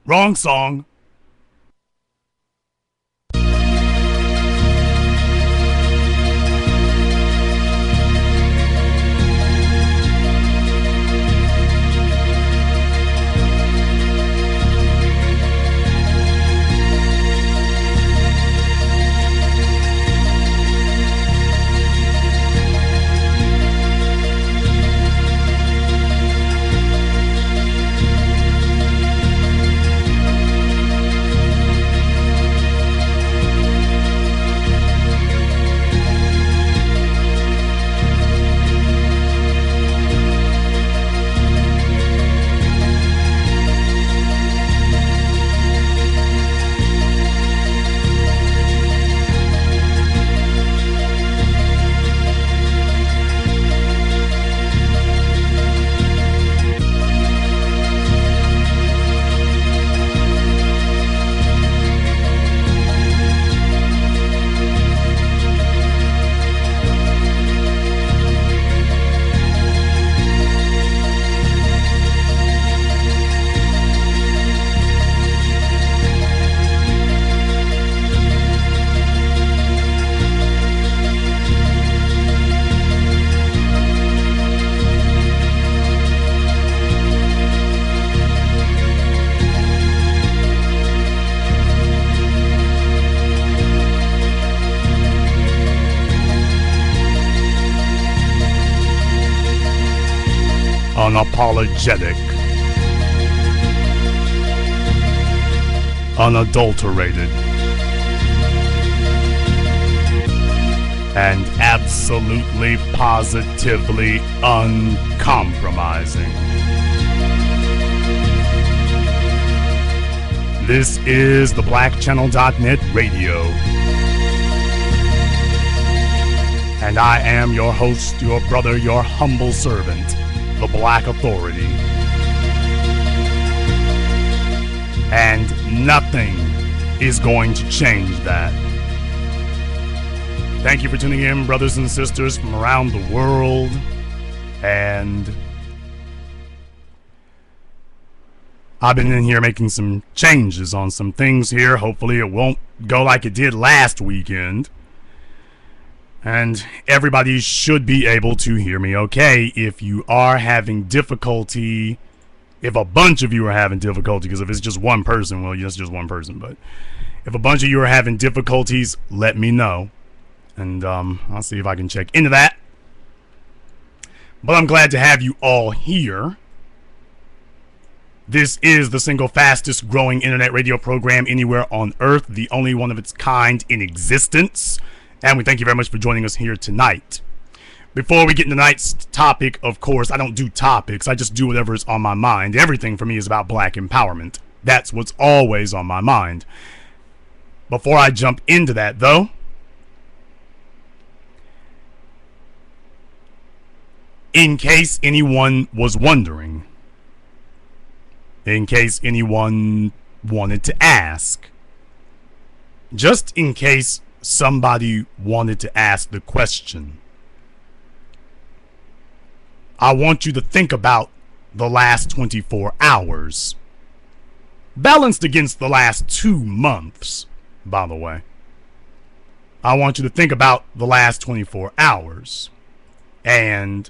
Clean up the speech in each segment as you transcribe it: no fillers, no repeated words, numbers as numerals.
Wrong song. Unapologetic, unadulterated, and absolutely positively uncompromising. This is the BlackChannel.net radio. And I am your host, your brother, your humble servant, the Black Authority. And nothing is going to change that. Thank you for tuning in, brothers and sisters from around the world. And I've been in here making some changes on some things here. Hopefully it won't go like it did last weekend. And everybody should be able to hear me okay. If you are having difficulty, if a bunch of you are having difficulty, because if it's just one person, well, yes, just one person. But if a bunch of you are having difficulties, let me know. And I'll see if I can check into that. But I'm glad to have you all here. This is the single fastest growing internet radio program anywhere on Earth, the only one of its kind in existence. And we thank you very much for joining us here tonight. Before we get into tonight's topic, of course, I don't do topics. I just do whatever is on my mind. Everything for me is about black empowerment. That's what's always on my mind. Before I jump into that, though, in case anyone was wondering, in case anyone wanted to ask, just in case somebody wanted to ask the question, I want you to think about the last 24 hours. Balanced against the last 2 months, by the way. I want you to think about the last 24 hours. And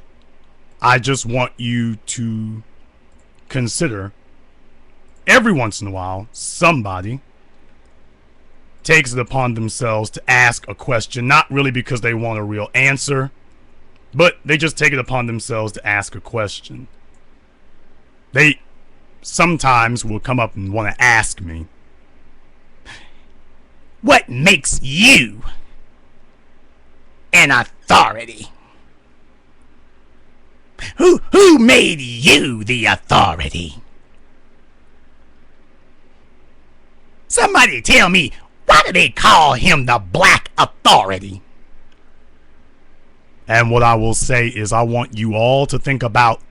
I just want you to consider every once in a while somebody takes it upon themselves to ask a question, not really because they want a real answer, but they just take it upon themselves to ask a question. They sometimes will come up and want to ask me, what makes you an authority? Who made you the authority? Somebody tell me, why do they call him the Black Authority? And what I will say is I want you all to think about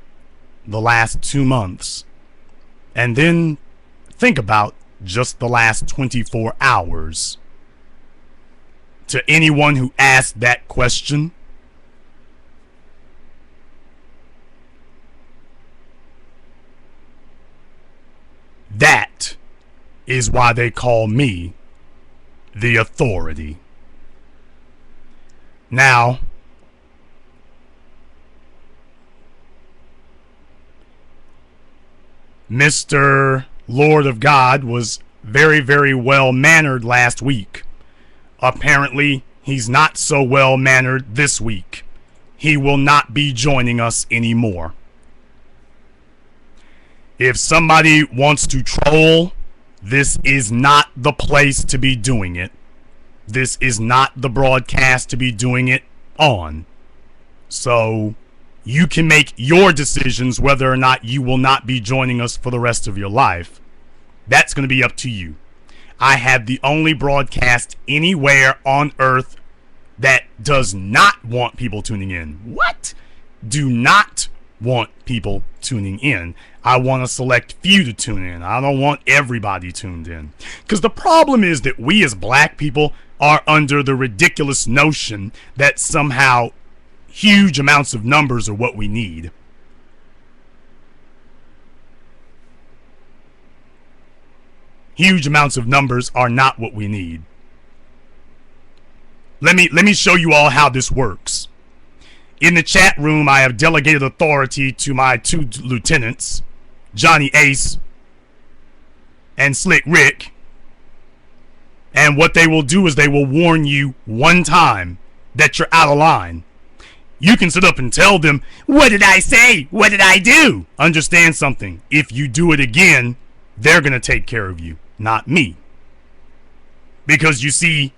the last 2 months. And then think about just the last 24 hours. To anyone who asked that question, that is why they call me the authority. Now, Mr. Lord of God was very, very well-mannered last week. Apparently, he's not so well-mannered this week. He will not be joining us anymore. If somebody wants to troll, this is not the place to be doing it. This is not the broadcast to be doing it on. So, you can make your decisions whether or not you will not be joining us for the rest of your life. That's going to be up to you. I have the only broadcast anywhere on earth that does not want people tuning in. What? Do not want people tuning in. I want a select few to tune in. I don't want everybody tuned in. Because the problem is that we as black people are under the ridiculous notion that somehow huge amounts of numbers are what we need. Huge amounts of numbers are not what we need. Let me show you all how this works. In the chat room, I have delegated authority to my two lieutenants, Johnny Ace and Slick Rick. And what they will do is they will warn you one time that you're out of line. You can sit up and tell them, what did I say? What did I do? Understand something. If you do it again, they're going to take care of you, not me. Because you see,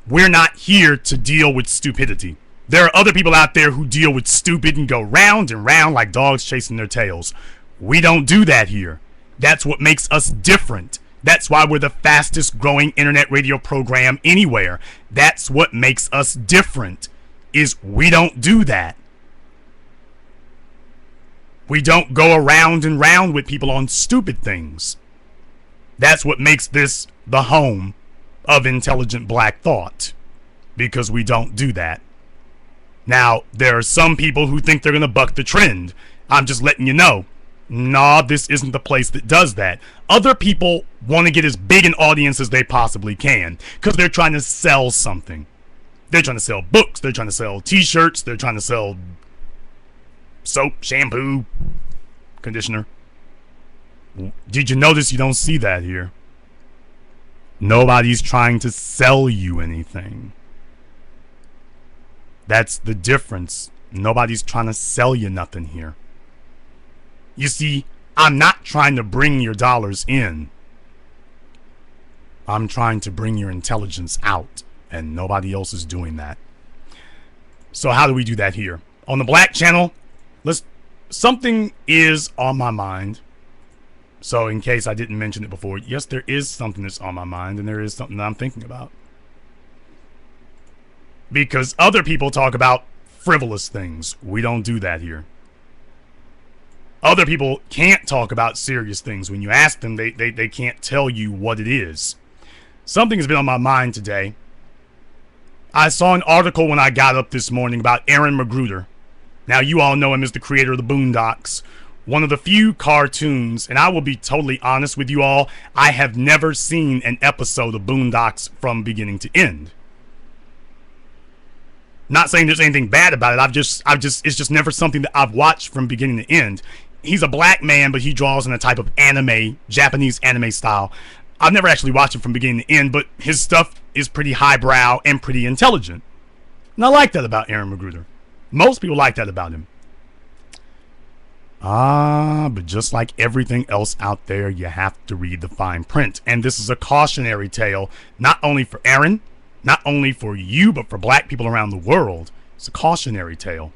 we're not here to deal with stupidity. There are other people out there who deal with stupid and go round and round like dogs chasing their tails. We don't do that here. That's what makes us different. That's why we're the fastest growing internet radio program anywhere. That's what makes us different, is we don't do that. We don't go around and round with people on stupid things. That's what makes this the home of intelligent black thought, because we don't do that. Now, there are some people who think they're going to buck the trend. I'm just letting you know. Nah, this isn't the place that does that. Other people want to get as big an audience as they possibly can because they're trying to sell something. They're trying to sell books. They're trying to sell t-shirts. They're trying to sell soap, shampoo, conditioner. Did you notice you don't see that here? Nobody's trying to sell you anything. That's the difference. Nobody's trying to sell you nothing here. You see, I'm not trying to bring your dollars in. I'm trying to bring your intelligence out, and nobody else is doing that. So how do we do that here? On the Black channel, something is on my mind. So in case I didn't mention it before, yes, there is something that's on my mind, and there is something that I'm thinking about. Because other people talk about frivolous things. We don't do that here. Other people can't talk about serious things. When you ask them, they can't tell you what it is. Something has been on my mind today. I saw an article when I got up this morning about Aaron McGruder. Now, you all know him as the creator of the Boondocks. One of the few cartoons, and I will be totally honest with you all, I have never seen an episode of Boondocks from beginning to end. Not saying there's anything bad about it. It's just never something that I've watched from beginning to end. He's a black man, but he draws in a type of anime, Japanese anime style. I've never actually watched it from beginning to end, but his stuff is pretty highbrow and pretty intelligent. And I like that about Aaron McGruder. Most people like that about him. But just like everything else out there, you have to read the fine print. And this is a cautionary tale, not only for Aaron, not only for you, but for black people around the world. It's a cautionary tale.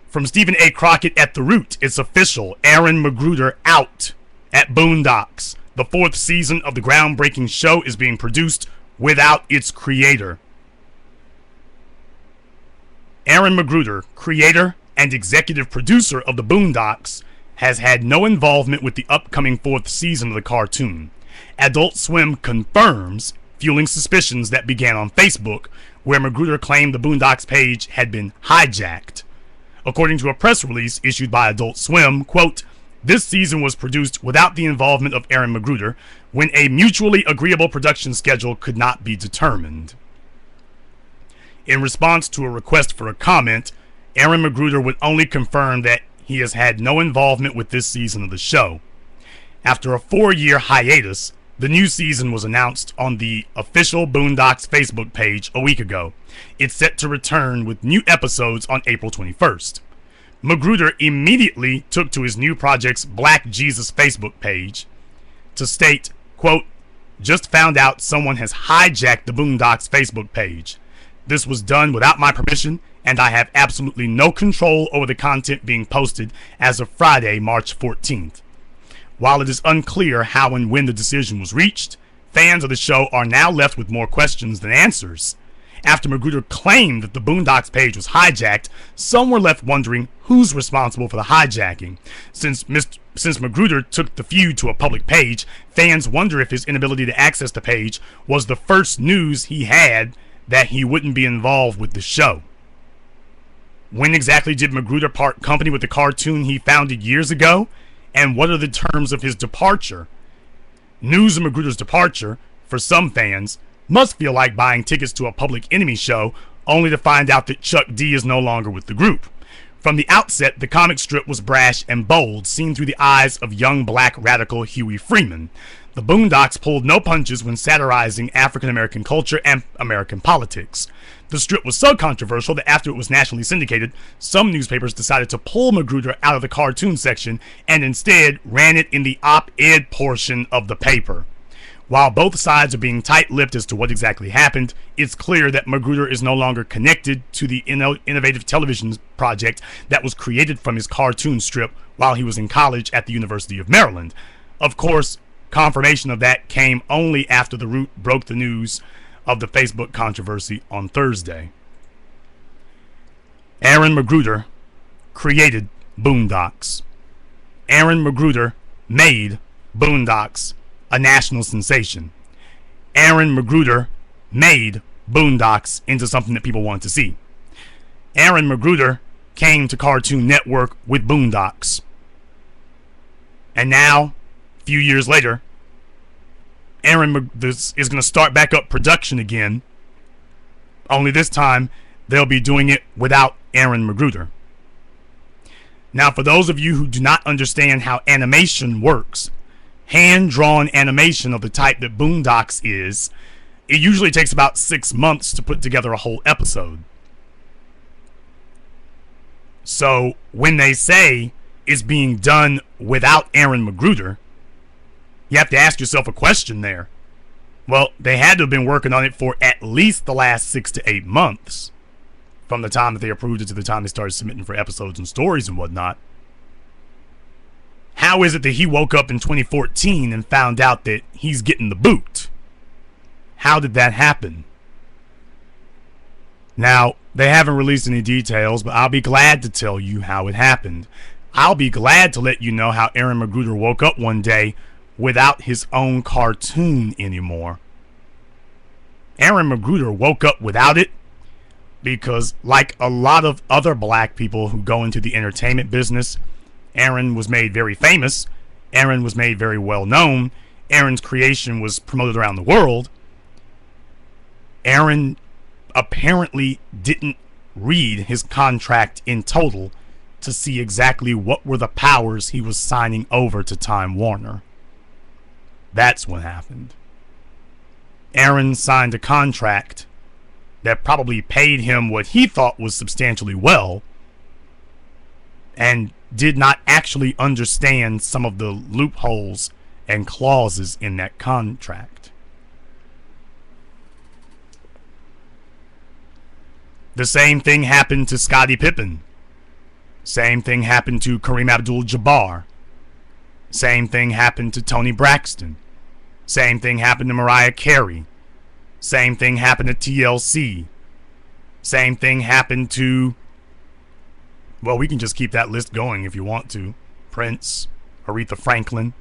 From Stephen A. Crockett at The Root, it's official. Aaron McGruder out at Boondocks. The 4th season of the groundbreaking show is being produced without its creator. Aaron McGruder, creator and executive producer of the Boondocks, has had no involvement with the upcoming 4th season of the cartoon. Adult Swim confirms, fueling suspicions that began on Facebook, where McGruder claimed the Boondocks page had been hijacked. According to a press release issued by Adult Swim, quote, This season was produced without the involvement of Aaron McGruder when a mutually agreeable production schedule could not be determined. In response to a request for a comment, Aaron McGruder would only confirm that he has had no involvement with this season of the show. After a 4-year hiatus, the new season was announced on the official Boondocks Facebook page a week ago. It's set to return with new episodes on April 21st. McGruder immediately took to his new project's Black Jesus Facebook page to state, quote, "Just found out someone has hijacked the Boondocks Facebook page. This was done without my permission, and I have absolutely no control over the content being posted as of Friday, March 14th. While it is unclear how and when the decision was reached, fans of the show are now left with more questions than answers. After McGruder claimed that the Boondocks page was hijacked, some were left wondering who's responsible for the hijacking. Since McGruder took the feud to a public page, fans wonder if his inability to access the page was the first news he had that he wouldn't be involved with the show. When exactly did McGruder part company with the cartoon he founded years ago? And what are the terms of his departure? News of McGruder's departure, for some fans, must feel like buying tickets to a Public Enemy show only to find out that Chuck D is no longer with the group. From the outset, the comic strip was brash and bold, seen through the eyes of young black radical Huey Freeman. The Boondocks pulled no punches when satirizing African American culture and American politics. The strip was so controversial that after it was nationally syndicated, some newspapers decided to pull McGruder out of the cartoon section and instead ran it in the op-ed portion of the paper. While both sides are being tight-lipped as to what exactly happened, it's clear that McGruder is no longer connected to the innovative television project that was created from his cartoon strip while he was in college at the University of Maryland. Of course, confirmation of that came only after The Root broke the news of the Facebook controversy on Thursday. Aaron McGruder created Boondocks. Aaron McGruder made Boondocks a national sensation. Aaron McGruder made Boondocks into something that people want to see. Aaron McGruder came to Cartoon Network with Boondocks. And now, a few years later, this is going to start back up production again. Only this time, they'll be doing it without Aaron McGruder. Now, for those of you who do not understand how animation works, hand-drawn animation of the type that Boondocks is, it usually takes about 6 months to put together a whole episode. So when they say it's being done without Aaron McGruder, you have to ask yourself a question there. Well, they had to have been working on it for at least the last 6 to 8 months, from the time that they approved it to the time they started submitting for episodes and stories and whatnot. How is it that he woke up in 2014 and found out that he's getting the boot? How did that happen? Now, they haven't released any details, but I'll be glad to tell you how it happened. I'll be glad to let you know how Aaron McGruder woke up one day without his own cartoon anymore. Aaron McGruder woke up without it because, like a lot of other black people who go into the entertainment business, Aaron was made very famous. Aaron was made very well known. Aaron's creation was promoted around the world. Aaron apparently didn't read his contract in total to see exactly what were the powers he was signing over to Time Warner. That's what happened. Aaron signed a contract that probably paid him what he thought was substantially well, and did not actually understand some of the loopholes and clauses in that contract. The same thing happened to Scottie Pippen. Same thing happened to Kareem Abdul-Jabbar. Same thing happened to Toni Braxton. Same thing happened to Mariah Carey. Same thing happened to TLC. Same thing happened to, well, we can just keep that list going if you want to. Prince, Aretha Franklin.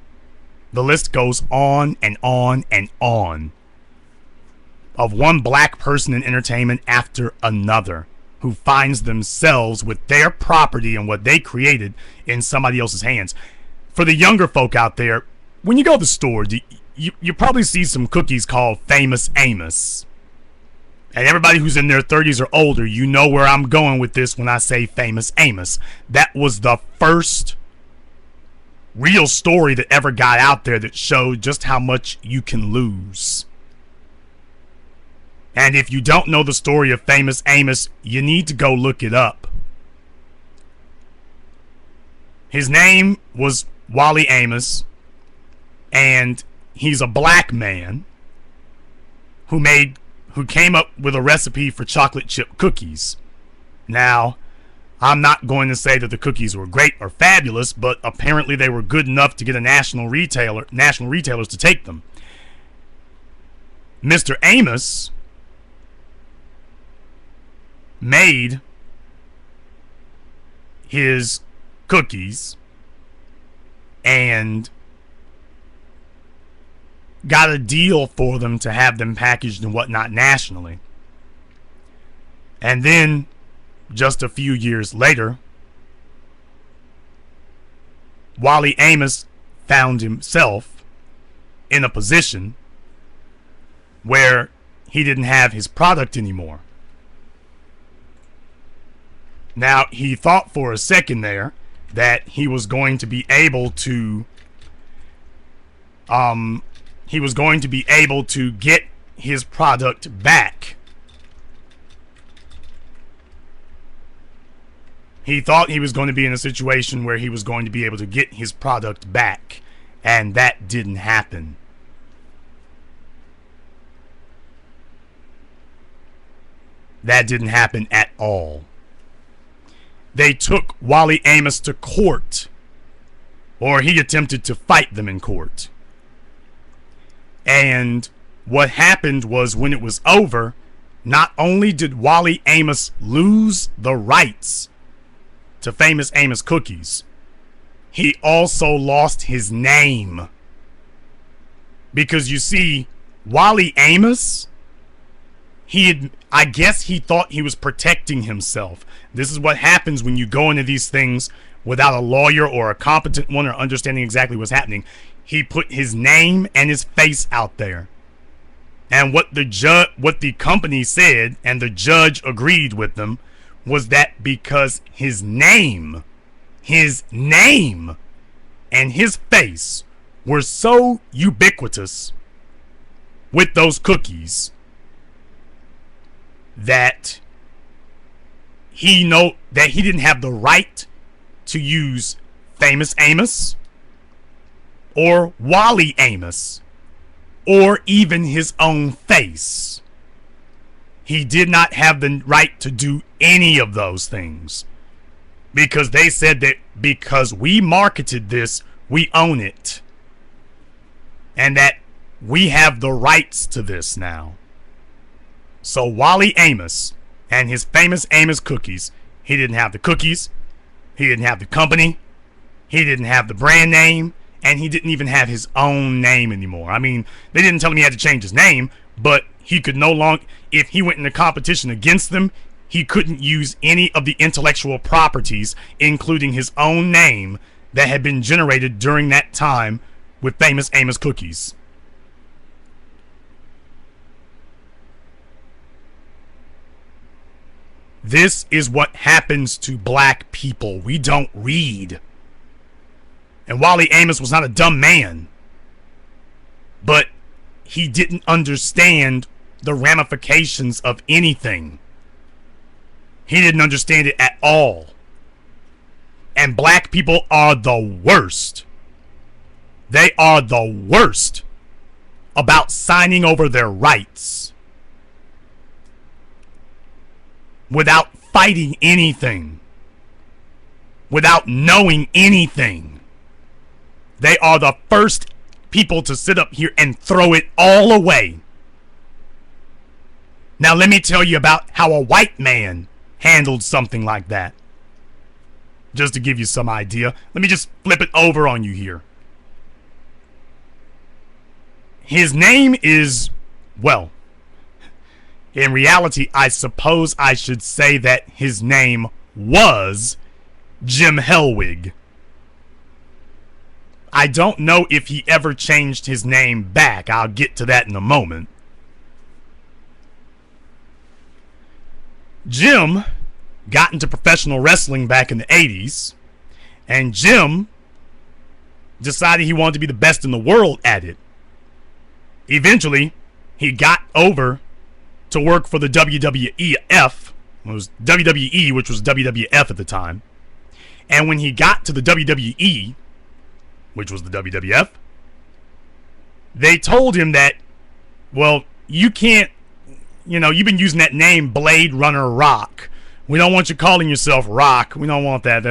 The list goes on and on and on. Of one black person in entertainment after another who finds themselves with their property and what they created in somebody else's hands. For the younger folk out there, when you go to the store, you probably see some cookies called Famous Amos. And everybody who's in their 30s or older, you know where I'm going with this when I say Famous Amos. That was the first real story that ever got out there that showed just how much you can lose. And if you don't know the story of Famous Amos, you need to go look it up. His name was Wally Amos, and he's a black man who came up with a recipe for chocolate chip cookies. Now, I'm not going to say that the cookies were great or fabulous, but apparently they were good enough to get a national retailers to take them. Mr. Amos made his cookies and got a deal for them to have them packaged and whatnot nationally. And then, just a few years later, Wally Amos found himself in a position where he didn't have his product anymore. Now, he thought for a second there that he was going to be able to get his product back. He thought he was going to be in a situation where he was going to be able to get his product back, and that didn't happen. That didn't happen at all. They took Wally Amos to court, or he attempted to fight them in court. And what happened was, when it was over, not only did Wally Amos lose the rights to Famous Amos cookies, he also lost his name. Because you see, Wally Amos, I guess he thought he was protecting himself. This is what happens when you go into these things without a lawyer or a competent one or understanding exactly what's happening. He put his name and his face out there. And what the company said, and the judge agreed with them, was that because his name and his face were so ubiquitous with those cookies that he didn't have the right to use Famous Amos or Wally Amos or even his own face. He did not have the right to do any of those things, because they said that because we marketed this, we own it, and that we have the rights to this now. So Wally Amos and his Famous Amos cookies, he didn't have the cookies, he didn't have the company, he didn't have the brand name, and he didn't even have his own name anymore. I mean, they didn't tell him he had to change his name, but he could no longer, if he went into competition against them, he couldn't use any of the intellectual properties, including his own name, that had been generated during that time with Famous Amos cookies. This is what happens to black people. We don't read. And Wally Amos was not a dumb man, but he didn't understand the ramifications of anything. He didn't understand it at all. And black people are the worst. They are the worst about signing over their rights without fighting anything, without knowing anything. They are the first people to sit up here and throw it all away. Now let me tell you about how a white man handled something like that. Just to give you some idea. Let me just flip it over on you here. His name is, well, in reality, I suppose I should say that his name was Jim Hellwig. I don't know if he ever changed his name back. I'll get to that in a moment. Jim got into professional wrestling back in the 80s, and Jim decided he wanted to be the best in the world at it. Eventually, he got over to work for the WWEF. It was WWE, which was WWF at the time. And when he got to the WWE, which was the WWF, they told him that, well, you can't, you've been using that name Blade Runner Rock. We don't want you calling yourself Rock. We don't want that.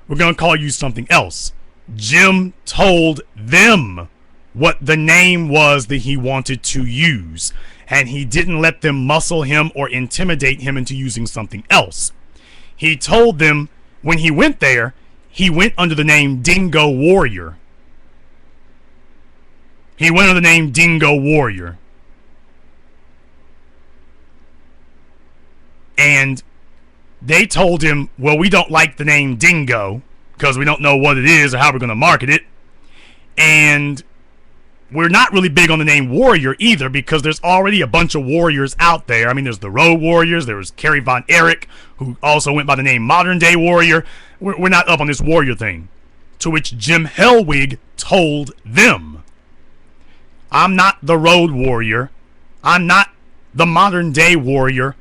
We're going to call you something else. Jim told them what the name was that he wanted to use, and he didn't let them muscle him or intimidate him into using something else. He told them when he went there, he went under the name Dingo Warrior. He went under the name Dingo Warrior. And they told him, well, we don't like the name Dingo because we don't know what it is or how we're going to market it. And we're not really big on the name Warrior either because there's already a bunch of warriors out there. I mean, there's the Road Warriors. There was Kerry Von Erich, who also went by the name Modern Day Warrior. We're not up on this warrior thing. To which Jim Hellwig told them, I'm not the Road Warrior. I'm not the Modern Day Warrior.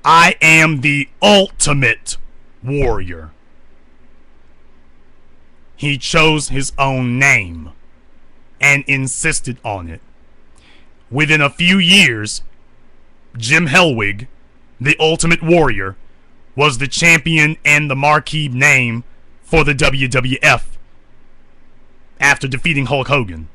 I am the Ultimate Warrior. He chose his own name and insisted on it. Within a few years, Jim Hellwig, the Ultimate Warrior, was the champion and the marquee name for the WWF after defeating Hulk Hogan.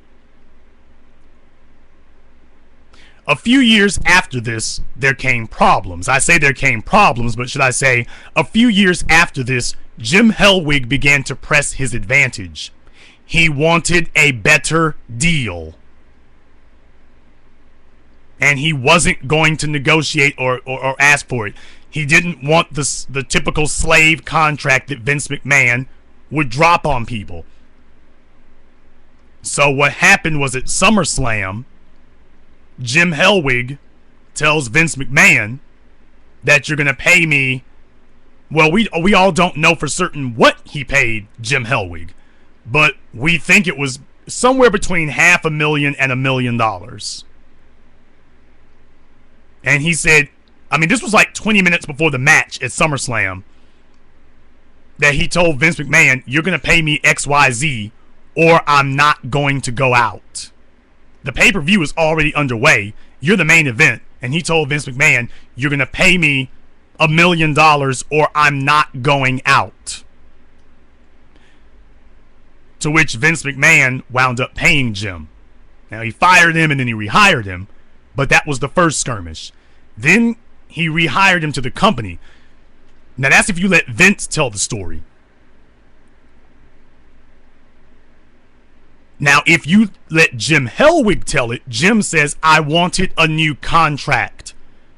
A few years after this, there came problems. I say there came problems, but should I say, a few years after this, Jim Hellwig began to press his advantage. He wanted a better deal. And he wasn't going to negotiate or ask for it. He didn't want the typical slave contract that Vince McMahon would drop on people. So what happened was at SummerSlam, Jim Hellwig tells Vince McMahon that you're going to pay me. Well, we all don't know for certain what he paid Jim Hellwig, but we think it was somewhere between $500,000 and $1 million. And he said, I mean, this was like 20 minutes before the match at SummerSlam, that he told Vince McMahon, you're going to pay me XYZ or I'm not going to go out. The pay-per-view is already underway. You're the main event. And he told Vince McMahon, you're going to pay me $1 million or I'm not going out. To which Vince McMahon wound up paying Jim. Now, he fired him and then he rehired him, but that was the first skirmish. Then he rehired him to the company. Now, that's if you let Vince tell the story. Now, if you let Jim Hellwig tell it, Jim says, I wanted a new contract.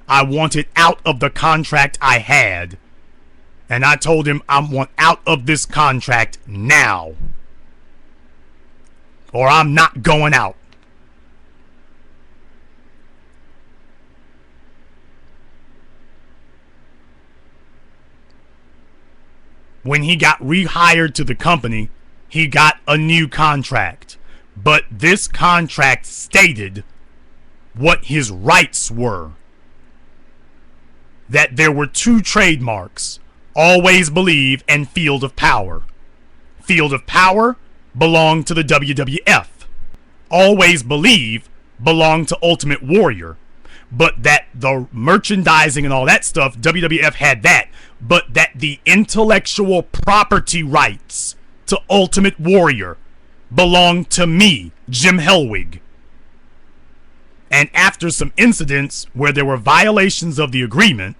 I wanted out of the contract I had. And I told him, I want out of this contract now, or I'm not going out. When he got rehired to the company, he got a new contract. But this contract stated what his rights were. That there were 2 trademarks, Always Believe and Field of Power. Field of Power belonged to the WWF. Always Believe belonged to Ultimate Warrior. But that the merchandising and all that stuff, WWF had that. But that the intellectual property rights to Ultimate Warrior belonged to me, Jim Hellwig. And after some incidents where there were violations of the agreement,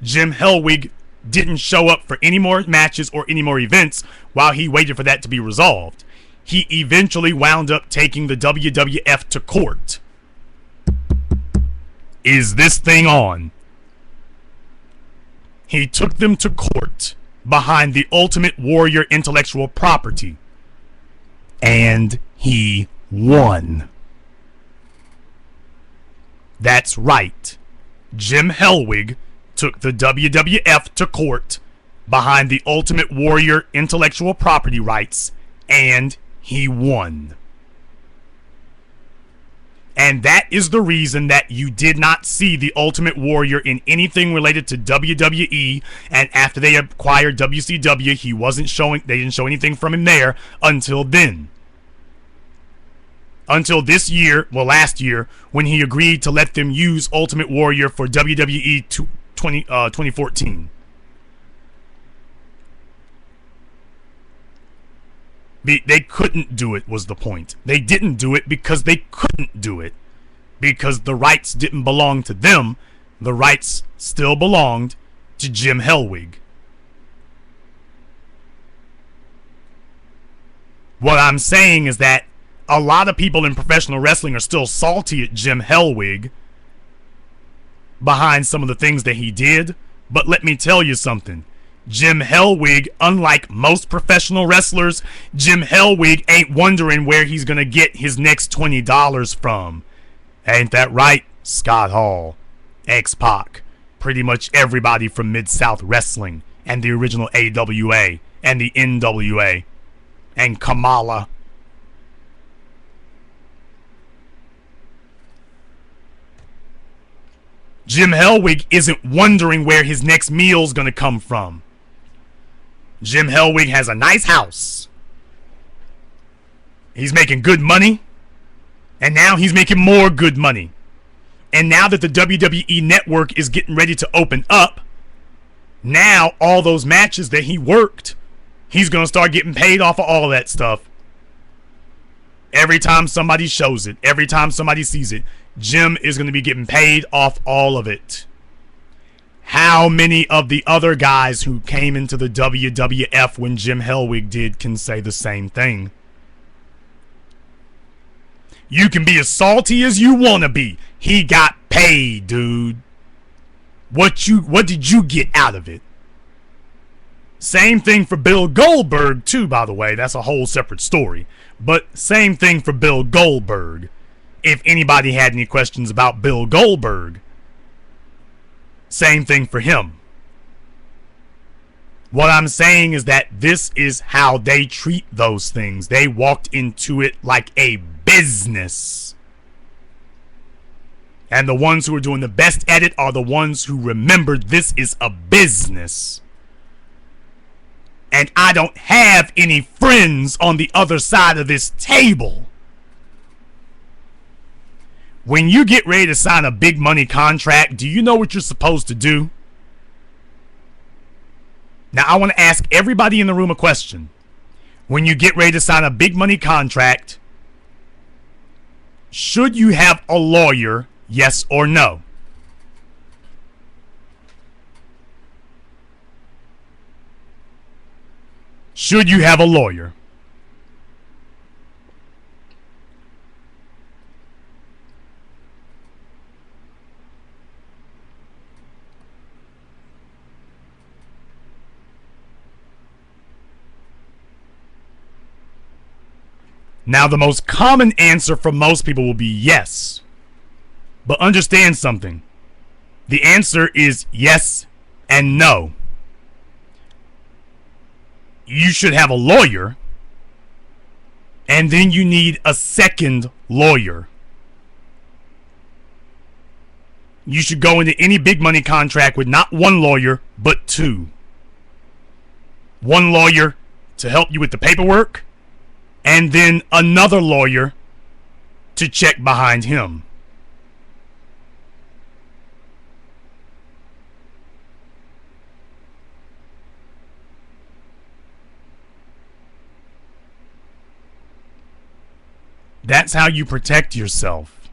Jim Hellwig didn't show up for any more matches or any more events while he waited for that to be resolved. He eventually wound up taking the WWF to court. Is this thing on? He took them to court behind the Ultimate Warrior intellectual property. And he won. That's right. Jim Hellwig took the WWF to court behind the Ultimate Warrior intellectual property rights, and he won. And that is the reason that you did not see the Ultimate Warrior in anything related to WWE. And after they acquired WCW, he wasn't showing, they didn't show anything from him there until then. Until this year, well, last year, when he agreed to let them use Ultimate Warrior for WWE 2014. They couldn't do it, was the point. They didn't do it because they couldn't do it. Because the rights didn't belong to them. The rights still belonged to Jim Hellwig. What I'm saying is that a lot of people in professional wrestling are still salty at Jim Hellwig behind some of the things that he did. But let me tell you something. Jim Hellwig, unlike most professional wrestlers, Jim Hellwig ain't wondering where he's going to get his next $20 from. Ain't that right, Scott Hall, X-Pac, pretty much everybody from Mid-South Wrestling, and the original AWA, and the NWA, and Kamala. Jim Hellwig isn't wondering where his next meal's going to come from. Jim Hellwig has a nice house. He's making good money. And now he's making more good money. And now that the WWE network is getting ready to open up, now all those matches that he worked, he's going to start getting paid off of all that stuff. Every time somebody shows it, every time somebody sees it, Jim is going to be getting paid off all of it. How many of the other guys who came into the WWF when Jim Hellwig did can say the same thing? You can be as salty as you want to be. He got paid, dude. What did you get out of it? Same thing for Bill Goldberg, too, by the way. That's a whole separate story. But same thing for Bill Goldberg. If anybody had any questions about Bill Goldberg, same thing for him. What I'm saying is that this is how they treat those things. They walked into it like a business. And the ones who are doing the best at it are the ones who remembered this is a business. And I don't have any friends on the other side of this table. When you get ready to sign a big money contract, do you know what you're supposed to do? Now, I want to ask everybody in the room a question. When you get ready to sign a big money contract, should you have a lawyer, yes or no? Should you have a lawyer? Now, the most common answer from most people will be yes. But understand something. The answer is yes and no. You should have a lawyer, and then you need a second lawyer. You should go into any big money contract with not one lawyer, but two. One lawyer to help you with the paperwork, and then another lawyer to check behind him. That's how you protect yourself.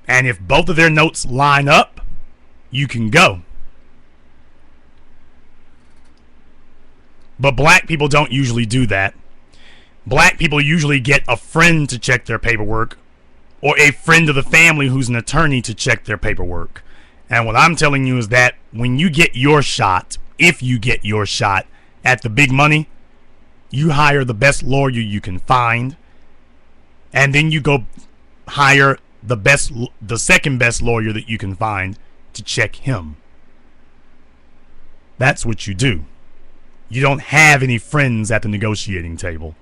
And if both of their notes line up, you can go. But black people don't usually do that. Black people usually get a friend to check their paperwork, or a friend of the family who's an attorney to check their paperwork. And what I'm telling you is that when you get your shot, if you get your shot at the big money, you hire the best lawyer you can find, and then you go hire the second best lawyer that you can find to check him. That's what you do. You don't have any friends at the negotiating table.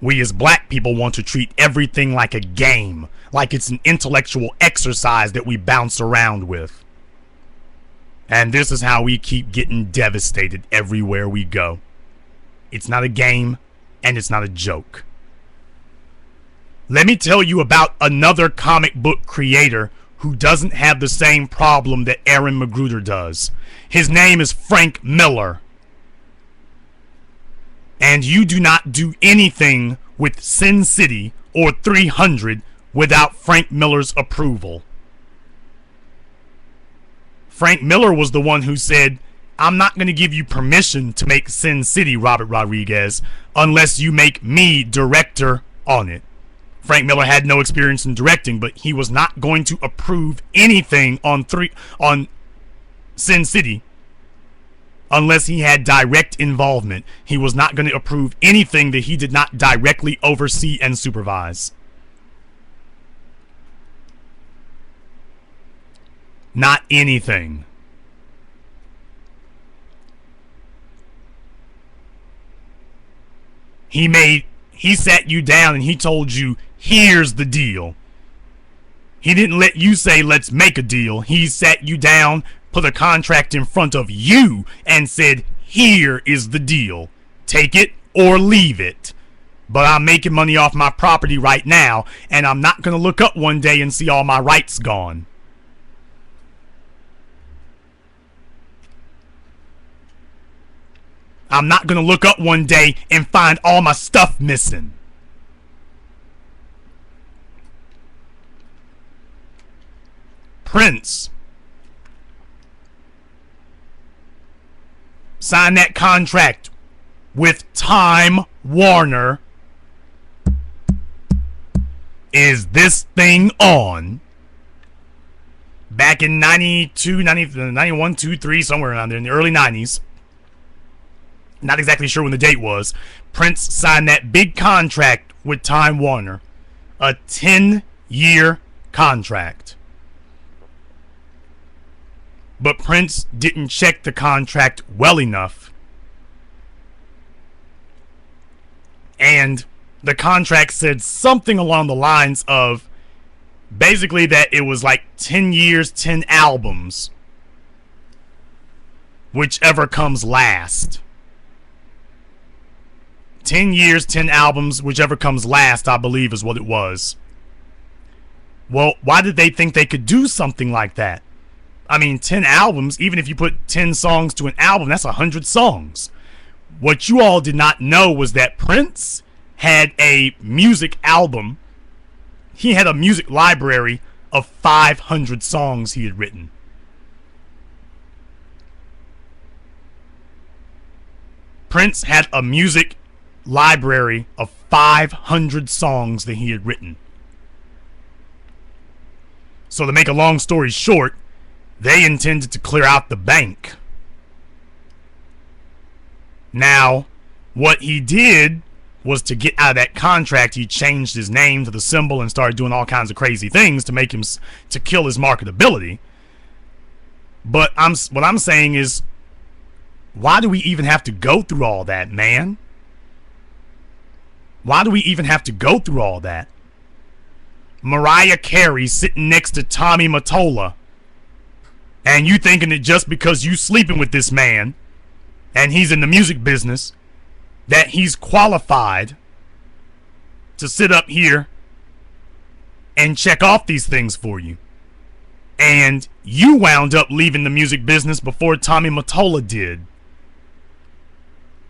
We as black people want to treat everything like a game, like it's an intellectual exercise that we bounce around with. And this is how we keep getting devastated everywhere we go. It's not a game, and it's not a joke. Let me tell you about another comic book creator who doesn't have the same problem that Aaron McGruder does. His name is Frank Miller. And you do not do anything with Sin City or 300 without Frank Miller's approval. Frank Miller was the one who said, I'm not going to give you permission to make Sin City, Robert Rodriguez, unless you make me director on it. Frank Miller had no experience in directing, but he was not going to approve anything on Sin City unless he had direct involvement. He was not going to approve anything that he did not directly oversee and supervise. Not anything. He sat you down and he told you, here's the deal. He didn't let you say, let's make a deal. He sat you down, put a contract in front of you, and said, here is the deal. Take it or leave it. But I'm making money off my property right now, and I'm not going to look up one day and see all my rights gone. I'm not going to look up one day and find all my stuff missing. Prince signed that contract with Time Warner. Is this thing on? Back in 92, 91, 2, 3, somewhere around there in the early 90s. Not exactly sure when the date was. Prince signed that big contract with Time Warner. A 10-year contract. But Prince didn't check the contract well enough. And the contract said something along the lines of basically that it was like 10 years, 10 albums. Whichever comes last. 10 years, 10 albums, whichever comes last, I believe is what it was. Well, why did they think they could do something like that? I mean, 10 albums, even if you put 10 songs to an album, that's 100 songs. What you all did not know was that Prince had a music album. He had a music library of 500 songs he had written. Prince had a music library of 500 songs that he had written. So to make a long story short, they intended to clear out the bank. Now, what he did was to get out of that contract, he changed his name to the symbol and started doing all kinds of crazy things to make him, to kill his marketability. But what I'm saying is, why do we even have to go through all that, man? Why do we even have to go through all that? Mariah Carey sitting next to Tommy Mottola, and you thinking that just because you sleeping with this man and he's in the music business that he's qualified to sit up here and check off these things for you. And you wound up leaving the music business before Tommy Mottola did.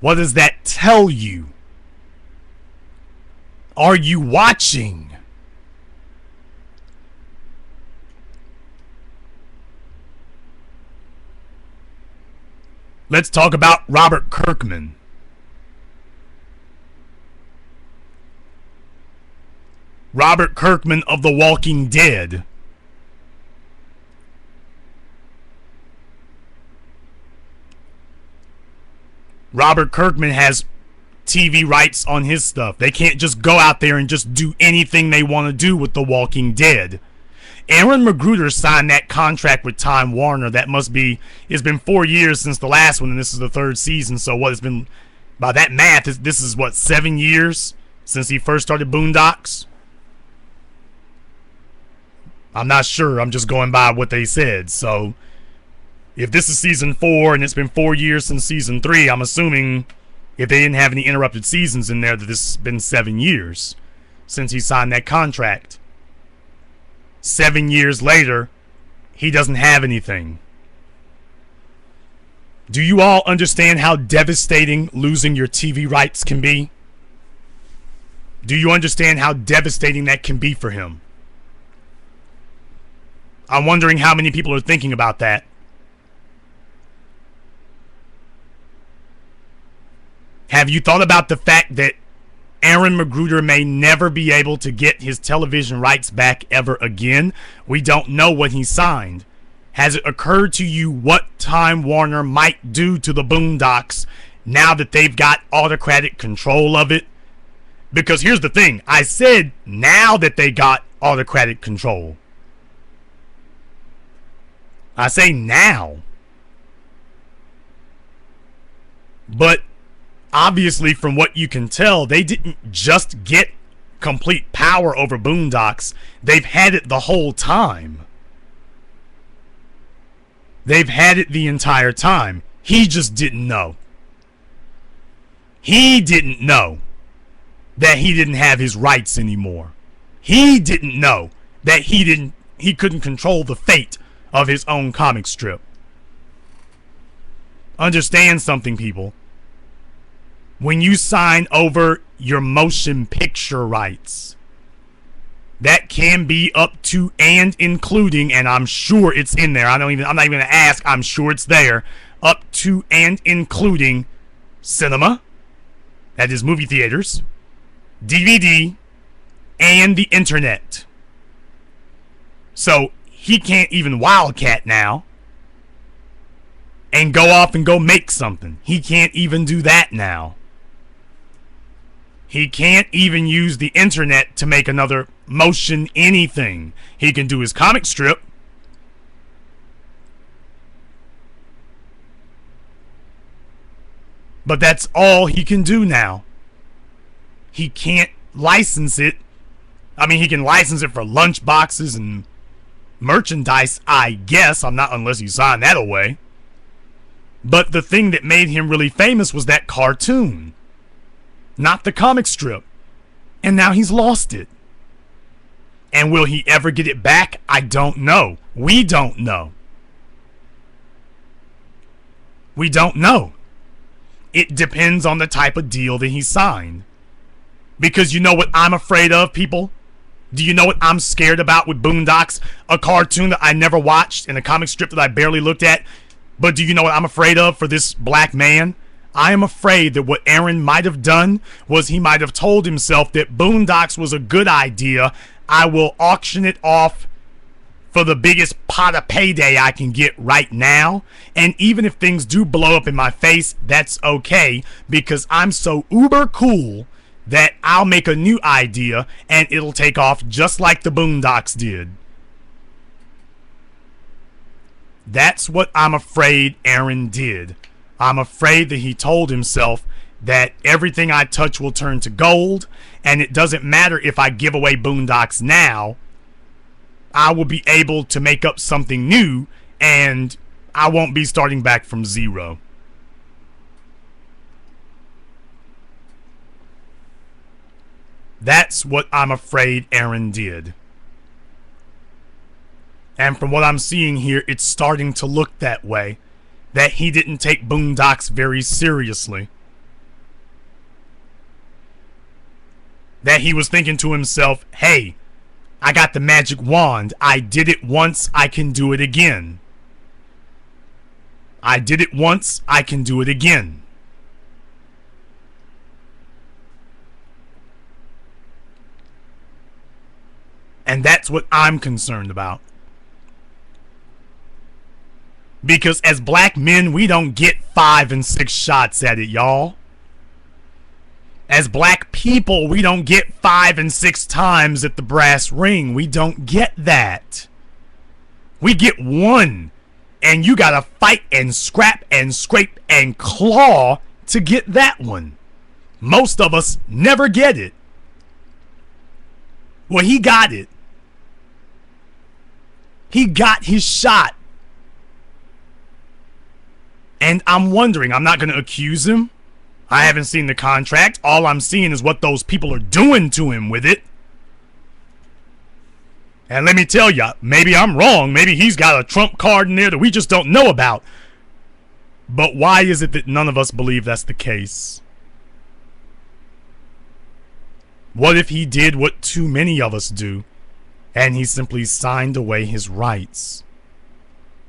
What does that tell you? Are you watching? Let's talk about Robert Kirkman. Robert Kirkman of The Walking Dead. Robert Kirkman has TV rights on his stuff. They can't just go out there and just do anything they want to do with The Walking Dead. Aaron McGruder signed that contract with Time Warner. That must be, it's been 4 years since the last one, and this is the third season. So what, it's been, by that math, this is what, 7 years since he first started Boondocks? I'm not sure. I'm just going by what they said. So if this is season 4 and it's been 4 years since season 3, I'm assuming if they didn't have any interrupted seasons in there, that this has been 7 years since he signed that contract. 7 years later, he doesn't have anything. Do you all understand how devastating losing your TV rights can be? Do you understand how devastating that can be for him? I'm wondering how many people are thinking about that. Have you thought about the fact that Aaron McGruder may never be able to get his television rights back ever again? We don't know what he signed. Has it occurred to you what Time Warner might do to the Boondocks now that they've got autocratic control of it? Because here's the thing. I said now that they got autocratic control. I say now. But obviously, from what you can tell, they didn't just get complete power over Boondocks. They've had it the whole time. They've had it the entire time. He just didn't know. He didn't know that he didn't have his rights anymore. He didn't know that he couldn't control the fate of his own comic strip. Understand something, people. When you sign over your motion picture rights, that can be up to and including, and I'm sure it's in there. I'm not even going to ask. I'm sure it's there. Up to and including cinema, that is movie theaters, DVD, and the internet. So he can't even wildcat now and go off and go make something. He can't even do that now. He can't even use the internet to make another motion anything. He can do his comic strip. But that's all he can do now. He can't license it. I mean, he can license it for lunch boxes and merchandise, I guess. Unless you sign that away. But the thing that made him really famous was that cartoon, not the comic strip. And now he's lost it. And will he ever get it back? I don't know. We don't know. We don't know. It depends on the type of deal that he signed. Because you know what I'm afraid of, people? Do you know what I'm scared about with Boondocks? A cartoon that I never watched and a comic strip that I barely looked at. But do you know what I'm afraid of for this black man? I am afraid that what Aaron might have done was he might have told himself that Boondocks was a good idea. I will auction it off for the biggest pot of payday I can get right now. And even if things do blow up in my face, that's okay, because I'm so uber cool that I'll make a new idea and it'll take off just like the Boondocks did. That's what I'm afraid Aaron did. I'm afraid that he told himself that everything I touch will turn to gold, and it doesn't matter if I give away Boondocks now. I will be able to make up something new, and I won't be starting back from zero. That's what I'm afraid Aaron did. And from what I'm seeing here, it's starting to look that way. That he didn't take Boondocks very seriously. That he was thinking to himself, hey, I got the magic wand. I did it once, I can do it again. I did it once, I can do it again. And that's what I'm concerned about. Because as black men, we don't get 5 and 6 shots at it, y'all. As black people, we don't get 5 and 6 times at the brass ring. We don't get that. We get one. And you gotta fight and scrap and scrape and claw to get that one. Most of us never get it. Well, he got it. He got his shot. And I'm wondering, I'm not going to accuse him. I haven't seen the contract. All I'm seeing is what those people are doing to him with it. And let me tell you, maybe I'm wrong. Maybe he's got a trump card in there that we just don't know about. But why is it that none of us believe that's the case? What if he did what too many of us do, and he simply signed away his rights?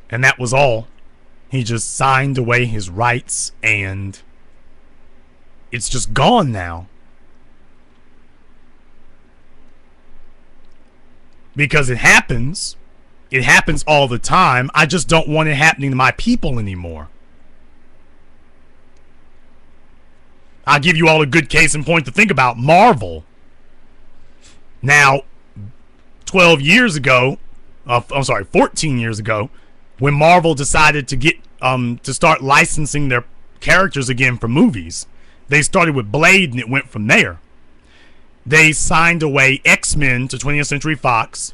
And that was all. He just signed away his rights, and it's just gone now. Because it happens. It happens all the time. I just don't want it happening to my people anymore. I'll give you all a good case in point to think about. Marvel. Now, 14 years ago, when Marvel decided to get to start licensing their characters again for movies, they started with Blade and it went from there. They signed away X-Men to 20th Century Fox.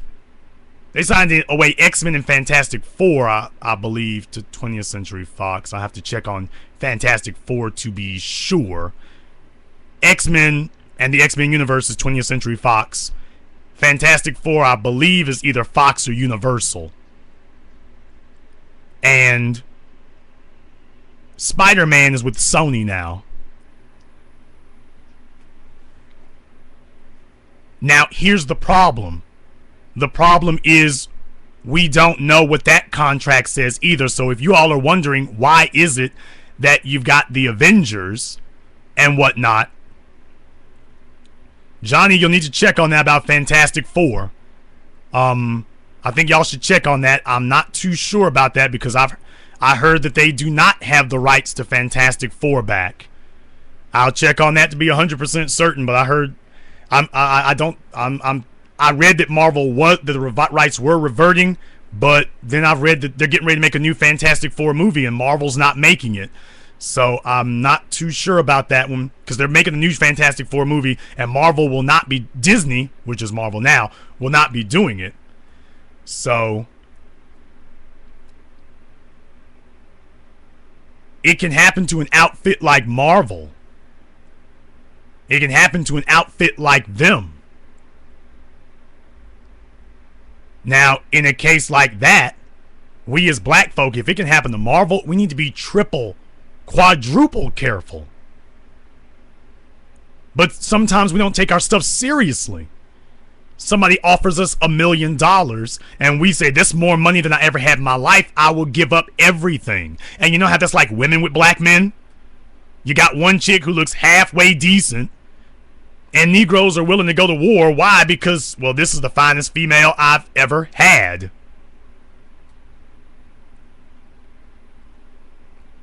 They signed away X-Men and Fantastic Four, I believe, to 20th Century Fox. I have to check on Fantastic Four to be sure. X-Men and the X-Men universe is 20th Century Fox. Fantastic Four, I believe, is either Fox or Universal. And Spider-Man is with Sony now. Now, here's the problem. The problem is we don't know what that contract says either. So if you all are wondering why is it that you've got the Avengers and whatnot, Johnny, you'll need to check on that about Fantastic Four. I think y'all should check on that. I'm not too sure about that because I heard that they do not have the rights to Fantastic Four back. I'll check on that to be 100% certain, but I heard I read that the rights were reverting, but then I've read that they're getting ready to make a new Fantastic Four movie and Marvel's not making it. So I'm not too sure about that one because they're making a new Fantastic Four movie and Marvel will not be, Disney, which is Marvel now, will not be doing it. So it can happen to an outfit like Marvel. It can happen to an outfit like them. Now, in a case like that, we as black folk, if it can happen to Marvel, we need to be triple, quadruple careful. But sometimes we don't take our stuff seriously. Somebody offers us $1 million and we say, this is more money than I ever had in my life. I will give up everything. And you know how that's like women with black men? You got one chick who looks halfway decent and Negroes are willing to go to war. Why? Because, well, this is the finest female I've ever had.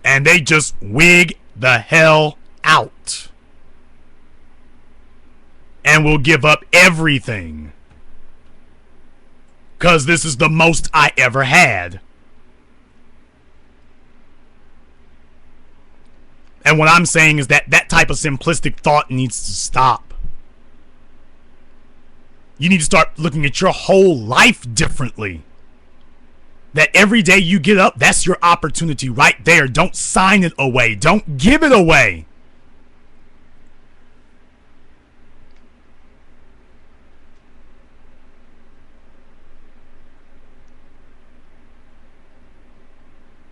And they just wig the hell out. And will give up everything. Because this is the most I ever had. And what I'm saying is that that type of simplistic thought needs to stop. You need to start looking at your whole life differently. That every day you get up, that's your opportunity right there. Don't sign it away. Don't give it away.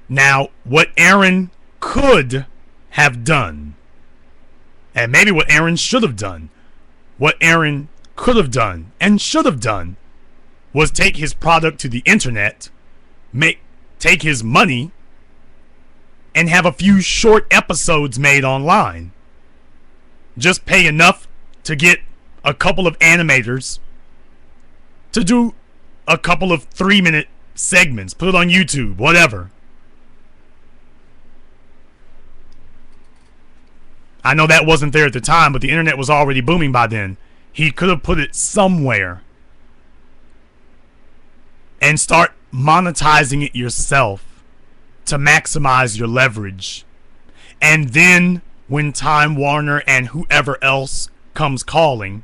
Now, what Aaron could have done, and maybe what Aaron should have done, what Aaron could have done and should have done was take his product to the internet, take his money, and have a few short episodes made online. Just pay enough to get a couple of animators to do a couple of 3-minute segments, put it on YouTube, whatever. I know that wasn't there at the time, but the internet was already booming by then. He could have put it somewhere and start monetizing it yourself to maximize your leverage. And then when Time Warner and whoever else comes calling,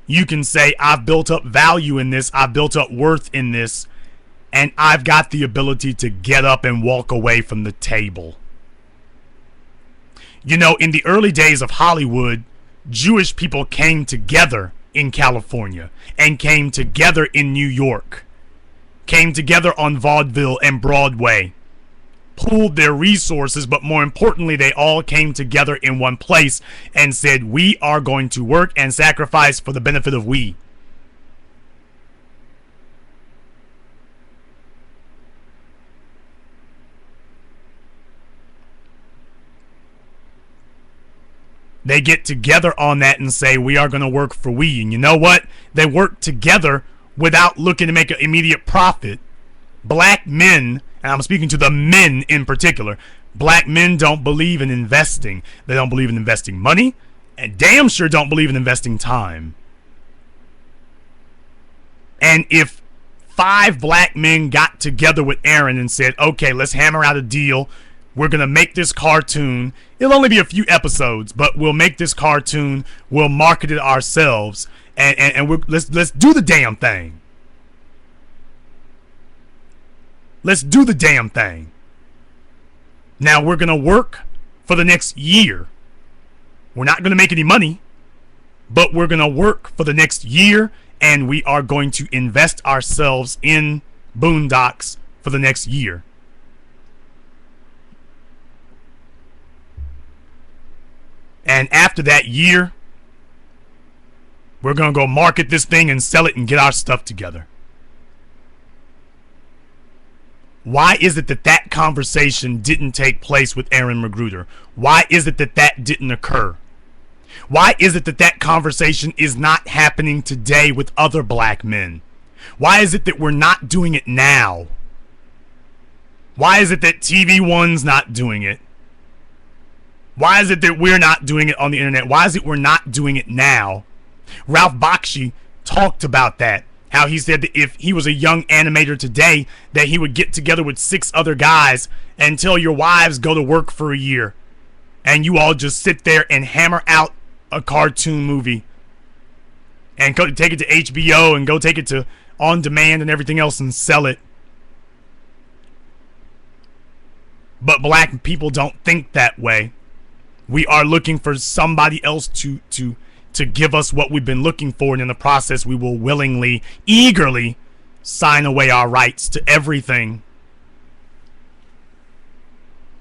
you can say, I've built up value in this, I've built up worth in this, and I've got the ability to get up and walk away from the table. You know, in the early days of Hollywood, Jewish people came together in California and came together in New York, came together on vaudeville and Broadway, pooled their resources, but more importantly, they all came together in one place and said, we are going to work and sacrifice for the benefit of we. They get together on that and say, we are going to work for we. And you know what? They work together without looking to make an immediate profit. Black men, and I'm speaking to the men in particular, black men don't believe in investing. They don't believe in investing money, and damn sure don't believe in investing time. And if 5 black men got together with Aaron and said, okay, let's hammer out a deal. We're going to make this cartoon. It'll only be a few episodes, but we'll make this cartoon. We'll market it ourselves. And let's do the damn thing. Let's do the damn thing. Now we're going to work for the next year. We're not going to make any money, but we're going to work for the next year, and we are going to invest ourselves in Boondocks for the next year. And after that year, we're going to go market this thing and sell it and get our stuff together. Why is it that that conversation didn't take place with Aaron McGruder? Why is it that that didn't occur? Why is it that that conversation is not happening today with other black men? Why is it that we're not doing it now? Why is it that TV One's not doing it? Why is it that we're not doing it on the internet? Why is it we're not doing it now? Ralph Bakshi talked about that. How he said that if he was a young animator today, that he would get together with 6 other guys and tell your wives go to work for a year. And you all just sit there and hammer out a cartoon movie. And go take it to HBO and go take it to On Demand and everything else and sell it. But black people don't think that way. We are looking for somebody else to give us what we've been looking for, and in the process we will willingly, eagerly sign away our rights to everything.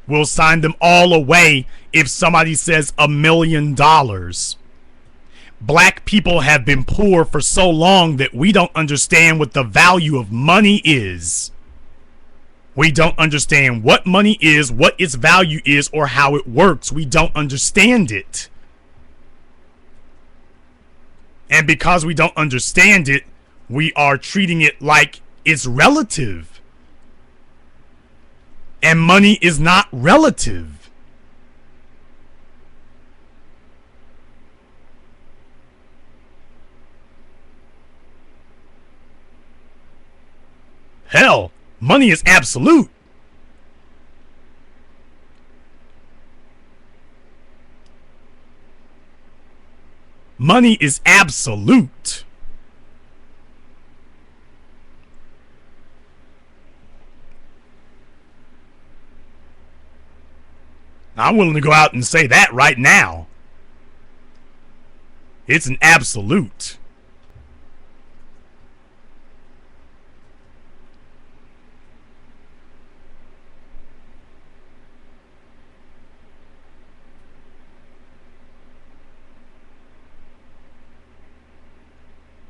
We'll sign them all away if somebody says $1 million. Black people have been poor for so long that we don't understand what the value of money is. We don't understand what money is, what its value is, or how it works. We don't understand it. And because we don't understand it, we are treating it like it's relative. And money is not relative. Hell, money is absolute. Money is absolute. I'm willing to go out and say that right now. It's an absolute.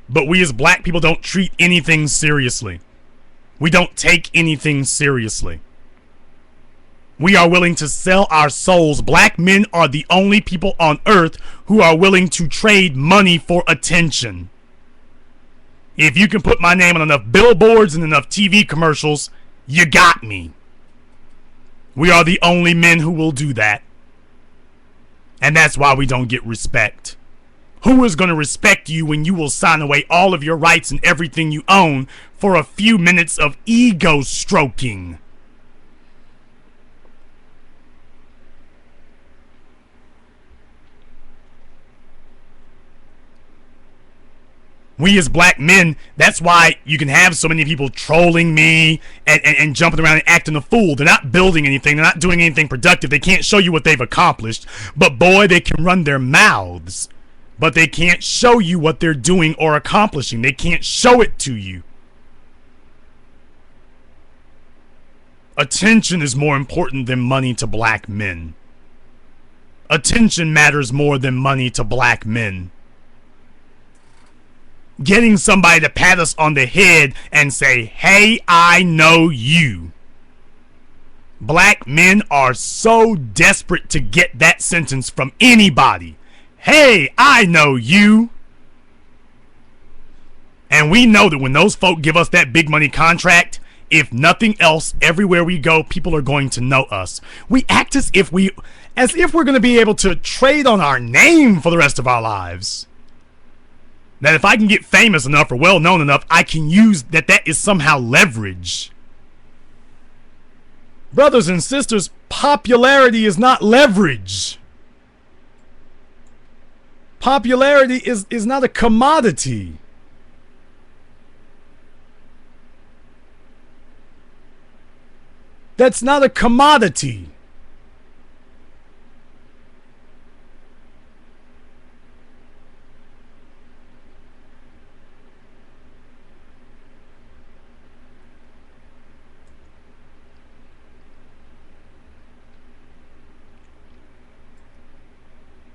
But we as black people don't treat anything seriously. We don't take anything seriously. We are willing to sell our souls. Black men are the only people on earth who are willing to trade money for attention. If you can put my name on enough billboards and enough TV commercials, you got me. We are the only men who will do that. And that's why we don't get respect. Who is going to respect you when you will sign away all of your rights and everything you own for a few minutes of ego stroking? We as black men, that's why you can have so many people trolling me and jumping around and acting a fool. They're not building anything. They're not doing anything productive. They can't show you what they've accomplished. But boy, they can run their mouths. But they can't show you what they're doing or accomplishing. They can't show it to you. Attention is more important than money to black men. Attention matters more than money to black men. Getting somebody to pat us on the head and say, hey, I know you. Black men are so desperate to get that sentence from anybody. Hey, I know you. And we know that when those folk give us that big money contract, if nothing else, everywhere we go, people are going to know us. We act as if we're going to be able to trade on our name for the rest of our lives. That if I can get famous enough or well known enough, I can use that is somehow leverage. Brothers and sisters, popularity is not leverage. Popularity is not a commodity. That's not a commodity.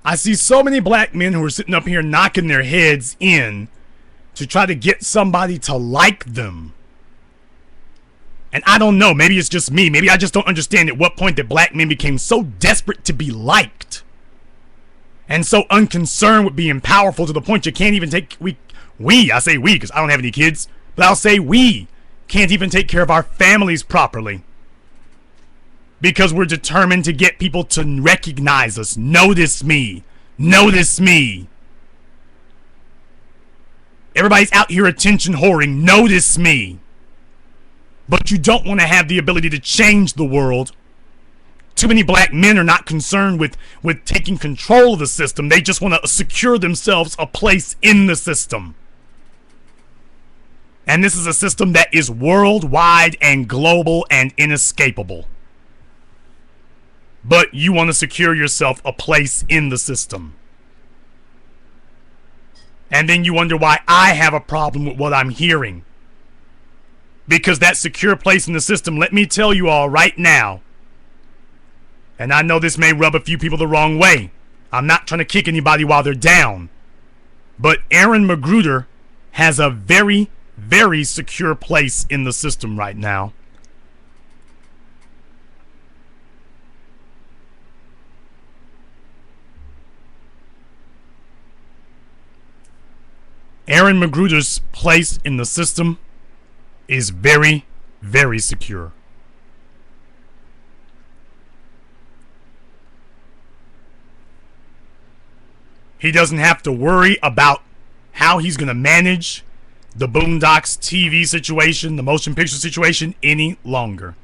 I see so many black men who are sitting up here knocking their heads in to try to get somebody to like them. And I don't know, maybe it's just me. Maybe I just don't understand at what point that black men became so desperate to be liked and so unconcerned with being powerful to the point you can't even take, I say we because I don't have any kids, but I'll say we can't even take care of our families properly. Because we're determined to get people to recognize us. Notice me. Notice me. Everybody's out here attention whoring. Notice me. But you don't want to have the ability to change the world. Too many black men are not concerned with taking control of the system. They just want to secure themselves a place in the system. And this is a system that is worldwide and global and inescapable. But you want to secure yourself a place in the system. And then you wonder why I have a problem with what I'm hearing. Because that secure place in the system, let me tell you all right now, and I know this may rub a few people the wrong way. I'm not trying to kick anybody while they're down. But Aaron McGruder has a very, very secure place in the system right now. Aaron McGruder's place in the system is very, very secure. He doesn't have to worry about how he's going to manage the Boondocks TV situation, the motion picture situation any longer.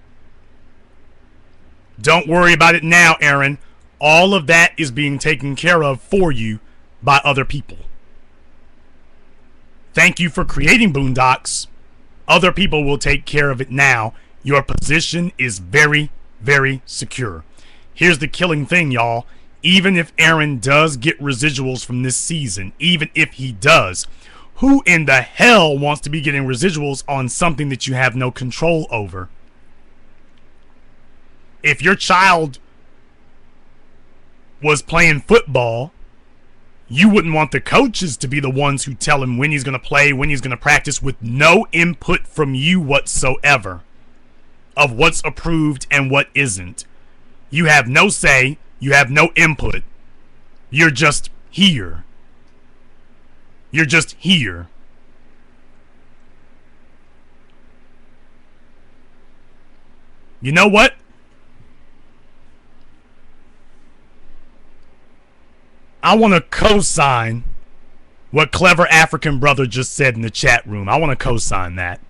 Don't worry about it now, Aaron. All of that is being taken care of for you by other people. Thank you for creating Boondocks. Other people will take care of it now. Your position is very, very secure. Here's the killing thing, y'all. Even if Aaron does get residuals from this season, even if he does, who in the hell wants to be getting residuals on something that you have no control over? If your child was playing football, you wouldn't want the coaches to be the ones who tell him when he's going to play, when he's going to practice, with no input from you whatsoever of what's approved and what isn't. You have no say. You have no input. You're just here. You're just here. You know what? I want to co-sign what Clever African Brother just said in the chat room. I want to co-sign that.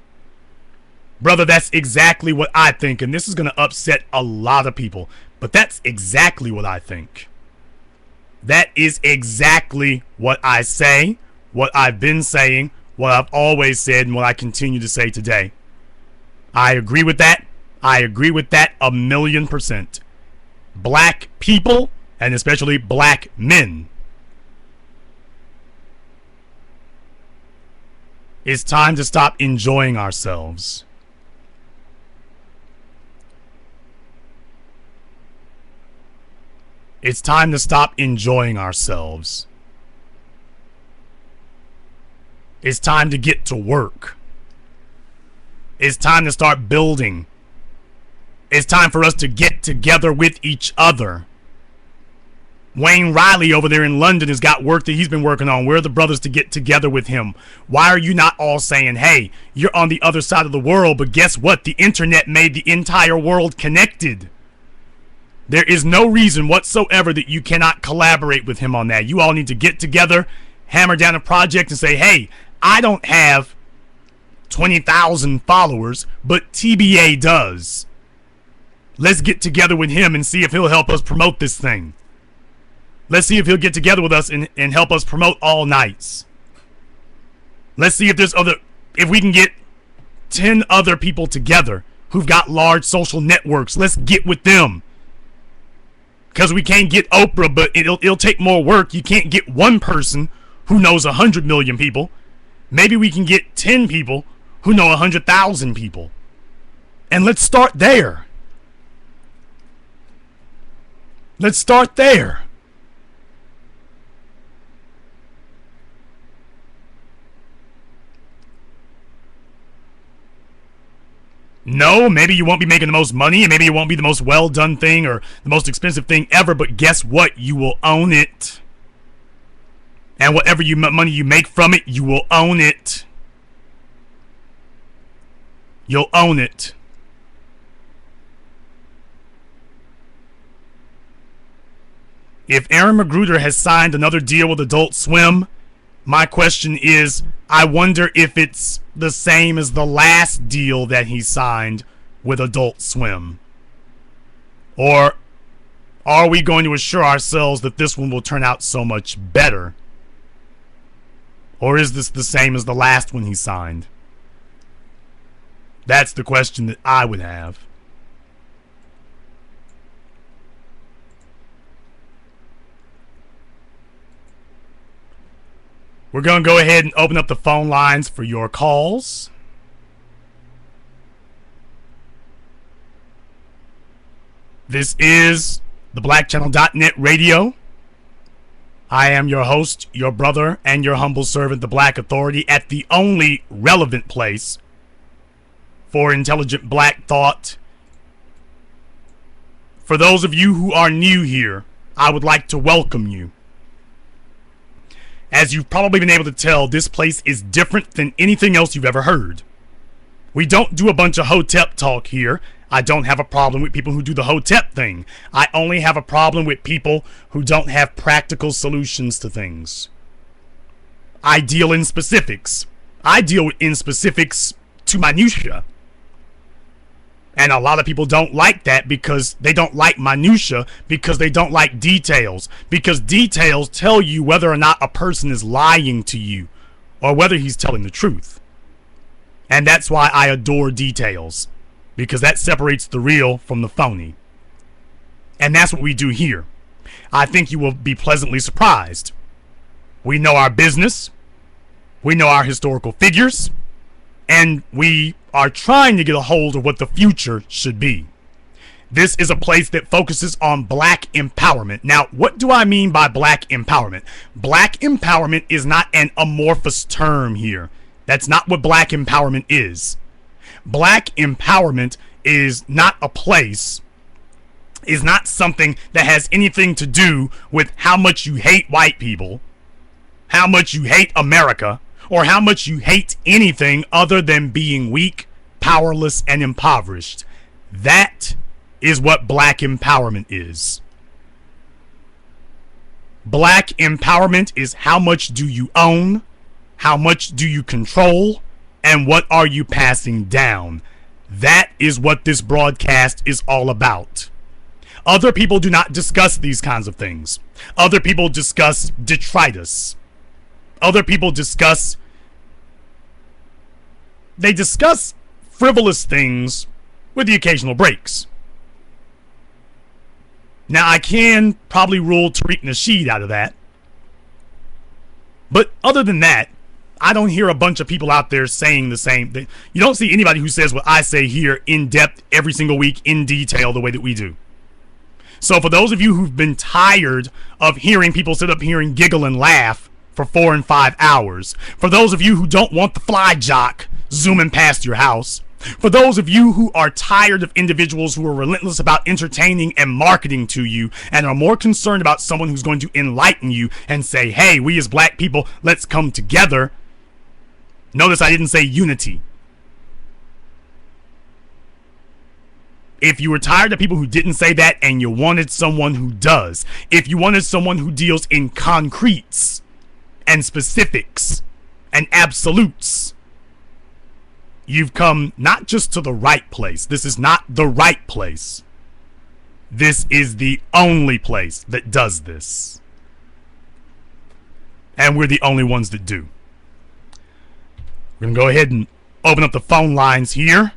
Brother, that's exactly what I think, and this is going to upset a lot of people, but that's exactly what I think. That is exactly what I say, what I've been saying, what I've always said, and what I continue to say today. I agree with that. I agree with that 1,000,000%. Black people, and especially black men, it's time to stop enjoying ourselves. It's time to stop enjoying ourselves. It's time to get to work. It's time to start building. It's time for us to get together with each other. Wayne Riley over there in London has got work that he's been working on. Where are the brothers to get together with him? Why are you not all saying, hey, you're on the other side of the world, but guess what? The internet made the entire world connected. There is no reason whatsoever that you cannot collaborate with him on that. You all need to get together, hammer down a project, and say, hey, I don't have 20,000 followers, but TBA does. Let's get together with him and see if he'll help us promote this thing. Let's see if he'll get together with us and help us promote all nights. Let's see if we can get 10 other people together who've got large social networks. Let's get with them. Because we can't get Oprah, but it'll take more work. You can't get one person who knows 100 million people. Maybe we can get 10 people who know 100,000 people. And let's start there. Let's start there. No, maybe you won't be making the most money, and maybe it won't be the most well-done thing or the most expensive thing ever, but guess what? You will own it. And whatever money you make from it, you will own it. You'll own it. If Aaron McGruder has signed another deal with Adult Swim, my question is, I wonder if it's the same as the last deal that he signed with Adult Swim. Or are we going to assure ourselves that this one will turn out so much better? Or is this the same as the last one he signed? That's the question that I would have. We're going to go ahead and open up the phone lines for your calls. This is the BlackChannel.net radio. I am your host, your brother, and your humble servant, the Black Authority, at the only relevant place for intelligent black thought. For those of you who are new here, I would like to welcome you. As you've probably been able to tell, this place is different than anything else you've ever heard. We don't do a bunch of hotep talk here. I don't have a problem with people who do the hotep thing. I only have a problem with people who don't have practical solutions to things. I deal in specifics. I deal in specifics to minutia. And a lot of people don't like that because they don't like minutia, because they don't like details. Because details tell you whether or not a person is lying to you or whether he's telling the truth. And that's why I adore details, because that separates the real from the phony. And that's what we do here. I think you will be pleasantly surprised. We know our business. We know our historical figures. And we are trying to get a hold of what the future should be. This is a place that focuses on black empowerment. Now, what do I mean by black empowerment? Black empowerment is not an amorphous term here. That's not what black empowerment is. Black empowerment is not a place, is not something that has anything to do with how much you hate white people, how much you hate America, or how much you hate anything other than being weak, powerless, and impoverished. That is what black empowerment is. Black empowerment is how much do you own, how much do you control, and what are you passing down. That is what this broadcast is all about. Other people do not discuss these kinds of things. Other people discuss detritus. Other people discuss frivolous things with the occasional breaks. Now, I can probably rule Tariq Nasheed out of that. But other than that, I don't hear a bunch of people out there saying the same thing. You don't see anybody who says what I say here in depth every single week in detail the way that we do. So for those of you who've been tired of hearing people sit up here and giggle and laugh for 4 and 5 hours, for those of you who don't want the fly jock zooming past your house, for those of you who are tired of individuals who are relentless about entertaining and marketing to you and are more concerned about someone who's going to enlighten you and say, hey, we as black people, let's come together. Notice I didn't say unity. If you were tired of people who didn't say that and you wanted someone who does, if you wanted someone who deals in concretes and specifics and absolutes, you've come not just to the right place. This is not the right place. This is the only place that does this. And we're the only ones that do. We're going to go ahead and open up the phone lines here.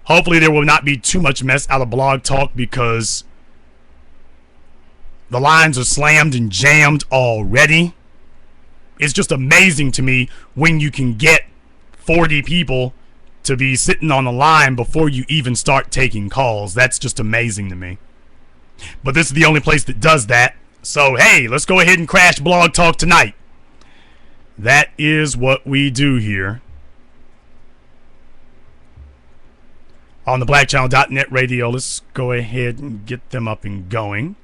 Hopefully there will not be too much mess out of Blog Talk because the lines are slammed and jammed already. It's just amazing to me when you can get 40 people to be sitting on the line before you even start taking calls. That's just amazing to me. But this is the only place that does that. So, hey, let's go ahead and crash Blog Talk tonight. That is what we do here on the blackchannel.net radio. Let's go ahead and get them up and going.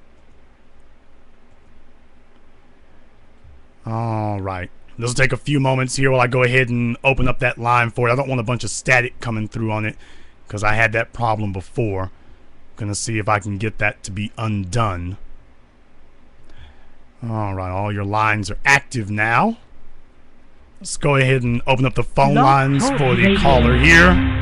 All right. This will take a few moments here while I go ahead and open up that line for it. I don't want a bunch of static coming through on it because I had that problem before. I'm going to see if I can get that to be undone. All right. All your lines are active now. Let's go ahead and open up the phone lines for the caller here.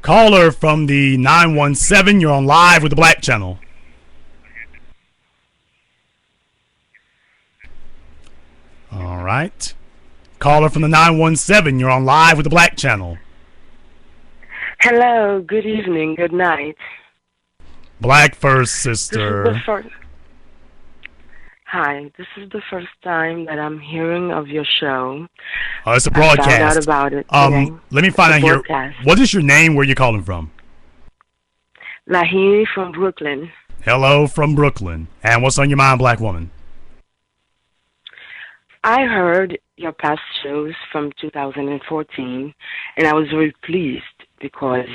Caller from the 917, you're on live with the Black Channel. All right. Caller from the 917, you're on live with the Black Channel. Hello, good evening, good night. Black first, sister. Hi, this is the first time that I'm hearing of your show. Oh, it's a broadcast. I found out about it today. Let me find out here. What is your name? Where are you calling from? Lahini from Brooklyn. Hello from Brooklyn. And what's on your mind, black woman? I heard your past shows from 2014, and I was very pleased because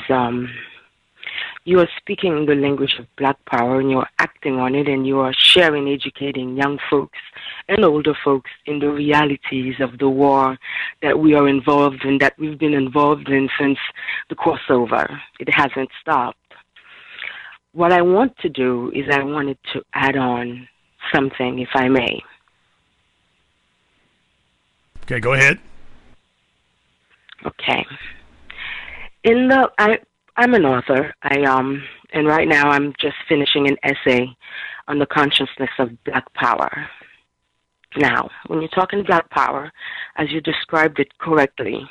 you are speaking the language of black power and you're acting on it and you are sharing, educating young folks and older folks in the realities of the war that we are involved in, that we've been involved in since the crossover. It hasn't stopped. What I want to do is I wanted to add on something, if I may. Okay, go ahead. Okay. I'm an author. And right now I'm just finishing an essay on the consciousness of black power. Now, when you're talking black power, as you described it correctly,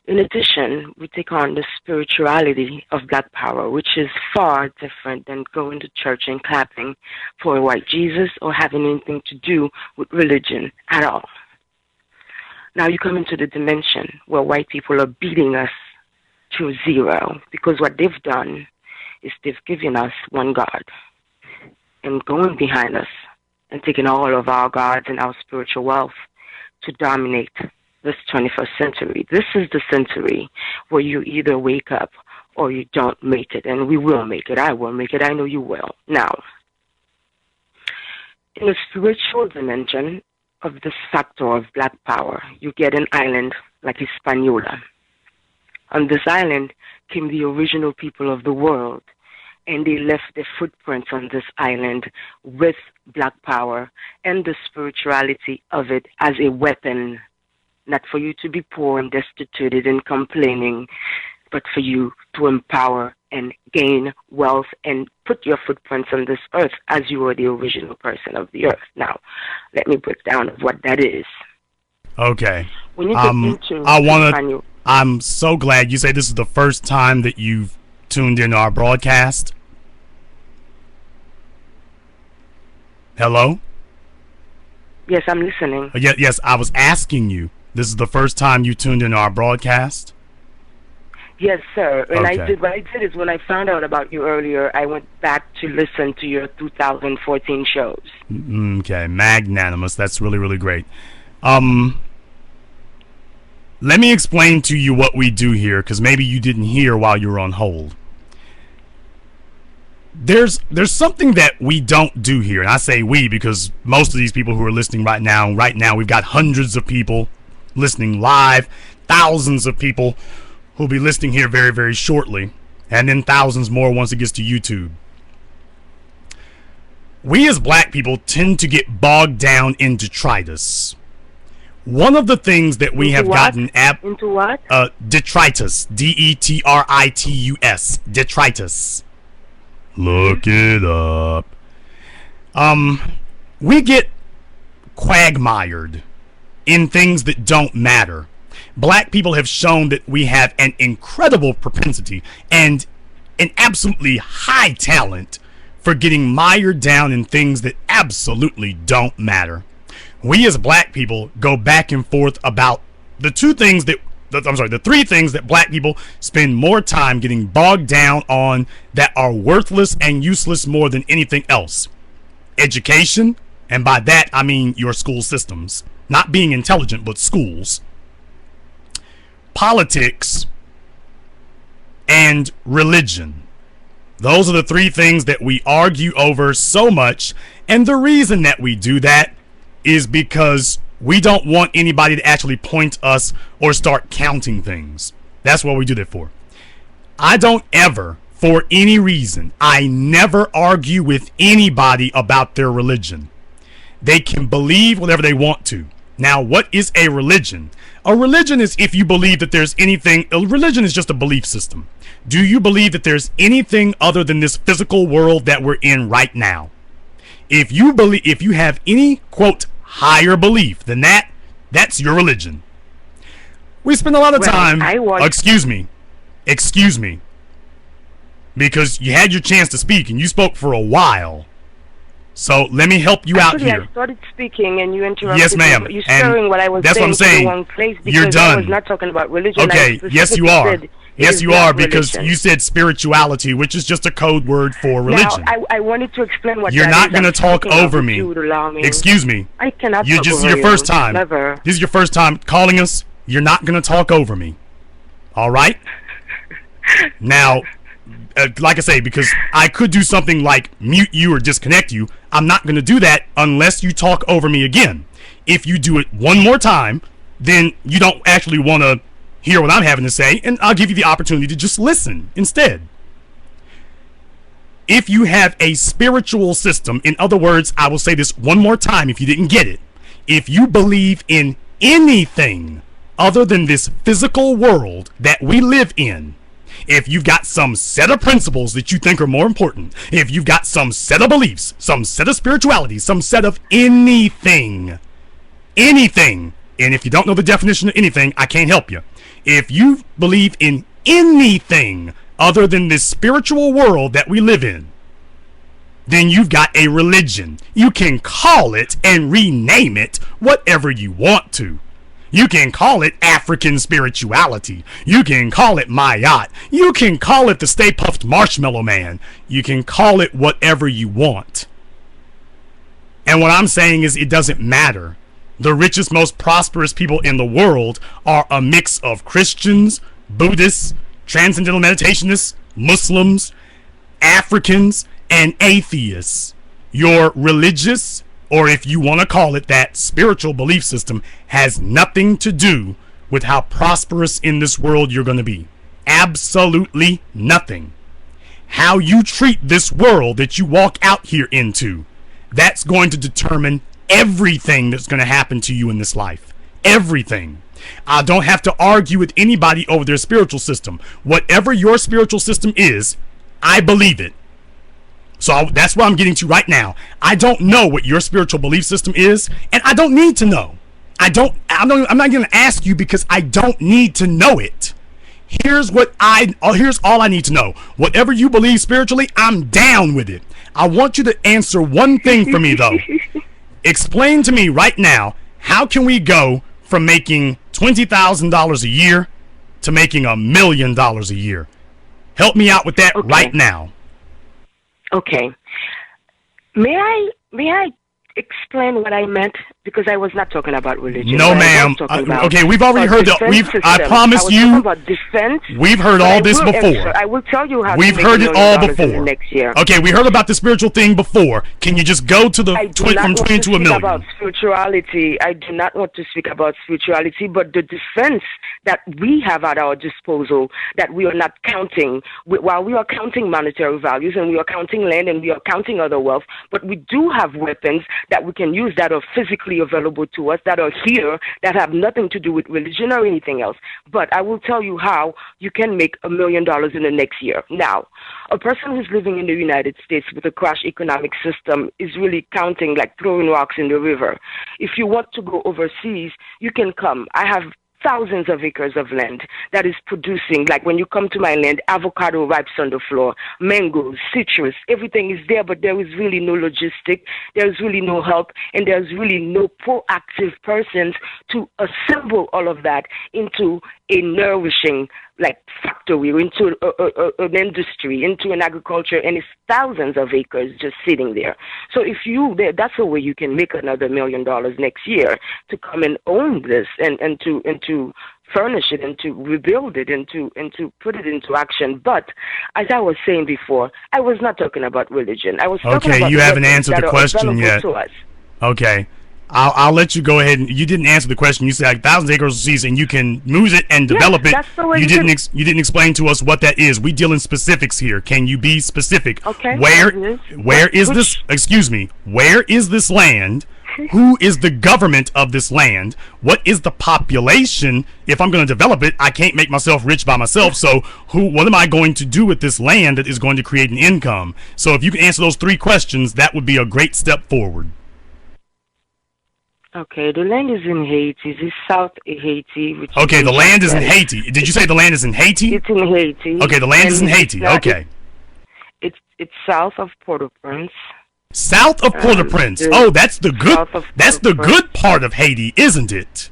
in addition, we take on the spirituality of black power, which is far different than going to church and clapping for a white Jesus or having anything to do with religion at all. Now you come into the dimension where white people are beating us to zero, because what they've done is they've given us one God and going behind us and taking all of our gods and our spiritual wealth to dominate this 21st century. This is the century where you either wake up or you don't make it, and we will make it. I will make it. I know you will. Now, in the spiritual dimension of this factor of black power, you get an island like Hispaniola. On this island came the original people of the world, and they left their footprints on this island with Black Power and the spirituality of it as a weapon, not for you to be poor and destituted and complaining, but for you to empower and gain wealth and put your footprints on this earth as you were the original person of the earth. Now, let me break down what that is. Okay. When you get into I'm so glad you say this is the first time that you've tuned into our broadcast. Hello? Yes, I'm listening. Yes, I was asking you. This is the first time you tuned into our broadcast? Yes, sir. And Okay. what I did is when I found out about you earlier, I went back to listen to your 2014 shows. Okay, magnanimous. That's really, really great. Let me explain to you what we do here, because maybe you didn't hear while you were on hold. There's something that we don't do here, and I say we because most of these people who are listening right now, we've got hundreds of people listening live, thousands of people who'll be listening here very, very shortly, and then thousands more once it gets to YouTube. We as black people tend to get bogged down in detritus. One of the things that we have gotten into what? Detritus, Detritus, detritus. Look it up. We get quagmired in things that don't matter. Black people have shown that we have an incredible propensity and an absolutely high talent for getting mired down in things that absolutely don't matter. We as black people go back and forth about the three things that black people spend more time getting bogged down on that are worthless and useless more than anything else. Education, and by that I mean your school systems. Not being intelligent, but schools. Politics, and religion. Those are the three things that we argue over so much, and the reason that we do that is because we don't want anybody to actually point us or start counting things. That's what we do that for. I don't ever, for any reason, I never argue with anybody about their religion. They can believe whatever they want to. Now, what is a religion? A religion is if you believe that there's anything. A religion is just a belief system. Do you believe that there's anything other than this physical world that we're in right now? If you have any, quote, higher belief than that, that's your religion. We spend a lot of time. Excuse me, because you had your chance to speak and you spoke for a while. So let me help you out here. I started speaking and you interrupted. Yes, ma'am. You're stirring what I was saying. That's what I'm saying. To the wrong place because you're done. I was not talking about religion. Okay. Yes, you are. Yes, you are, because you said spirituality, which is just a code word for religion. Now, I wanted to explain what you're not going to talk over me. Excuse me. I cannot talk over you. Your first time. Never. This is your first time calling us. You're not going to talk over me. All right? Now, like I say, because I could do something like mute you or disconnect you, I'm not going to do that unless you talk over me again. If you do it one more time, then you don't actually want to hear what I'm having to say, and I'll give you the opportunity to just listen instead. If you have a spiritual system, in other words, I will say this one more time if you didn't get it. If you believe in anything other than this physical world that we live in, if you've got some set of principles that you think are more important, if you've got some set of beliefs, some set of spirituality, some set of anything, and if you don't know the definition of anything, I can't help you. If you believe in anything other than this spiritual world that we live in, then you've got a religion. You can call it and rename it whatever you want to. You can call it African spirituality. You can call it Mayat. You can call it the Stay Puffed Marshmallow Man. You can call it whatever you want. And what I'm saying is it doesn't matter. The richest, most prosperous people in the world are a mix of Christians, Buddhists, Transcendental Meditationists, Muslims, Africans, and atheists. Your religious, or if you want to call it that, spiritual belief system has nothing to do with how prosperous in this world you're going to be. Absolutely nothing. How you treat this world that you walk out here into, that's going to determine everything that's going to happen to you in this life. Everything. I don't have to argue with anybody over their spiritual system. Whatever your spiritual system is, I believe it. So that's what I'm getting to right now. I don't know what your spiritual belief system is, and I don't need to know. I'm not going to ask you because I don't need to know it. Here's all I need to know. Whatever you believe spiritually, I'm down with it. I want you to answer one thing for me though. Explain to me right now, how can we go from making $20,000 a year to making $1 million a year? Help me out with that right now. Okay. May I explain what I meant? Because I was not talking about religion. No, ma'am. Okay, we've already heard that. I promise you. About defense, we've heard all this before. I will tell you how we've heard it all before. Next year. Okay, we heard about the spiritual thing before. Can you just go to the from 20 to $1 million? About spirituality. I do not want to speak about spirituality, but the defense that we have at our disposal that we are not counting, while we are counting monetary values and we are counting land and we are counting other wealth, but we do have weapons that we can use that are physically available to us, that are here, that have nothing to do with religion or anything else. But I will tell you how you can make $1 million in the next year. Now, a person who's living in the United States with a crash economic system is really counting like throwing rocks in the river. If you want to go overseas, you can come. I have thousands of acres of land that is producing, like when you come to my land, avocado ripes on the floor, mangoes, citrus, everything is there, but there is really no logistic, there's really no help, and there's really no proactive persons to assemble all of that into a nourishing like factory, into an industry, into an agriculture, and it's thousands of acres just sitting there. So if that's a way you can make another $1 million next year, to come and own this and to furnish it and to rebuild it and to put it into action. But as I was saying before, I was not talking about religion. I was talking about you haven't answered the question yet. Okay. I'll let you go ahead. And you didn't answer the question. You said like 1,000 acres of seeds and you can use it and develop it. That's the way you didn't explain to us what that is. We deal in specifics here. Can you be specific? Okay. Where is this? Excuse me. Where is this land? Who is the government of this land? What is the population? If I'm going to develop it, I can't make myself rich by myself. So what am I going to do with this land that is going to create an income? So if you can answer those 3 questions, that would be a great step forward. Okay, the land is in Haiti. This is South Haiti. Okay, the land is in Haiti. Did you say the land is in Haiti? It's in Haiti. Okay, the land is in Haiti. Okay. It's south of Port-au-Prince. South of Port-au-Prince. Oh, that's the good part of Haiti, isn't it?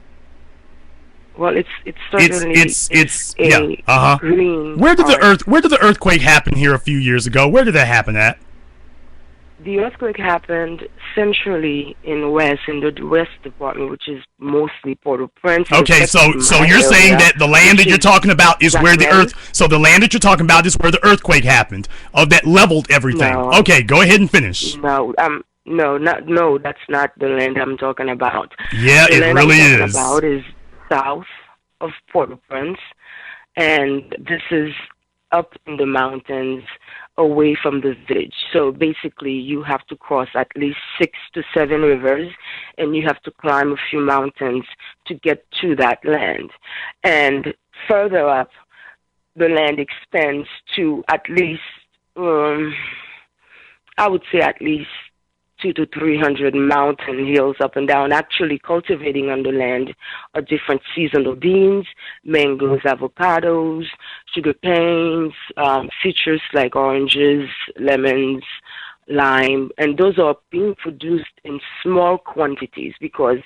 Well, it's certainly green. Where did the earthquake happen here a few years ago? Where did that happen at? The earthquake happened centrally in the West Department, which is mostly Port-au-Prince. Okay, so you're saying that the land that you're talking about is where the land that you're talking about is where the earthquake happened, that leveled everything. No. Okay, go ahead and finish. No, that's not the land I'm talking about. Yeah, it really is. The land I'm talking about is south of Port-au-Prince, and this is up in the mountains, away from the village. So basically you have to cross at least 6 to 7 rivers, and you have to climb a few mountains to get to that land. And further up, the land extends to at least, I would say at least 200 to 300 mountain hills up and down. Actually cultivating on the land are different seasonal beans, mangoes, avocados, sugar canes, citrus like oranges, lemons, lime, and those are being produced in small quantities because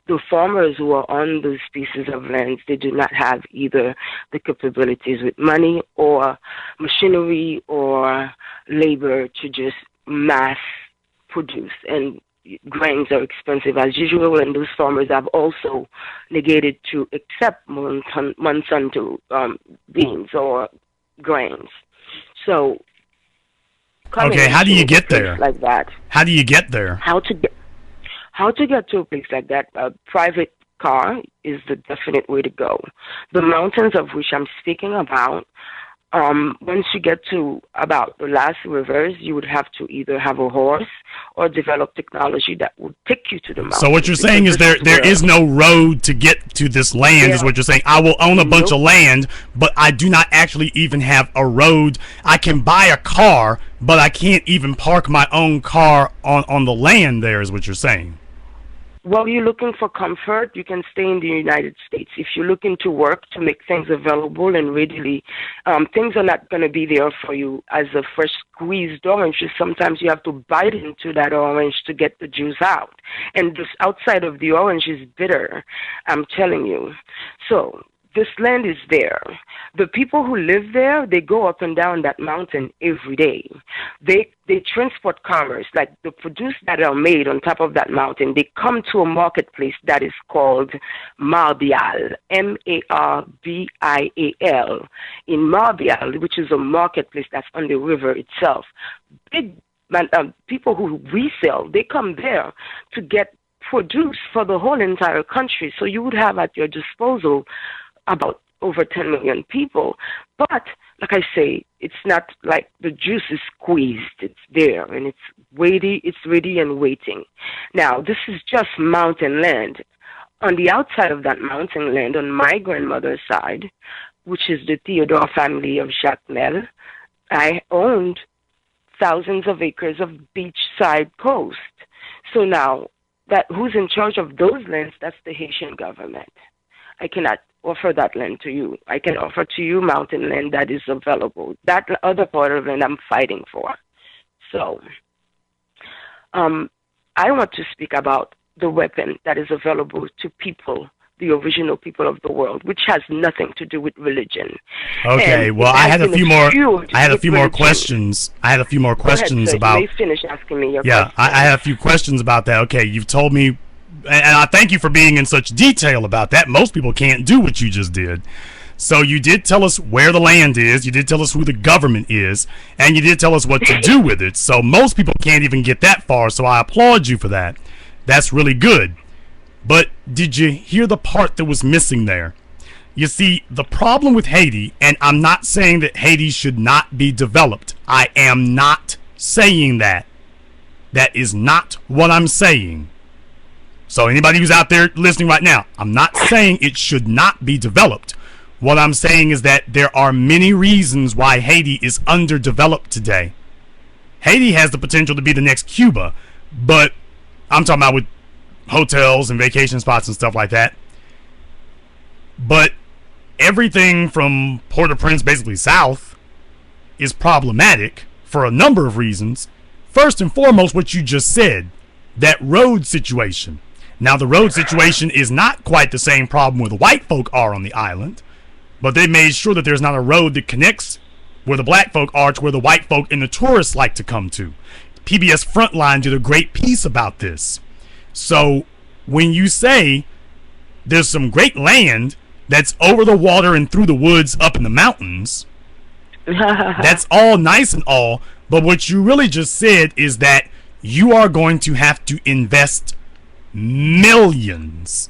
the farmers who are on those pieces of lands, they do not have either the capabilities with money or machinery or labor to just mass produce, and grains are expensive as usual, and those farmers have also negated to accept Monsanto beans or grains. So, okay, how do you get there? Like that. How do you get there? How to get to a place like that? A private car is the definite way to go. The mountains of which I'm speaking about Once you get to about the last rivers, you would have to either have a horse or develop technology that would take you to the So what mountains. you're Because saying is this is there where is no road to get to this land is there, what you're saying. I will own a bunch nope, of land, but I do not actually even have a road. I can buy a car, but I can't even park my own car on the land there is what you're saying. well, you're looking for comfort, you can stay in the United States. If you're looking to work to make things available and readily, things are not going to be there for you as a fresh squeezed orange. Sometimes you have to bite into that orange to get the juice out. And the outside of the orange is bitter, I'm telling you. So this land is there. The people who live there, they go up and down that mountain every day. They transport commerce, like the produce that are made on top of that mountain. They come to a marketplace that is called Marbial, Marbial, in Marbial, which is a marketplace that's on the river itself. Big people who resell, they come there to get produce for the whole entire country. So you would have at your disposal about over 10 million people. But like I say, it's not like the juice is squeezed. It's there and it's ready and waiting. Now, this is just mountain land. On the outside of that mountain land, on my grandmother's side, which is the Theodore family of Jacmel, I owned thousands of acres of beachside coast. So now, that who's in charge of those lands? That's the Haitian government. I cannot offer that land to you. I can offer to you mountain land that is available. That other part of land I'm fighting for. So, I want to speak about the weapon that is available to people, the original people of the world, which has nothing to do with religion. Okay, And well, it I has had a been few more. fueled I had a with few more religion. questions. I had a few more Go ahead, questions sir. about. You may finish asking me your Yeah, question. I had a few questions about that. Okay, you've told me, and I thank you for being in such detail about that. Most people can't do what you just did. So you did tell us where the land is, you did tell us who the government is, and you did tell us what to do with it. So most people can't even get that far, so I applaud you for that. That's really good. But did you hear the part that was missing there? You see, the problem with Haiti, and I'm not saying that Haiti should not be developed. I am not saying that. That is not what I'm saying. So anybody who's out there listening right now, I'm not saying it should not be developed. What I'm saying is that there are many reasons why Haiti is underdeveloped today. Haiti has the potential to be the next Cuba, but I'm talking about with hotels and vacation spots and stuff like that. But everything from Port-au-Prince basically south is problematic for a number of reasons. First and foremost, what you just said, that road situation. Now, the road situation is not quite the same problem where the white folk are on the island, but they made sure that there's not a road that connects where the black folk are to where the white folk and the tourists like to come to. PBS Frontline did a great piece about this. So when you say there's some great land that's over the water and through the woods up in the mountains, that's all nice and all, but what you really just said is that you are going to have to invest millions,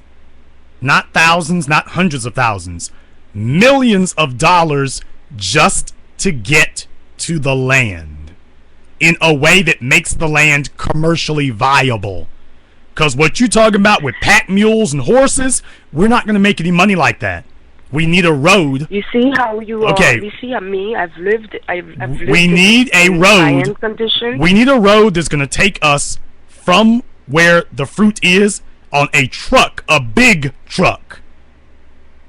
not thousands, not hundreds of thousands, millions of dollars just to get to the land in a way that makes the land commercially viable. Because what you're talking about with pack mules and horses, we're not going to make any money like that. We need a road. You see how you are. Okay. You see me. I've lived We need a road. Conditions. We need a road that's going to take us from where the fruit is on a truck, a big truck,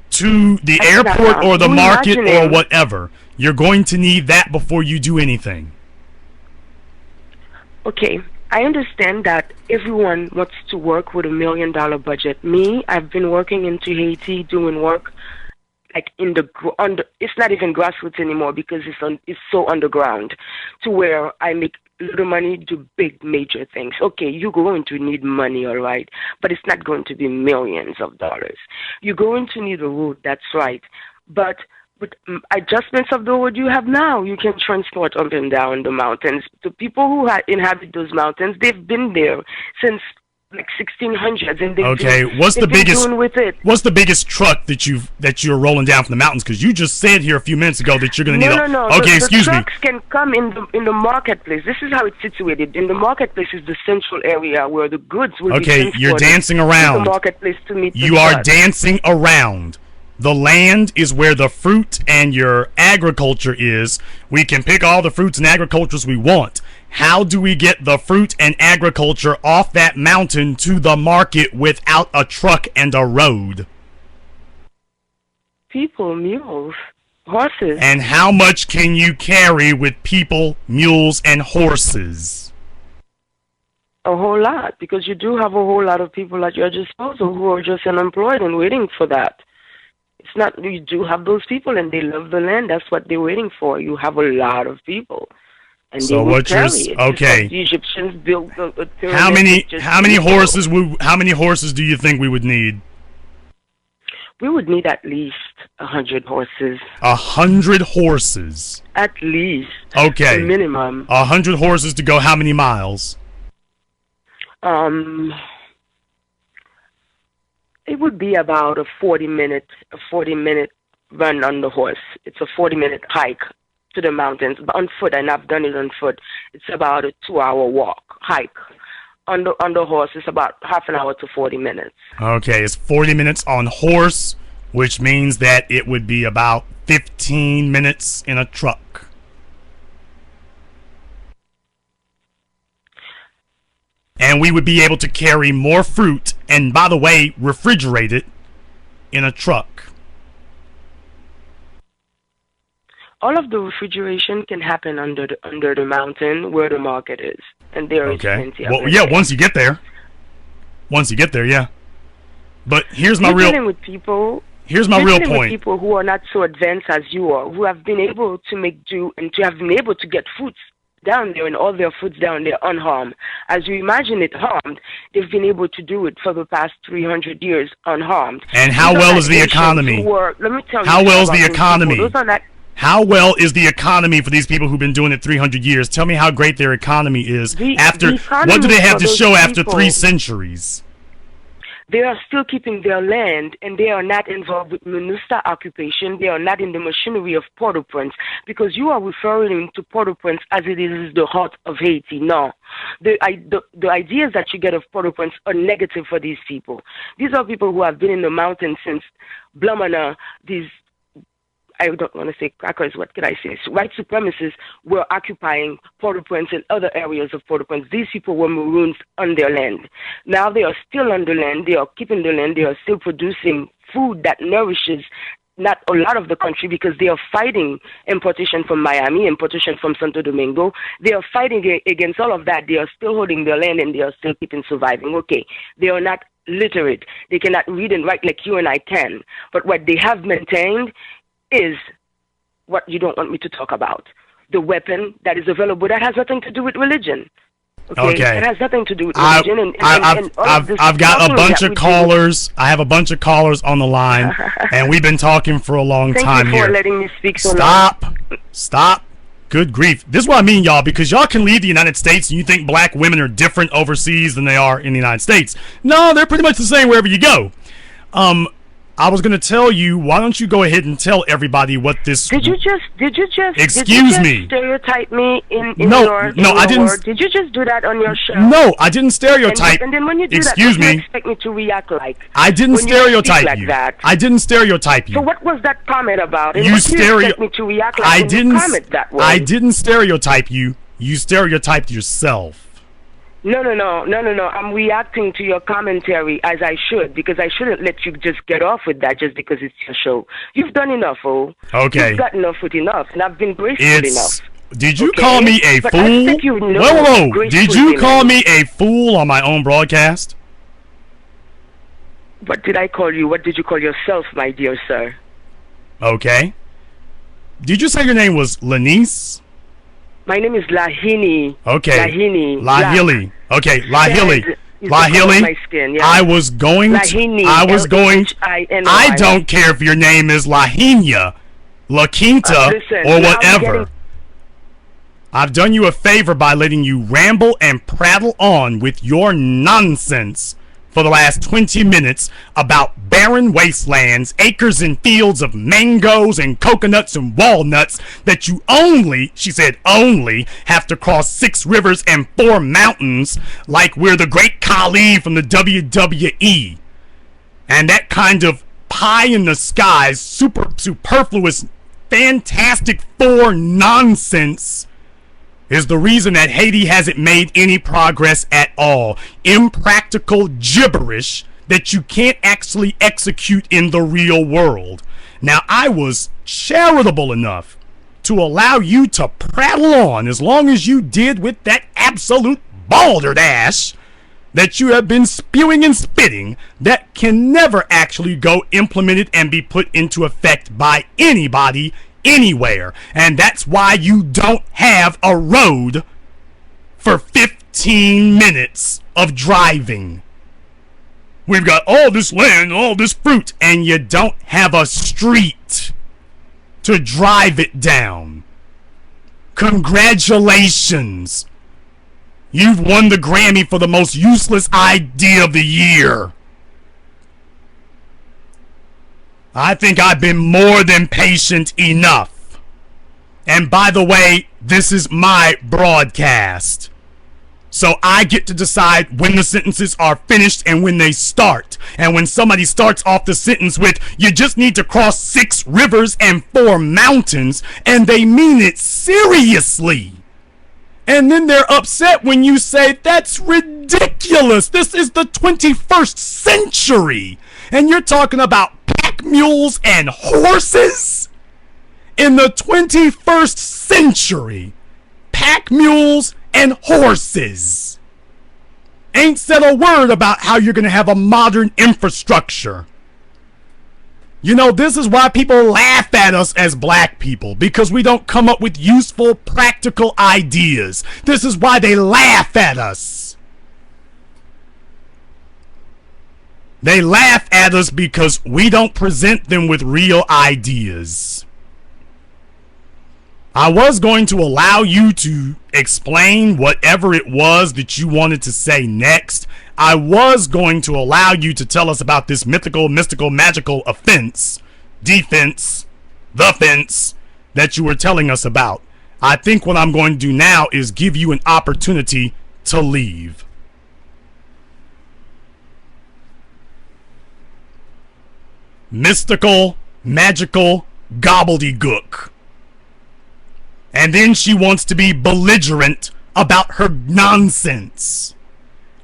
to the airport or the market or whatever. You're going to need that before you do anything. Okay, I understand that everyone wants to work with $1 million budget. Me, I've been working into Haiti doing work like in the it's not even grassroots anymore because it's so underground to where I make little money, do big major things. Okay, you're going to need money, all right, but it's not going to be millions of dollars. You're going to need a road, that's right, but with adjustments of the road you have now, you can transport up and down the mountains. The people who inhabit those mountains, they've been there since like 1600s, and Okay, what's the biggest truck that you're rolling down from the mountains? Because you just said here a few minutes ago that you're going to need No. Okay, excuse me. The trucks can come in the marketplace. This is how it's situated. In the marketplace is the central area where the goods will be transported. Okay, you're dancing around. To the marketplace to meet You the are trucks. dancing around. The land is where the fruit and your agriculture is. We can pick all the fruits and agricultures we want. How do we get the fruit and agriculture off that mountain to the market without a truck and a road? People, mules, horses. And how much can you carry with people, mules, and horses? A whole lot, because you do have a whole lot of people at your disposal who are just unemployed and waiting for that. It's not, you do have those people and they love the land. That's what they're waiting for. You have a lot of people. And So they will what you're carry it. okay? The Egyptians built a pyramid. How many horses do you think we would need? We would need at least 100 horses. 100 horses. At least. Okay. Minimum. 100 horses to go how many miles? It would be about a 40-minute run on the horse. It's a 40-minute hike to the mountains on foot, and I've done it on foot. It's about a 2-hour hike. On the horse, it's about half an hour to 40 minutes. Okay, it's 40 minutes on horse, which means that it would be about 15 minutes in a truck. And we would be able to carry more fruit, and by the way, refrigerate it in a truck. All of the refrigeration can happen under the mountain where the market is, and there is plenty of it. Yeah, once you get there. Yeah. But here's my real dealing with people. Here's my real point. With people who are not so advanced as you are, who have been able to make do and to have been able to get foods down there and all their foods down there unharmed. As you imagine it harmed, they've been able to do it for the past 300 years unharmed. And how well is the economy? Let me tell you. How well is the economy? How well is the economy for these people who've been doing it 300 years? Tell me how great their economy is. What do they have to show after 3 centuries? They are still keeping their land, and they are not involved with MINUSTA occupation. They are not in the machinery of Port-au-Prince, because you are referring to Port-au-Prince as it is the heart of Haiti. No. The ideas that you get of Port-au-Prince are negative for these people. These are people who have been in the mountains since Blamana, I don't want to say crackers, what could I say? White supremacists were occupying Port-au-Prince and other areas of Port-au-Prince. These people were Maroons on their land. Now they are still on the land. They are keeping the land. They are still producing food that nourishes not a lot of the country, because they are fighting importation from Miami, importation from Santo Domingo. They are fighting against all of that. They are still holding their land, and they are still keeping surviving. Okay, they are not literate. They cannot read and write like you and I can. But what they have maintained is what you don't want me to talk about. The weapon that is available that has nothing to do with religion. Okay. It has nothing to do with religion. I've got a bunch of callers. I have a bunch of callers on the line, and we've been talking for a long time here. Thank you for letting me speak so long. Stop. Good grief. This is what I mean, y'all, because y'all can leave the United States and you think black women are different overseas than they are in the United States. No, they're pretty much the same wherever you go. I was going to tell you, why don't you go ahead and tell everybody what this... Did you just Excuse me. Stereotype me in your I didn't. Word? Did you just do that on your show? No, I didn't stereotype. And then when you do Excuse that, me. you expect me to react like? I didn't stereotype like you. That? I didn't stereotype you. So what was that comment about? And you what do you expect me to react like when you comment that way? I didn't stereotype you. You stereotyped yourself. No. I'm reacting to your commentary as I should, because I shouldn't let you just get off with that just because it's your show. You've done enough, Okay. You've got enough with enough, and I've been graceful enough. Did you call me a fool? I think you know Whoa. Did you call me a fool on my own broadcast? What did I call you? What did you call yourself, my dear sir? Okay. Did you say your name was Lanice? My name is Lahini. Okay. Lahini. Okay, Lahili. Yeah. I was going Lahini, I don't care if your name is Lahinia, La Quinta, or whatever. I've done you a favor by letting you ramble and prattle on with your nonsense for the last 20 minutes about barren wastelands, acres and fields of mangoes and coconuts and walnuts that you only, she said only, have to cross 6 rivers and 4 mountains like we're the great Khali from the WWE. And that kind of pie in the sky, superfluous, fantastic four nonsense is the reason that Haiti hasn't made any progress at all. Impractical gibberish that you can't actually execute in the real world. Now, I was charitable enough to allow you to prattle on as long as you did with that absolute balderdash that you have been spewing and spitting that can never actually go implemented and be put into effect by anybody anywhere. And that's why you don't have a road for 15 minutes of driving. We've got all this land, all this fruit, and you don't have a street to drive it down. Congratulations. You've won the Grammy for the most useless idea of the year. I think I've been more than patient enough. And by the way, this is my broadcast. So I get to decide when the sentences are finished and when they start. And when somebody starts off the sentence with, you just need to cross 6 rivers and 4 mountains, and they mean it seriously. And then they're upset when you say, that's ridiculous. This is the 21st century. And you're talking about pack mules and horses? In the 21st century, pack mules and horses. Ain't said a word about how you're going to have a modern infrastructure. You know, this is why people laugh at us as black people, because we don't come up with useful, practical ideas. This is why they laugh at us. They laugh at us because we don't present them with real ideas. I was going to allow you to explain whatever it was that you wanted to say next. I was going to allow you to tell us about this mythical, mystical, magical offense, defense, the fence that you were telling us about. I think what I'm going to do now is give you an opportunity to leave. Mystical, magical, gobbledygook. And then she wants to be belligerent about her nonsense.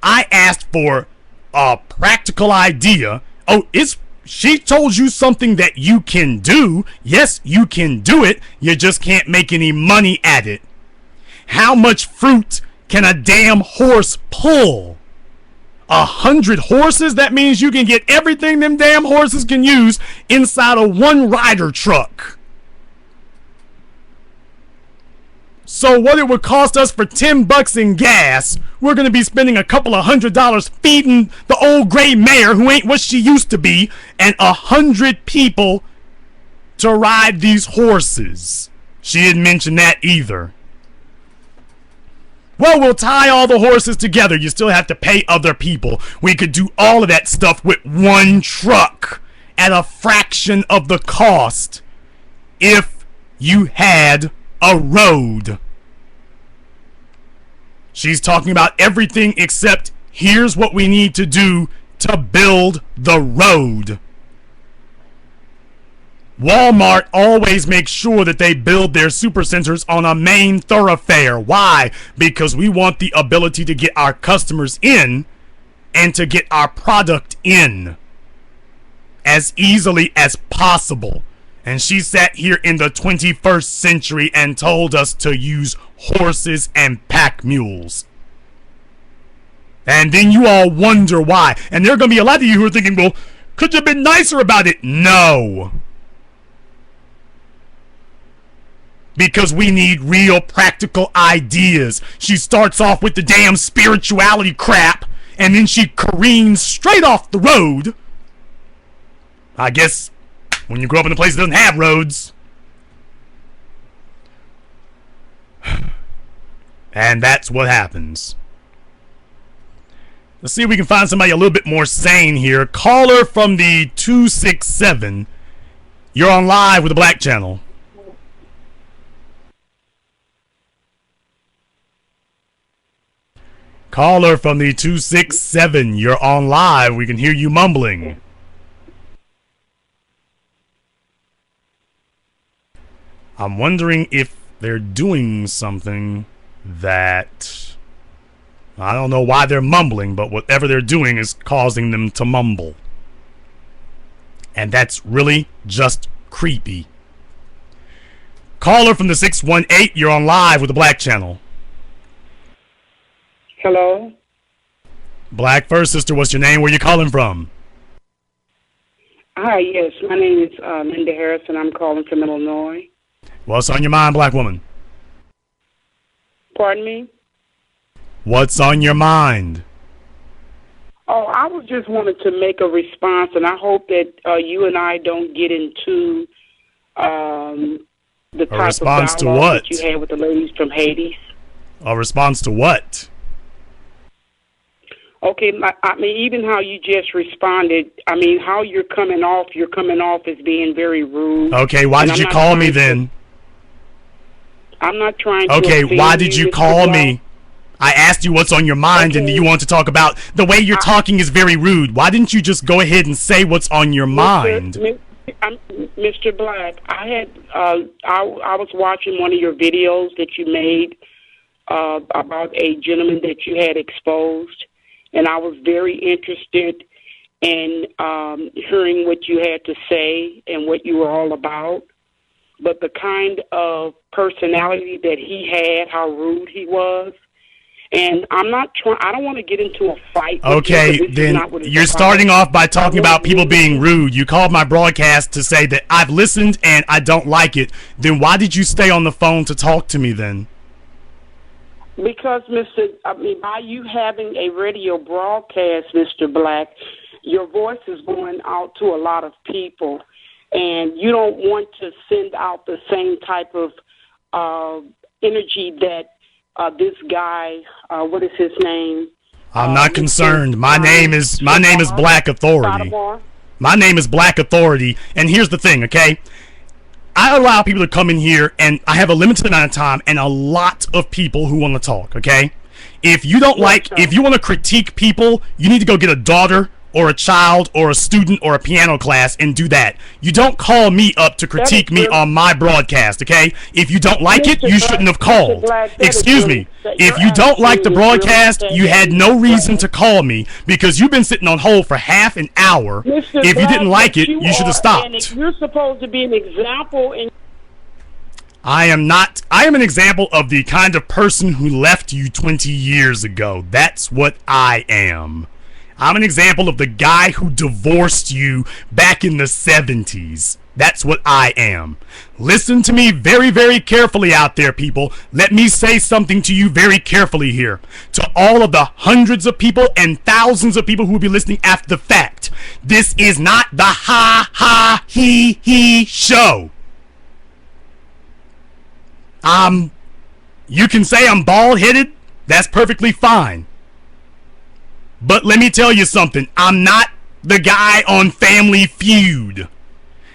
I asked for a practical idea. Oh, she told you something that you can do. Yes, you can do it. You just can't make any money at it. How much fruit can a damn horse pull? 100 horses? That means you can get everything them damn horses can use inside a one rider truck. So what it would cost us for $10 in gas, we're going to be spending a couple of $100 feeding the old gray mare who ain't what she used to be, and 100 people to ride these horses. She didn't mention that either. Well, we'll tie all the horses together. You still have to pay other people. We could do all of that stuff with one truck at a fraction of the cost if you had a road. She's talking about everything except here's what we need to do to build the road. Walmart always makes sure that they build their supercenters on a main thoroughfare. Why? Because we want the ability to get our customers in and to get our product in as easily as possible. And she sat here in the 21st century and told us to use horses and pack mules. And then you all wonder why. And there are going to be a lot of you who are thinking, well, could you have been nicer about it? No. Because we need real practical ideas. She starts off with the damn spirituality crap, and then she careens straight off the road. I guess when you grow up in a place that doesn't have roads. And that's what happens. Let's see if we can find somebody a little bit more sane here. Caller from the 267. You're on live with the Black Channel. Caller from the 267. You're on live. We can hear you mumbling. I'm wondering if they're doing something that... I don't know why they're mumbling, but whatever they're doing is causing them to mumble. And that's really just creepy. Caller from the 618, you're on live with the Black Channel. Hello? Black First Sister, what's your name? Where you calling from? Hi, yes. My name is Linda Harrison. I'm calling from Illinois. What's on your mind, Black woman? Pardon me? What's on your mind? Oh, I was just wanted to make a response, and I hope that you and I don't get into the type response of to dialogue what? that you had with the ladies from Haiti. A response to what? Okay, I mean, even how you just responded, I mean, how you're coming off as being very rude. Okay, why did you call me then? I'm not trying to Okay, offend why did you call me? I asked you what's on your mind, and you want to talk about the way you're talking is very rude. Why didn't you just go ahead and say what's on your mind? Mr. Black, I was watching one of your videos that you made about a gentleman that you had exposed, and I was very interested in hearing what you had to say and what you were all about. But the kind of personality that he had, how rude he was, and I'm not trying. I don't want to get into a fight. Okay, then you're starting off by talking about people being rude. You called my broadcast to say that I've listened and I don't like it. Then why did you stay on the phone to talk to me then? Because, by you having a radio broadcast, Mr. Black, your voice is going out to a lot of people, and you don't want to send out the same type of energy that this guy, what is his name? I'm not concerned. My name is Black Authority. My name is Black Authority, and here's the thing, okay? I allow people to come in here, and I have a limited amount of time and a lot of people who want to talk, okay? If you don't if you want to critique people, you need to go get a daughter or a child or a student or a piano class and do that. You don't call me up to critique me on my broadcast, okay? If you don't like it, you shouldn't have called. Excuse me. If you don't like the broadcast, you had no reason to call me because you've been sitting on hold for half an hour. If you didn't like it, you should have stopped. You're supposed to be an example. I am not. I am an example of the kind of person who left you 20 years ago. That's what I am. I'm an example of the guy who divorced you back in the 70s. That's what I am. Listen to me very, very carefully out there, people. Let me say something to you very carefully here. To all of the hundreds of people and thousands of people who will be listening after the fact. This is not the ha, ha, he show. You can say I'm bald-headed. That's perfectly fine. But let me tell you something. I'm not the guy on Family Feud.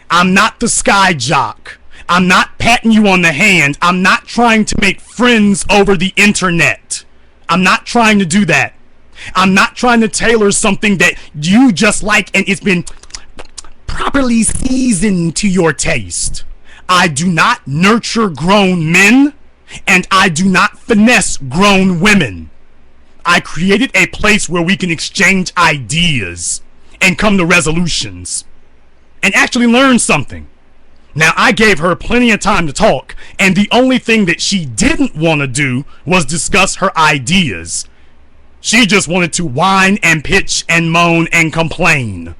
I'm not the sky jock. I'm not patting you on the hand. I'm not trying to make friends over the internet. I'm not trying to do that. I'm not trying to tailor something that you just like and it's been properly seasoned to your taste. I do not nurture grown men, and I do not finesse grown women. I created a place where we can exchange ideas and come to resolutions and actually learn something. Now, I gave her plenty of time to talk, and the only thing that she didn't want to do was discuss her ideas. She just wanted to whine and pitch and moan and complain.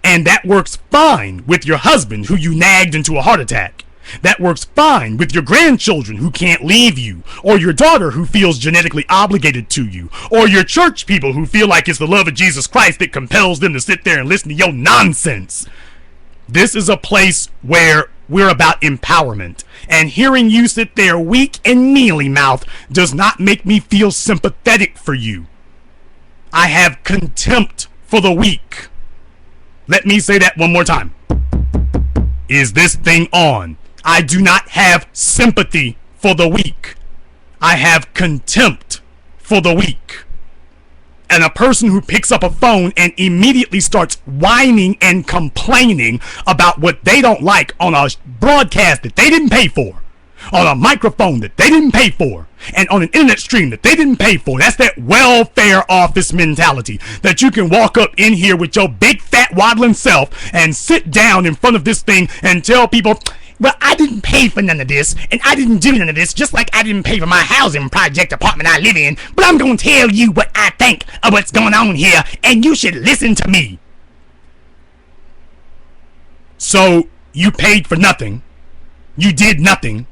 And that works fine with your husband who you nagged into a heart attack. That works fine with your grandchildren who can't leave you, or your daughter who feels genetically obligated to you, or your church people who feel like it's the love of Jesus Christ that compels them to sit there and listen to your nonsense. This is a place where we're about empowerment. And hearing you sit there weak and mealy-mouthed does not make me feel sympathetic for you. I have contempt for the weak. Let me say that one more time. Is this thing on? I do not have sympathy for the weak. I have contempt for the weak. And a person who picks up a phone and immediately starts whining and complaining about what they don't like on a broadcast that they didn't pay for, on a microphone that they didn't pay for, and on an internet stream that they didn't pay for. That's that welfare office mentality that you can walk up in here with your big fat waddling self and sit down in front of this thing and tell people, well, I didn't pay for none of this, and I didn't do none of this, just like I didn't pay for my housing project apartment I live in, but I'm going to tell you what I think of what's going on here, and you should listen to me. So, you paid for nothing. You did nothing.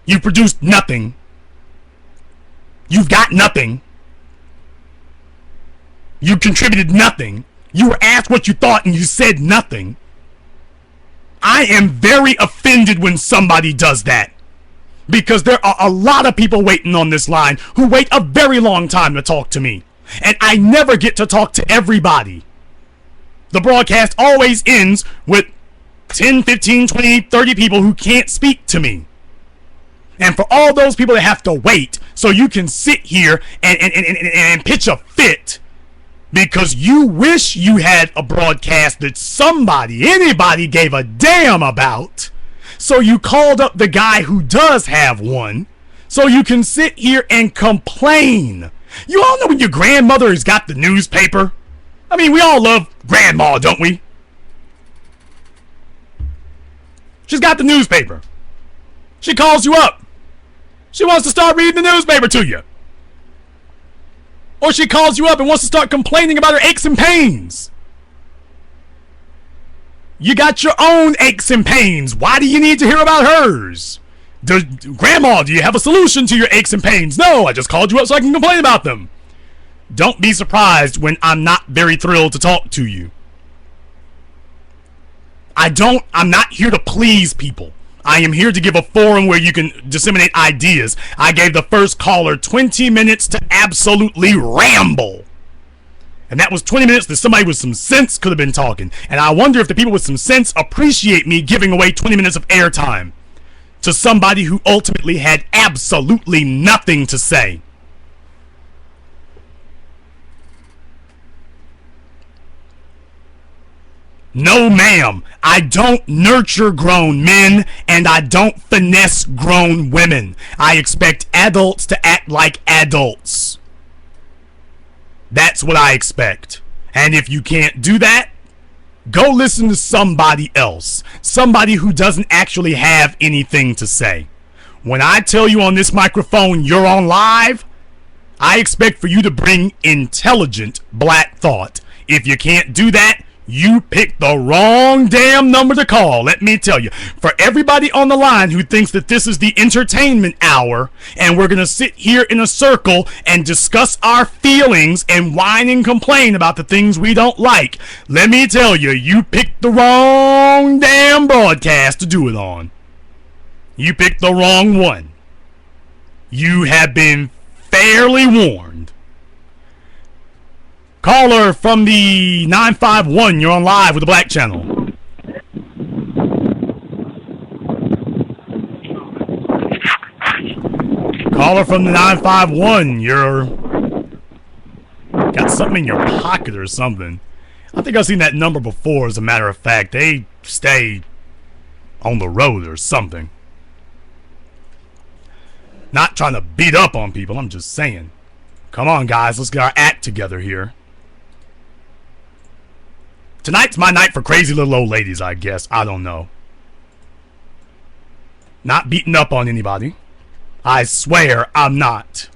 You produced nothing. You've got nothing. You contributed nothing. You were asked what you thought, and you said nothing. I am very offended when somebody does that, because there are a lot of people waiting on this line who wait a very long time to talk to me, and I never get to talk to everybody. The broadcast always ends with 10, 15, 20, 30 people who can't speak to me. And for all those people that have to wait so you can sit here and pitch a fit because you wish you had a broadcast that anybody gave a damn about, so you called up the guy who does have one so you can sit here and complain. You all know when your grandmother has got the newspaper? I mean, we all love grandma, don't we? She's got the newspaper. She calls you up. She wants to start reading the newspaper to you. Or she calls you up and wants to start complaining about her aches and pains. You got your own aches and pains. Why do you need to hear about hers? Grandma, do you have a solution to your aches and pains? No, I just called you up so I can complain about them. Don't be surprised when I'm not very thrilled to talk to you. I'm not here to please people. I am here to give a forum where you can disseminate ideas. I gave the first caller 20 minutes to absolutely ramble. And that was 20 minutes that somebody with some sense could have been talking. And I wonder if the people with some sense appreciate me giving away 20 minutes of airtime to somebody who ultimately had absolutely nothing to say. No, ma'am. I don't nurture grown men, and I don't finesse grown women. I expect adults to act like adults. That's what I expect. And if you can't do that, go listen to somebody else. Somebody who doesn't actually have anything to say. When I tell you on this microphone you're on live, I expect for you to bring intelligent black thought. If you can't do that, you picked the wrong damn number to call, let me tell you. For everybody on the line who thinks that this is the entertainment hour and we're going to sit here in a circle and discuss our feelings and whine and complain about the things we don't like, let me tell you, you picked the wrong damn broadcast to do it on. You picked the wrong one. You have been fairly warned. Caller from the 951, you're on live with the Black Channel. Caller from the 951, you're got something in your pocket or something. I think I've seen that number before, as a matter of fact. They stay on the road or something. Not trying to beat up on people, I'm just saying. Come on, guys, let's get our act together here. Tonight's my night for crazy little old ladies, I guess. I don't know. Not beating up on anybody. I swear I'm not.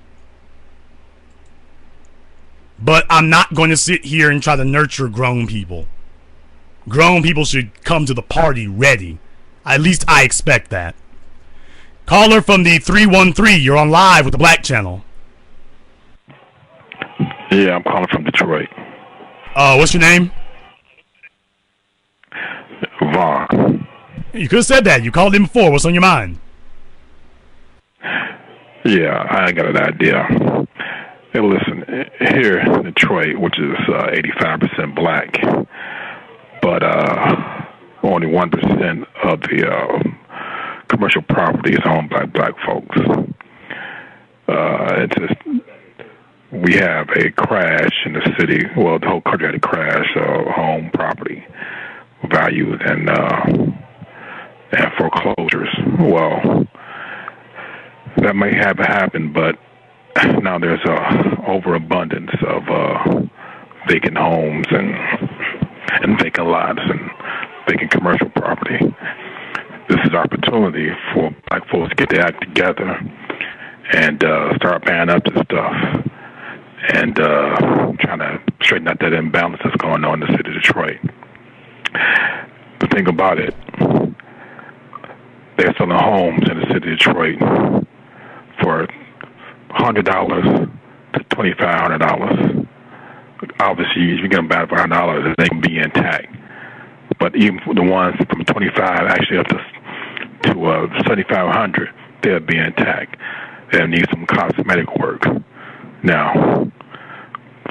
But I'm not going to sit here and try to nurture grown people. Grown people should come to the party ready. At least I expect that. Caller from the 313, you're on live with the Black Channel. Yeah, I'm calling from Detroit. What's your name? Vaughn. You could have said that. You called in before. What's on your mind? Yeah, I got an idea. Hey, listen, here in Detroit, which is 85% black, but only 1% of the commercial property is owned by black folks. It's just, we have a crash in the city. Well, the whole country had a crash of home property values and foreclosures. Well, that may have happened, but now there's a overabundance of vacant homes and vacant lots and vacant commercial property. This is an opportunity for black folks to get their act together and start buying up this stuff and trying to straighten out that imbalance that's going on in the city of Detroit. The thing about it, they're selling homes in the city of Detroit for $100 to $2,500. Obviously, if you get them back for $100, they can be intact. But even the ones from 25 actually up to 7,500, they'll be intact. They'll need some cosmetic work. Now,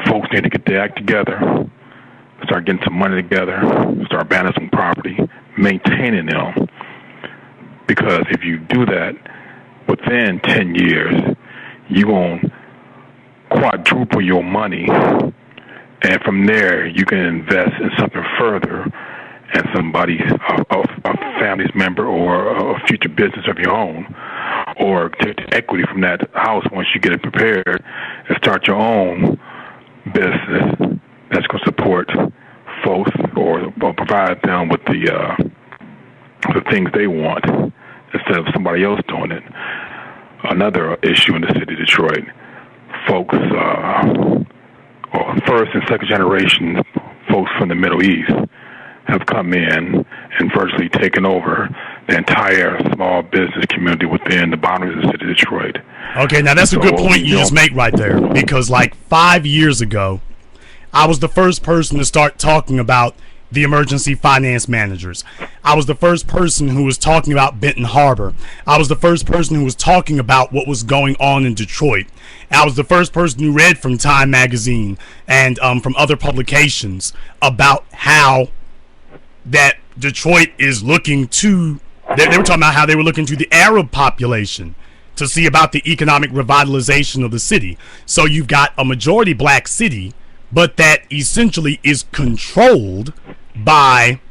folks need to get their act together, start getting some money together, start buying some property, maintaining them. Because if you do that, within 10 years, you're going to quadruple your money, and from there, you can invest in something further and somebody, a family's member or a future business of your own, or take the equity from that house once you get it prepared and start your own business that's going to support folks or provide them with the things they want instead of somebody else doing it. Another issue in the city of Detroit, folks, first and second generation folks from the Middle East have come in and virtually taken over the entire small business community within the boundaries of the city of Detroit. Okay, now that's a good point you just make right there, because like 5 years ago, I was the first person to start talking about the emergency finance managers. I was the first person who was talking about Benton Harbor. I was the first person who was talking about what was going on in Detroit. I was the first person who read from Time magazine and from other publications about how that Detroit is looking to, they were talking about how they were looking to the Arab population to see about the economic revitalization of the city. So you've got a majority black city, but that essentially is controlled by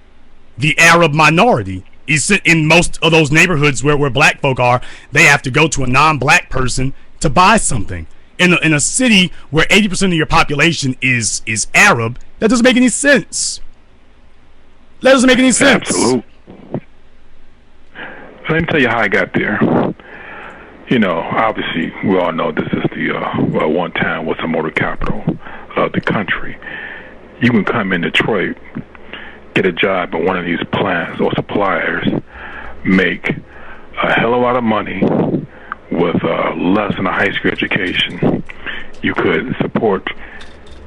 the Arab minority. In most of those neighborhoods where black folk are, they have to go to a non-black person to buy something. In a city where 80% of your population is Arab, that doesn't make any sense. That doesn't make any sense. Absolutely. Let me tell you how I got there. You know, obviously, we all know this is the one time was the motor capital of the country. You can come in Detroit, get a job at one of these plants or suppliers, make a hell of a lot of money with less than a high school education. You could support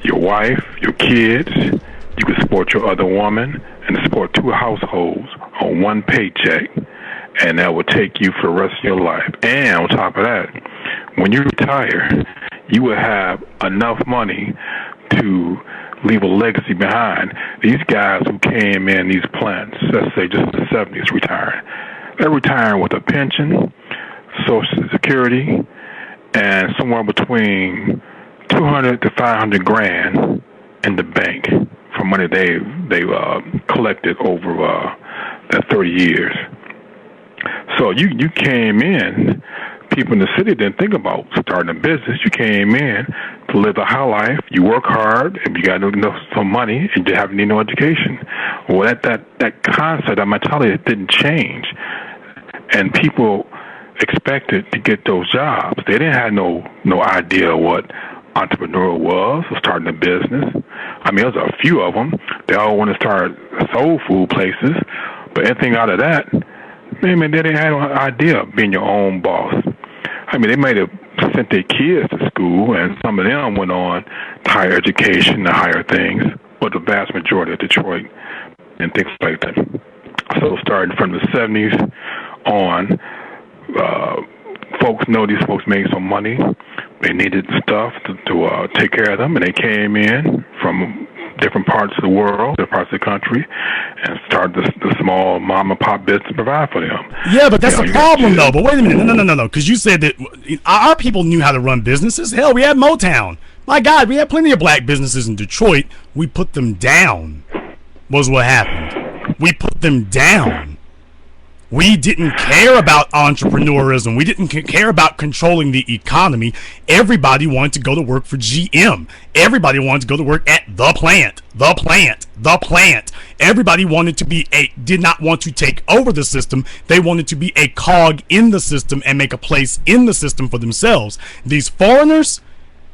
your wife, your kids, you could support your other woman, and support two households on one paycheck, and that will take you for the rest of your life. And on top of that, when you retire, you will have enough money to leave a legacy behind. These guys who came in these plants, let's say just in the 70s, retired. They're retiring with a pension, Social Security, and somewhere between 200 to 500 grand in the bank from money they collected over that 30 years. So you came in, people in the city didn't think about starting a business. You came in to live a high life. You work hard, and you got some money, and you haven't need no education. Well, that concept, that mentality didn't change, and people expected to get those jobs. They didn't have no idea what entrepreneur was or starting a business. I mean, there's a few of them. They all want to start soul food places, but anything out of that, they didn't have no idea of being your own boss. I mean, they might have sent their kids to school, and some of them went on to higher education, to higher things, but the vast majority of Detroit and things like that. So starting from the 70s on, folks know these folks made some money. They needed stuff to take care of them, and they came in from different parts of the world, different parts of the country, and started the small mom and pop business to provide for them. Yeah, but that's the problem, though. But wait a minute, no, because you said that our people knew how to run businesses. Hell, we had Motown. My God, we had plenty of black businesses in Detroit. We put them down, was what happened. We put them down. We didn't care about entrepreneurism. We didn't care about controlling the economy. Everybody wanted to go to work for GM. Everybody wanted to go to work at the plant. Everybody wanted to did not want to take over the system. They wanted to be a cog in the system and make a place in the system for themselves. These foreigners,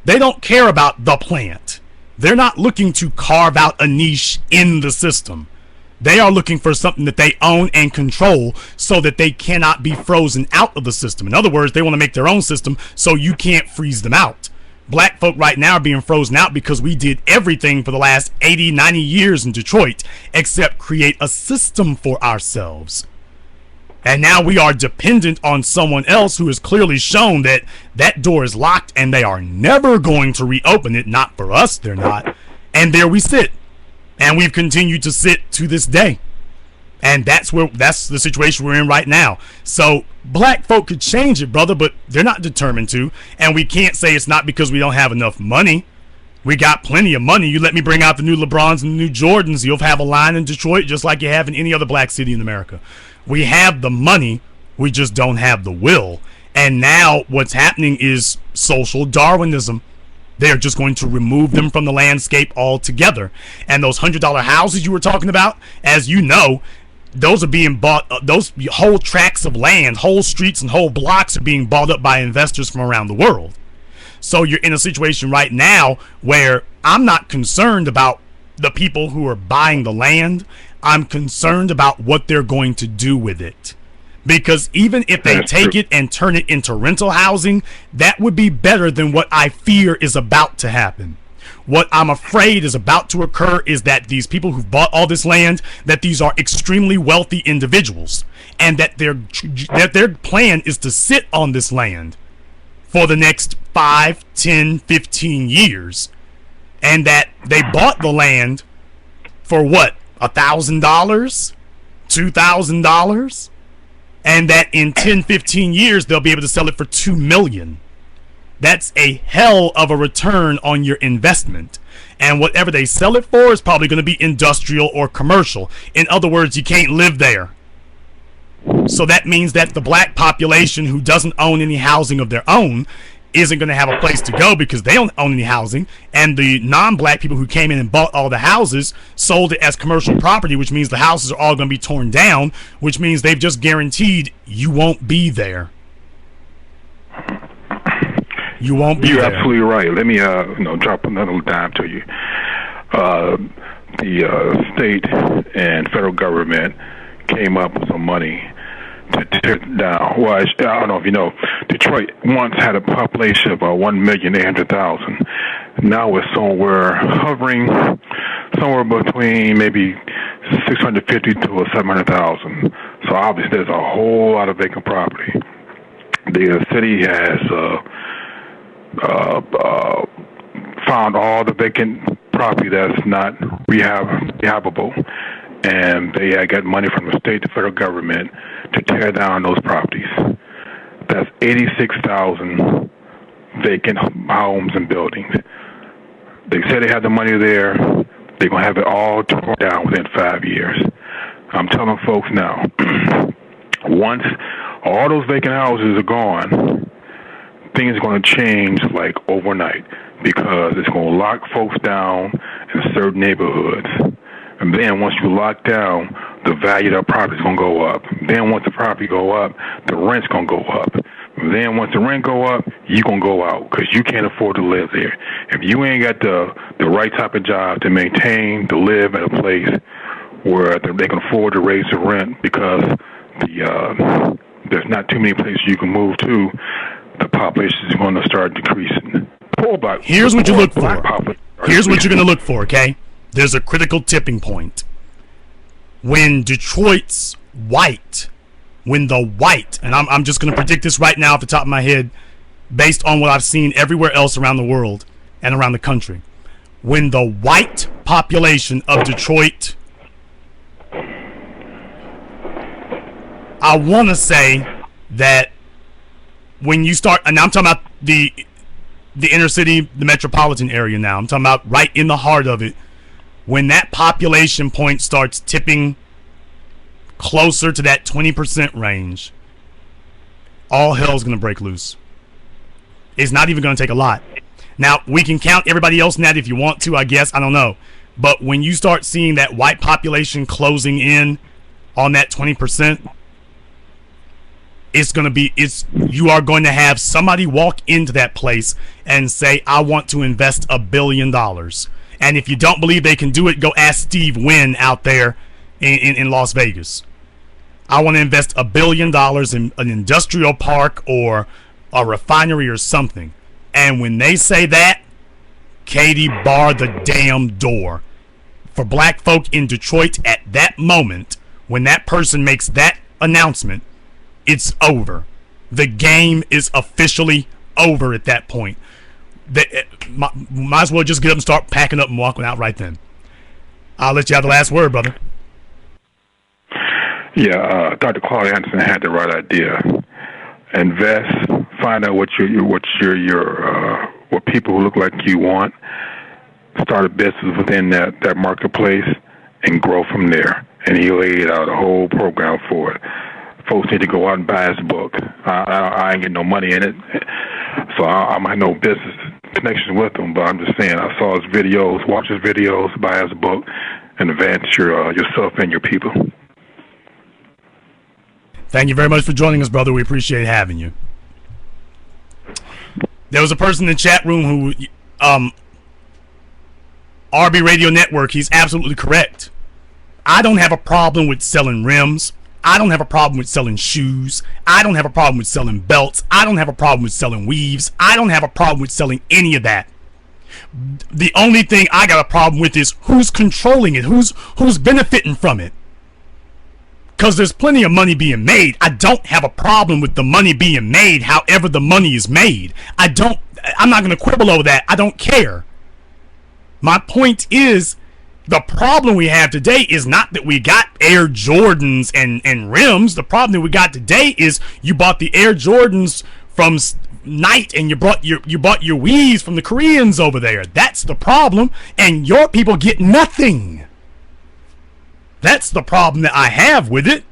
they don't care about the plant. They're not looking to carve out a niche in the system. They are looking for something that they own and control so that they cannot be frozen out of the system. In other words, they want to make their own system so you can't freeze them out. Black folk right now are being frozen out because we did everything for the last 80, 90 years in Detroit except create a system for ourselves. And now we are dependent on someone else who has clearly shown that that door is locked and they are never going to reopen it. Not for us, they're not. And there we sit. And we've continued to sit to this day. And that's the situation we're in right now. So black folk could change it, brother, but they're not determined to. And we can't say it's not because we don't have enough money. We got plenty of money. You let me bring out the new LeBrons and the new Jordans, you'll have a line in Detroit just like you have in any other black city in America. We have the money, we just don't have the will. And now what's happening is social Darwinism. They're just going to remove them from the landscape altogether. And those $100 houses you were talking about, as you know, those are being bought. Those whole tracts of land, whole streets and whole blocks are being bought up by investors from around the world. So you're in a situation right now where I'm not concerned about the people who are buying the land. I'm concerned about what they're going to do with it. Because even if they take it and turn it into rental housing, that would be better than what I fear is about to happen. What I'm afraid is about to occur is that these people who've bought all this land, that these are extremely wealthy individuals, and that their plan is to sit on this land for the next 5, 10, 15 years, and that they bought the land for what, $1,000, $2,000? And that in 10, 15 years, they'll be able to sell it for $2 million. That's a hell of a return on your investment. And whatever they sell it for is probably going to be industrial or commercial. In other words, you can't live there. So that means that the black population who doesn't own any housing of their own isn't going to have a place to go because they don't own any housing, and the non-black people who came in and bought all the houses sold it as commercial property, which means the houses are all going to be torn down, which means they've just guaranteed you won't be there. You won't be You're there. absolutely right. Let me drop another dime to you. The state and federal government came up with some money to tear it down. Well, I don't know if you know, Detroit once had a population of 1,800,000. Now it's hovering somewhere between maybe 650 to 700,000. So obviously there's a whole lot of vacant property. The city has found all the vacant property that's not rehabable, and they got money from the state, the federal government, to tear down those properties. That's 86,000 vacant homes and buildings. They said they had the money there. They're going to have it all torn down within 5 years. I'm telling folks now, once all those vacant houses are gone, things are going to change like overnight, because it's going to lock folks down in certain neighborhoods. And then once you lock down, the value of that property is going to go up. Then once the property go up, the rent's going to go up. And then once the rent go up, you're going to go out because you can't afford to live there. If you ain't got the right type of job to maintain, to live at a place where they can afford to raise the rent, because there's not too many places you can move to, the population is going to start decreasing. Here's what you look for. Here's what you're going to look for, okay? There's a critical tipping point. when Detroit's white, when the white, and I'm just going to predict this right now off the top of my head based on what I've seen everywhere else around the world and around the country. When the white population of Detroit, I want to say that when you start, and I'm talking about the inner city, the metropolitan area now, I'm talking about right in the heart of it, when that population point starts tipping closer to that 20% range, all hell's going to break loose. It's not even going to take a lot. Now, we can count everybody else in that if you want to, I guess. I don't know. But when you start seeing that white population closing in on that 20%, you are going to have somebody walk into that place and say, I want to invest $1 billion. And if you don't believe they can do it, go ask Steve Wynn out there in Las Vegas. I want to invest $1 billion in an industrial park or a refinery or something. And when they say that, Katie, bar the damn door. For black folk in Detroit at that moment, when that person makes that announcement, it's over. The game is officially over at that point. Might as well just get up and start packing up and walking out right then. I'll let you have the last word, brother. Yeah, Dr. Claudia Anderson had the right idea. Invest, find out what people who look like you want. Start a business within that marketplace and grow from there. And he laid out a whole program for it. Folks need to go out and buy his book. I ain't getting no money in it, so I might no business connection with him. But I'm just saying, I saw his videos, watch his videos, buy his book, and advance yourself and your people. Thank you very much for joining us, brother. We appreciate having you. There was a person in the chat room who, RB Radio Network, he's absolutely correct. I don't have a problem with selling rims. I don't have a problem with selling shoes. I don't have a problem with selling belts. I don't have a problem with selling weaves. I don't have a problem with selling any of that. The only thing I got a problem with is who's controlling it, who's benefiting from it. Because there's plenty of money being made. I don't have a problem with the money being made, however the money is made. I'm not going to quibble over that. I don't care. My point is, the problem we have today is not that we got Air Jordans and rims. The problem that we got today is you bought the Air Jordans from Nike and you bought your weaves from the Koreans over there. That's the problem, and your people get nothing. That's the problem that I have with it.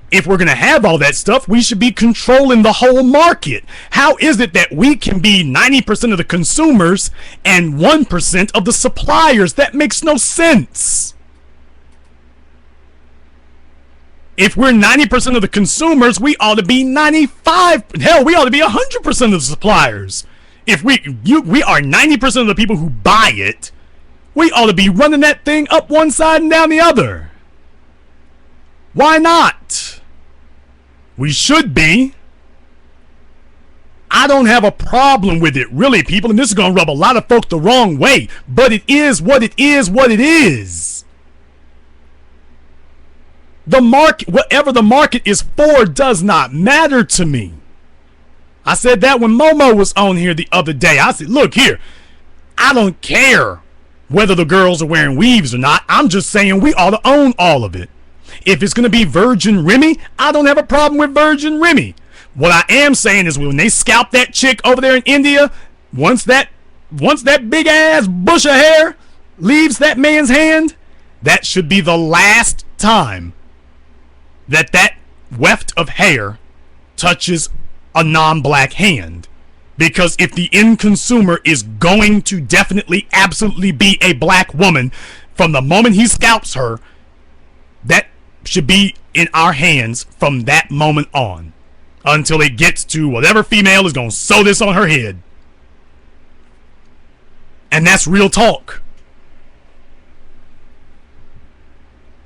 If we're going to have all that stuff, we should be controlling the whole market. How is it that we can be 90% of the consumers and 1% of the suppliers? That makes no sense. If we're 90% of the consumers, we ought to be 95. Hell, we ought to be 100% of the suppliers. If we are 90% of the people who buy it, we ought to be running that thing up one side and down the other. Why not? We should be. I don't have a problem with it, really, people, and this is going to rub a lot of folks the wrong way, but it is what it is, what it is. The market, whatever the market is for, does not matter to me. I said that when Momo was on here the other day. I said, look here, I don't care whether the girls are wearing weaves or not. I'm just saying we ought to own all of it. If it's going to be Virgin Remy, I don't have a problem with Virgin Remy. What I am saying is when they scalp that chick over there in India, once that big ass bush of hair leaves that man's hand, that should be the last time that weft of hair touches a non-black hand. Because if the end consumer is going to definitely, absolutely be a black woman, from the moment he scalps her, that should be in our hands from that moment on, until it gets to whatever female is going to sew this on her head. And that's real talk.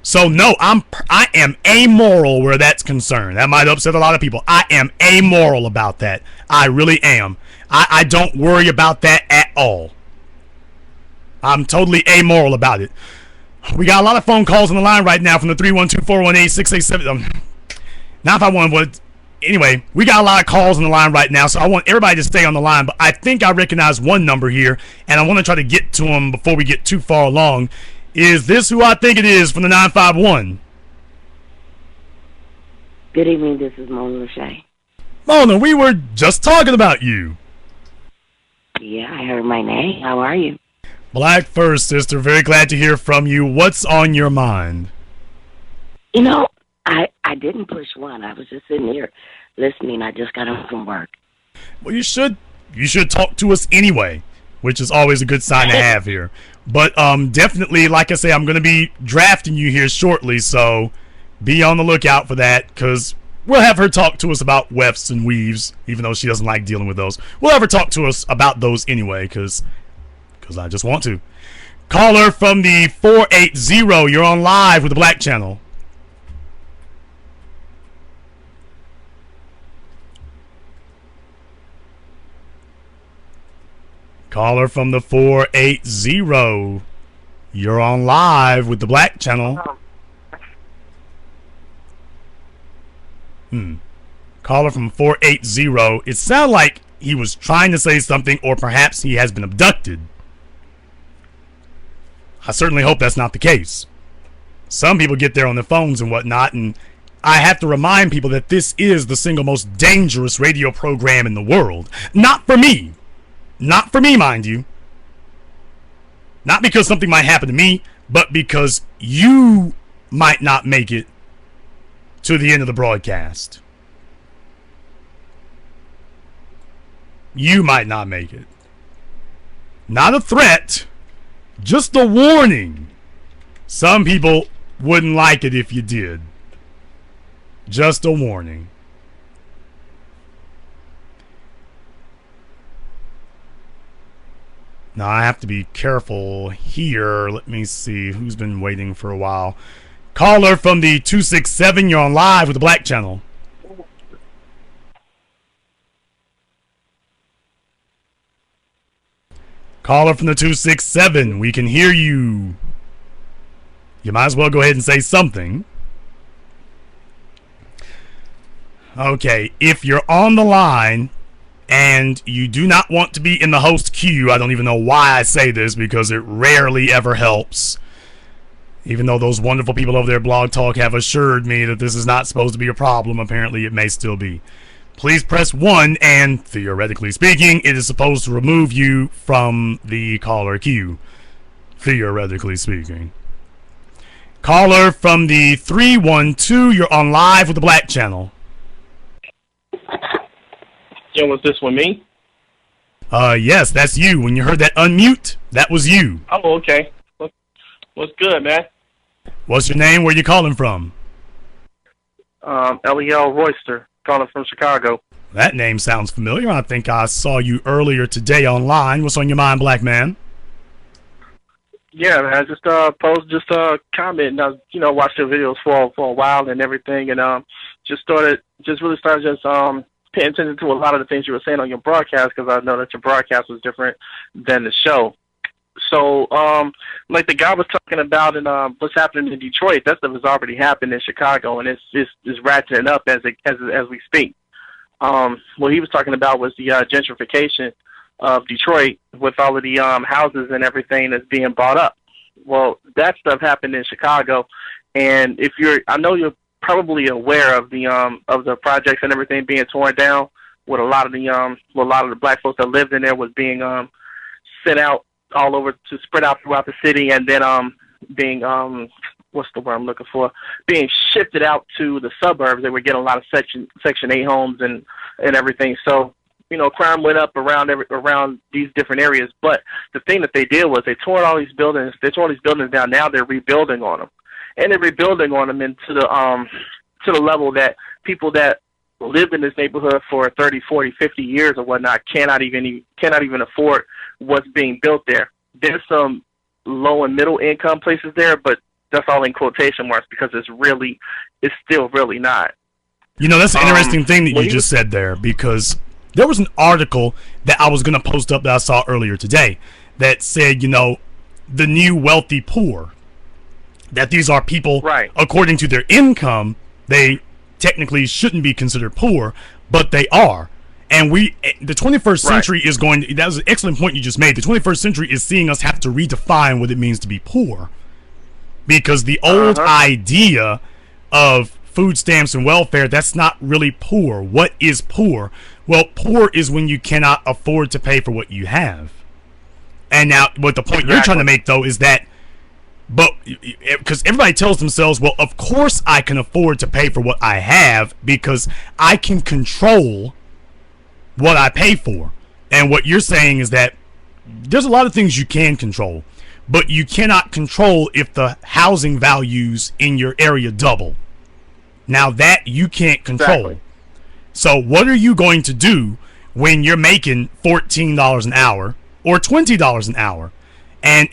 So no, I am amoral where that's concerned. That might upset a lot of people. I am amoral about that. I really am. I don't worry about that at all. I'm totally amoral about it. We got a lot of phone calls on the line right now from the 312-418-687. 951. But anyway, we got a lot of calls on the line right now, so I want everybody to stay on the line. But I think I recognize one number here, and I want to try to get to them before we get too far along. Is this who I think it is from the 951? Good evening. This is Mona Lachey. Mona, we were just talking about you. Yeah, I heard my name. How are you? Black first, sister. Very glad to hear from you. What's on your mind? You know, I didn't push one. I was just sitting here listening. I just got home from work. Well, you should talk to us anyway, which is always a good sign to have here. But definitely, like I say, I'm going to be drafting you here shortly, so be on the lookout for that, because we'll have her talk to us about wefts and weaves, even though she doesn't like dealing with those. We'll have her talk to us about those anyway, because I just want to. Caller from the 480, you're on live with the Black Channel. Caller from the 480, you're on live with the Black Channel. Caller from 480, it sounded like he was trying to say something, or perhaps he has been abducted. I certainly hope that's not the case. Some people get there on their phones and whatnot, and I have to remind people that this is the single most dangerous radio program in the world. Not for me. Not for me, mind you. Not because something might happen to me, but because you might not make it to the end of the broadcast. You might not make it. Not a threat. Just a warning. Some people wouldn't like it if you did. Just a warning. Now I have to be careful here. Let me see who's been waiting for a while. Caller from the 267, you're on live with the Black Channel. Caller from the 267, we can hear you. You might as well go ahead and say something. Okay, if you're on the line and you do not want to be in the host queue, I don't even know why I say this, because it rarely ever helps. Even though those wonderful people over there at Blog Talk have assured me that this is not supposed to be a problem, apparently it may still be. Please press 1, and theoretically speaking, it is supposed to remove you from the caller queue. Theoretically speaking. Caller from the 312, you're on live with the Black Channel. Yeah, was this one me? Yes, that's you. When you heard that unmute, that was you. Oh, okay. What's good, man? What's your name? Where you calling from? L.E.L. Royster, calling from Chicago. That name sounds familiar. I think I saw you earlier today online. What's on your mind, black man? Yeah, man, I just comment, and I watched your videos for a while and everything, and really started paying attention to a lot of the things you were saying on your broadcast, because I know that your broadcast was different than the show. So, like the guy was talking about, and what's happening in Detroit, that stuff has already happened in Chicago, and it's ratcheting up as we speak. What he was talking about was the gentrification of Detroit, with all of the houses and everything that's being bought up. Well, that stuff happened in Chicago, and I know you're probably aware of the projects and everything being torn down, with a lot of the black folks that lived in there was being sent out all over, to spread out throughout the city, and then being what's the word I'm looking for? Being shifted out to the suburbs. They were getting a lot of Section 8 homes and everything. So, crime went up around these different areas. But the thing that they did was they tore all these buildings. They tore these buildings down. Now they're rebuilding on them, and they're rebuilding on them into the level that people that lived in this neighborhood for 30, 40, 50 years or whatnot cannot even afford what's being built there. There's some low and middle income places there, but that's all in quotation marks, because it's still really not. That's an interesting thing that you just said there, because there was an article that I was going to post up that I saw earlier today that said, the new wealthy poor. that these are people, Right. according to their income, they technically shouldn't be considered poor, but they are. And the 21st century is going to, that was an excellent point you just made. The 21st century is seeing us have to redefine what it means to be poor. Because the old idea of food stamps and welfare, that's not really poor. What is poor? Well, poor is when you cannot afford to pay for what you have. And now, what the point you're trying to make, though, is that, but because everybody tells themselves, well, of course I can afford to pay for what I have because I can control what I pay for. And what you're saying is that there's a lot of things you can control, but you cannot control if the housing values in your area double. Now that you can't control. Exactly. So what are you going to do when you're making $14 an hour or $20 an hour, and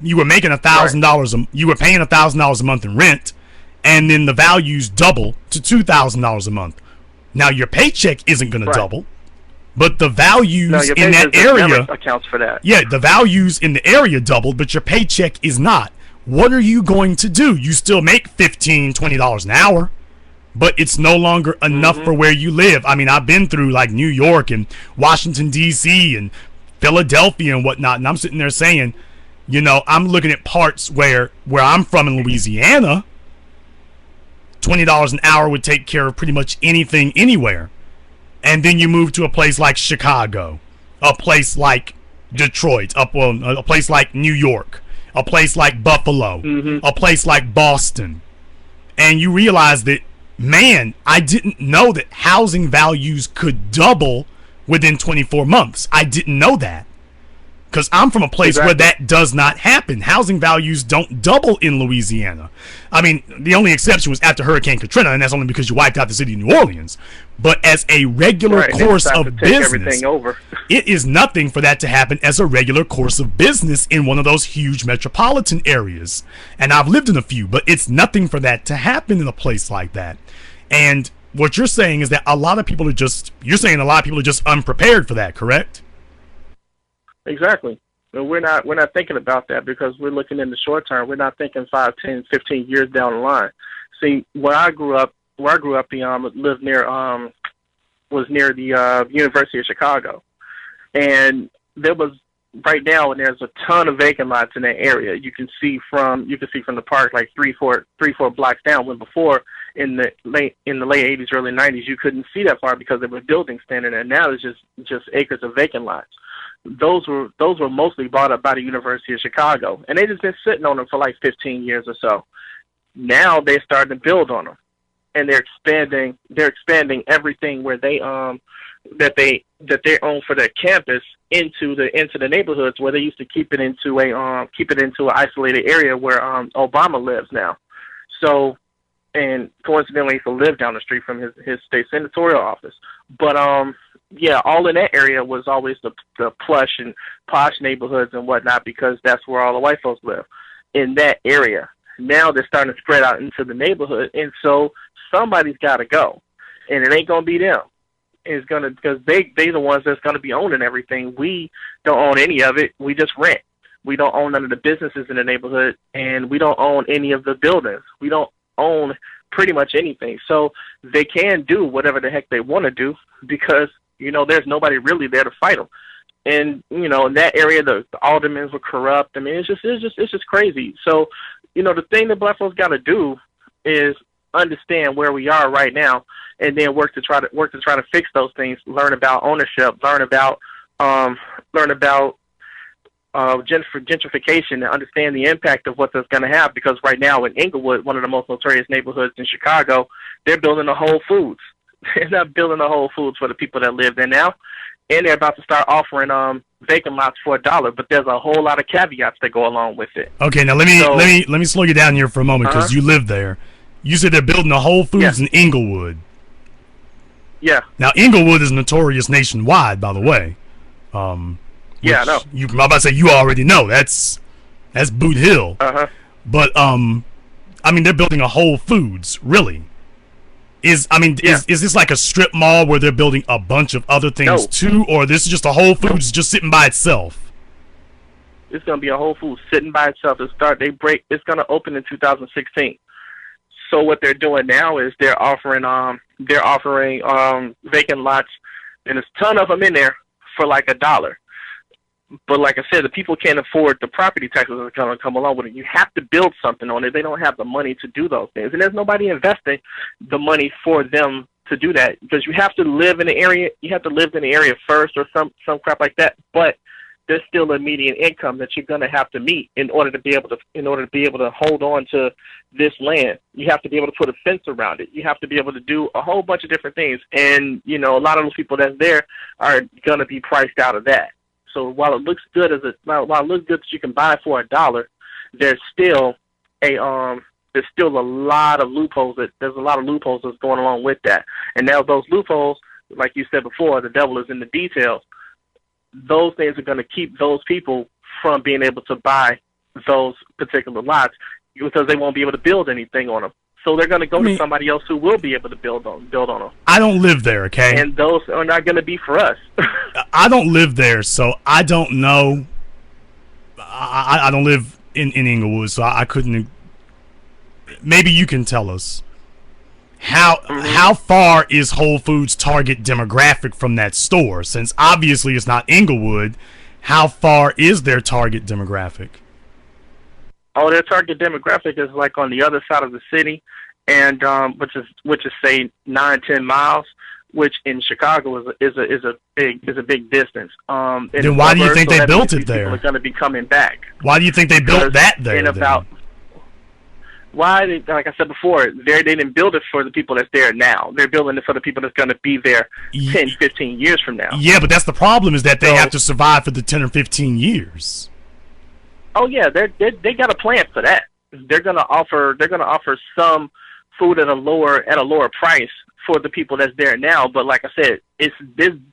you were making $1,000, you were paying $1,000 a month in rent, and then the values double to $2,000 a month? Now your paycheck isn't going to double, but the values in that area accounts for that. Yeah, the values in the area doubled, but your paycheck is not. What are you going to do? You still make $15, $20 an hour, but it's no longer enough for where you live. I mean, I've been through like New York and Washington, D.C. and Philadelphia and whatnot, and I'm sitting there saying, you know, I'm looking at parts where I'm from in Louisiana, $20 an hour would take care of pretty much anything anywhere. And then you move to a place like Chicago, a place like Detroit, a place like New York, a place like Buffalo, a place like Boston. And you realize that, man, I didn't know that housing values could double within 24 months. I didn't know that. Because I'm from a place where that does not happen. Housing values don't double in Louisiana. I mean, the only exception was after Hurricane Katrina, and that's only because you wiped out the city of New Orleans. But as a regular course of business, it is nothing for that to happen as a regular course of business in one of those huge metropolitan areas. And I've lived in a few, but it's nothing for that to happen in a place like that. And what you're saying is that a lot of people are just unprepared for that, correct? Exactly. And we're not thinking about that because we're looking in the short term. We're not thinking 5, 10, 15 years down the line. See, where I grew up, lived near was near the University of Chicago, and there was right now, and there's a ton of vacant lots in that area. You can see from the park like three, four blocks down. When before in the late 80s, early 90s, you couldn't see that far because there were buildings standing there. Now it's just acres of vacant lots. Those were mostly bought up by the University of Chicago, and they just been sitting on them for like 15 years or so. Now they're starting to build on them, and they're expanding everything where they that they own for their campus into the neighborhoods where they used to keep it into an isolated area where Obama lives now. So, and coincidentally, he lived down the street from his state senatorial office. But yeah, all in that area was always the plush and posh neighborhoods and whatnot because that's where all the white folks live in that area. Now they're starting to spread out into the neighborhood, and so somebody's got to go, and it ain't gonna be them. It's gonna because they the ones that's gonna be owning everything. We don't own any of it. We just rent. We don't own none of the businesses in the neighborhood, and we don't own any of the buildings. We don't own pretty much anything. So they can do whatever the heck they want to do because, you know, there's nobody really there to fight them. And, you know, in that area, the aldermen were corrupt. I mean, it's just crazy. So, you know, the thing that black folks got to do is understand where we are right now, and then work to try to fix those things. Learn about ownership. Learn about gentrification, and understand the impact of what that's going to have. Because right now in Inglewood, one of the most notorious neighborhoods in Chicago, they're building a Whole Foods. They're not building a Whole Foods for the people that live there now, and they're about to start offering vacant lots for $1. But there's a whole lot of caveats that go along with it. Okay, now let me slow you down here for a moment because you live there. You said they're building a Whole Foods in Inglewood. Yeah. Now Inglewood is notorious nationwide, by the way. Yeah, I know. I'm about to say you already know that's Boot Hill. But I mean, they're building a Whole Foods, really. Is this like a strip mall where they're building a bunch of other things too, or this is just a Whole Foods just sitting by itself? It's going to be a Whole Foods sitting by itself. It's going to open in 2016. So what they're doing now is they're offering vacant lots, and there's a ton of them in there for like $1. But like I said, the people can't afford the property taxes that are going to come along with it. You have to build something on it. They don't have the money to do those things, and there's nobody investing the money for them to do that, because you have to live in the area. You have to live in the area first, or some crap like that. But there's still a median income that you're going to have to meet in order to be able to hold on to this land. You have to be able to put a fence around it. You have to be able to do a whole bunch of different things. And, a lot of those people that's there are going to be priced out of that. So while it looks good while it looks good that you can buy for $1, there's still a lot of loopholes that's going along with that. And now those loopholes, like you said before, the devil is in the details. Those things are going to keep those people from being able to buy those particular lots, because they won't be able to build anything on them. So they're going to go to somebody else who will be able to build on them. I don't live there, okay? And those are not going to be for us. I don't live there, so I don't know. I don't live in Inglewood, so I couldn't. Maybe you can tell us. How far is Whole Foods' target demographic from that store? Since obviously it's not Inglewood, how far is their target demographic? Oh, their target demographic is like on the other side of the city, and which is say 9-10 miles, which in Chicago is a big distance. Then why do you think they built it there? People are going to be coming back. Why do you think they built that there? Why? Like I said before, they didn't build it for the people that's there now. They're building it for the people that's going to be there 10, 15 years from now. Yeah, but that's the problem, is that they have to survive for the 10 or 15 years. Oh yeah, they got a plan for that. They're going to offer some food at a lower price for the people that's there now. But like I said, it's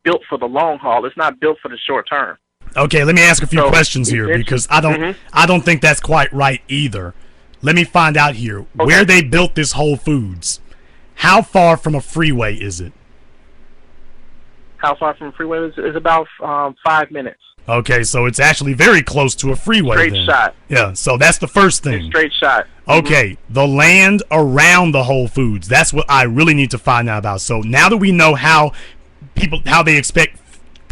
built for the long haul. It's not built for the short term. Okay, let me ask a few questions here, because I don't think that's quite right either. Let me find out here. Okay. Where they built this Whole Foods, how far from a freeway is it? How far from a freeway is about 5 minutes. Okay, so it's actually very close to a freeway. Straight shot. Yeah, so that's the first thing. It's straight shot. Okay, the land around the Whole Foods, that's what I really need to find out about. So now that we know how they expect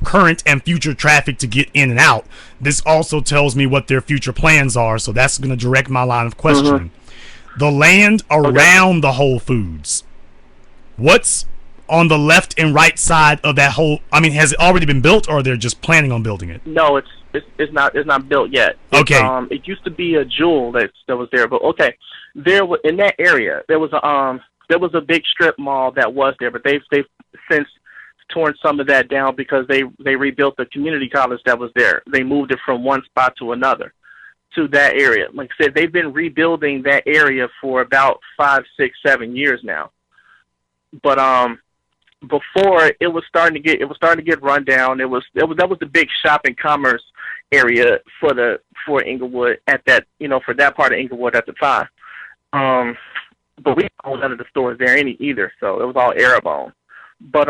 current and future traffic to get in and out, this also tells me what their future plans are, so that's going to direct my line of questioning. The land around the Whole Foods, what's on the left and right side of that whole? I mean, has it already been built, or they're just planning on building it? No, it's not built yet. Okay. It used to be a jewel that was there, but okay, in that area there was a big strip mall that was there, but they've since torn some of that down because they rebuilt the community college that was there. They moved it from one spot to another, to that area. Like I said, they've been rebuilding that area for about 5, 6, 7 years now. But before it was starting to get run down. That was the big shopping commerce area for Inglewood at that, for that part of Inglewood at the time. But we don't own none of the stores there either, so it was all Arab owned. But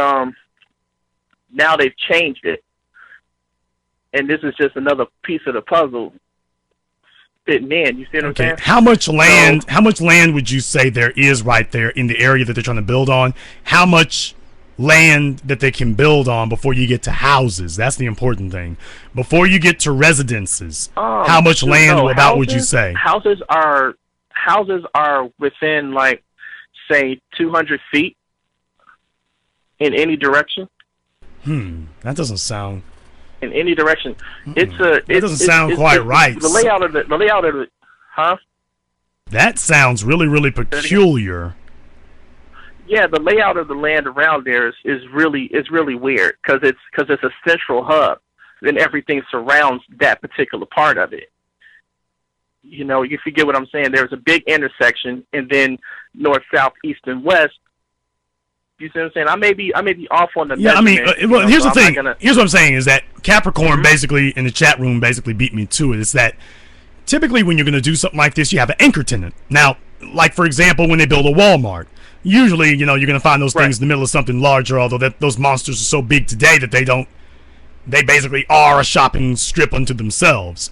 now they've changed it, and this is just another piece of the puzzle fitting in. You see what I'm saying? How much land would you say there is right there in the area that they're trying to build on? How much land that they can build on before you get to houses? That's the important thing. Before you get to residences, how much land would you say? Houses are within, like, say 200 feet in any direction. That doesn't sound. In any direction, it doesn't sound quite right. The layout of the, huh? That sounds really, really peculiar. Yeah, the layout of the land around there is really weird because it's a central hub, and everything surrounds that particular part of it. If you get what I'm saying, there's a big intersection, and then north, south, east, and west. You see what I'm saying? I may be off on the measurement. Here's the thing. Here's what I'm saying is that Capricorn basically in the chat room basically beat me to it. It's that typically when you're going to do something like this, you have an anchor tenant. Now, like for example, when they build a Walmart, usually you're going to find those things in the middle of something larger. Although those monsters are so big today that they basically are a shopping strip unto themselves.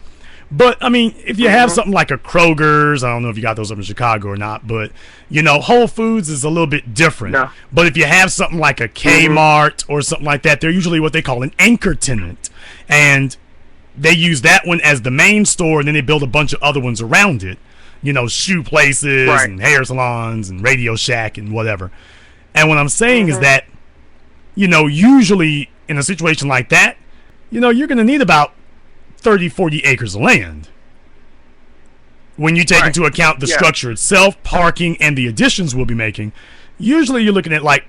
But I mean, if you have something like a Kroger's, I don't know if you got those up in Chicago or not, but you know, Whole Foods is a little bit different. No. But if you have something like a Kmart or something like that, they're usually what they call an anchor tenant, and they use that one as the main store, and then they build a bunch of other ones around it. You know, shoe places and hair salons and Radio Shack and whatever. And what I'm saying is that, you know, usually in a situation like that, you know, you're going to need about 30, 40 acres of land. When you take into account the structure itself, parking, and the additions we'll be making, usually you're looking at like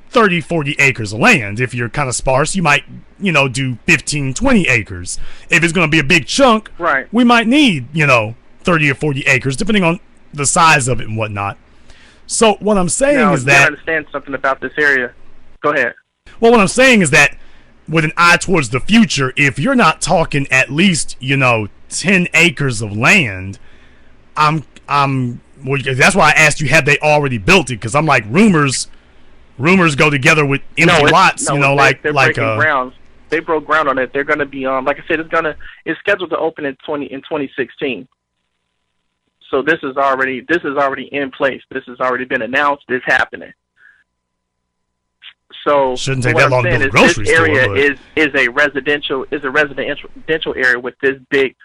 30, 40 acres of land. If you're kind of sparse, you might, you know, do 15, 20 acres. If it's going to be a big chunk, we might need, you know, 30 or 40 acres, depending on the size of it and whatnot. So what I'm saying is that... I understand something about this area. Go ahead. Well, what I'm saying is that with an eye towards the future, if you're not talking at least, you know, 10 acres of land, well, that's why I asked you, have they already built it? Because I'm like, rumors go together with empty lots, you know, they're breaking ground. They broke ground on it. They're going to be, like I said, it's scheduled to open in 2016. So this is already in place. This has already been announced. It's happening. So shouldn't take that long to build a grocery store. This area is a residential area with this big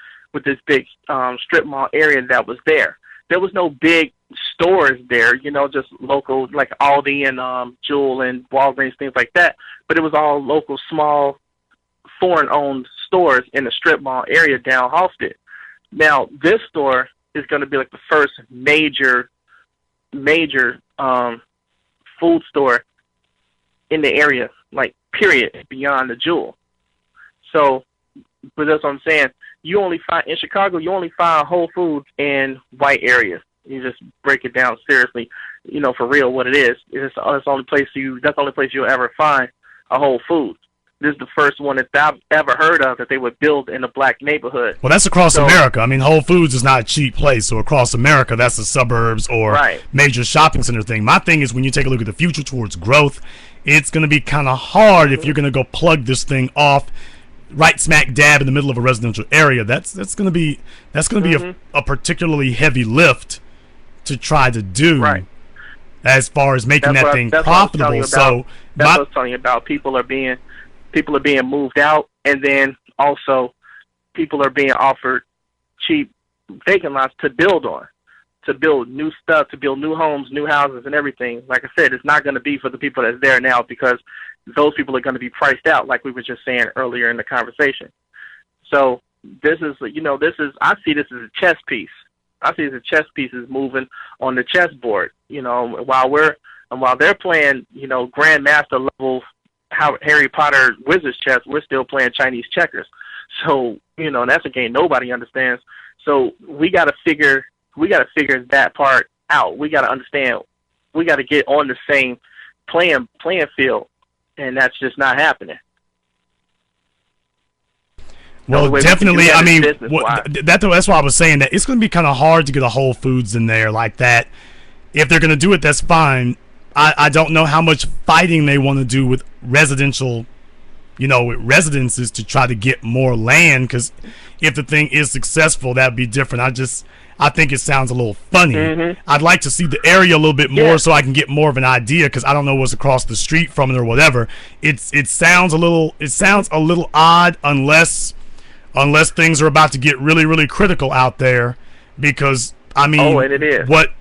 strip mall area that was there. There was no big stores there, you know, just local like Aldi and Jewel and Walgreens, things like that. But it was all local, small, foreign-owned stores in the strip mall area down Halsted. Now this store is going to be like the first major food store in the area, like, period, beyond the Jewel. So, but that's what I'm saying. In Chicago, you only find Whole Foods in white areas. You just break it down seriously, you know, for real what it is. That's the only place you'll ever find a Whole Foods. This is the first one that I've ever heard of that they would build in a black neighborhood. Well, that's across America. I mean, Whole Foods is not a cheap place. So across America, that's the suburbs or major shopping center thing. My thing is when you take a look at the future towards growth, it's going to be kind of hard if you're going to go plug this thing off right smack dab in the middle of a residential area. That's going to be a particularly heavy lift to try to do as far as making that thing profitable. So that's what I was telling you about. People are being moved out, and then also people are being offered cheap vacant lots to build on, to build new stuff, to build new homes, new houses, and everything. Like I said, it's not going to be for the people that's there now because those people are going to be priced out, like we were just saying earlier in the conversation. So I see this as a chess piece. I see it as a chess piece is moving on the chessboard. You know, while they're playing, you know, grandmaster level Harry Potter wizard's chess, we're still playing Chinese checkers. So, you know, that's a game nobody understands. So we got to figure that part out. We got to understand. We got to get on the same playing field, and that's just not happening. Well, definitely. I mean, that's why I was saying that it's going to be kind of hard to get a Whole Foods in there like that. If they're going to do it, that's fine. I don't know how much fighting they want to do with residential, you know, with residences to try to get more land, because if the thing is successful, that'd be different. I think it sounds a little funny. I'd like to see the area a little bit more so I can get more of an idea, because I don't know what's across the street from it or whatever. It sounds a little odd unless things are about to get really, really critical out there, because I mean, and it is. What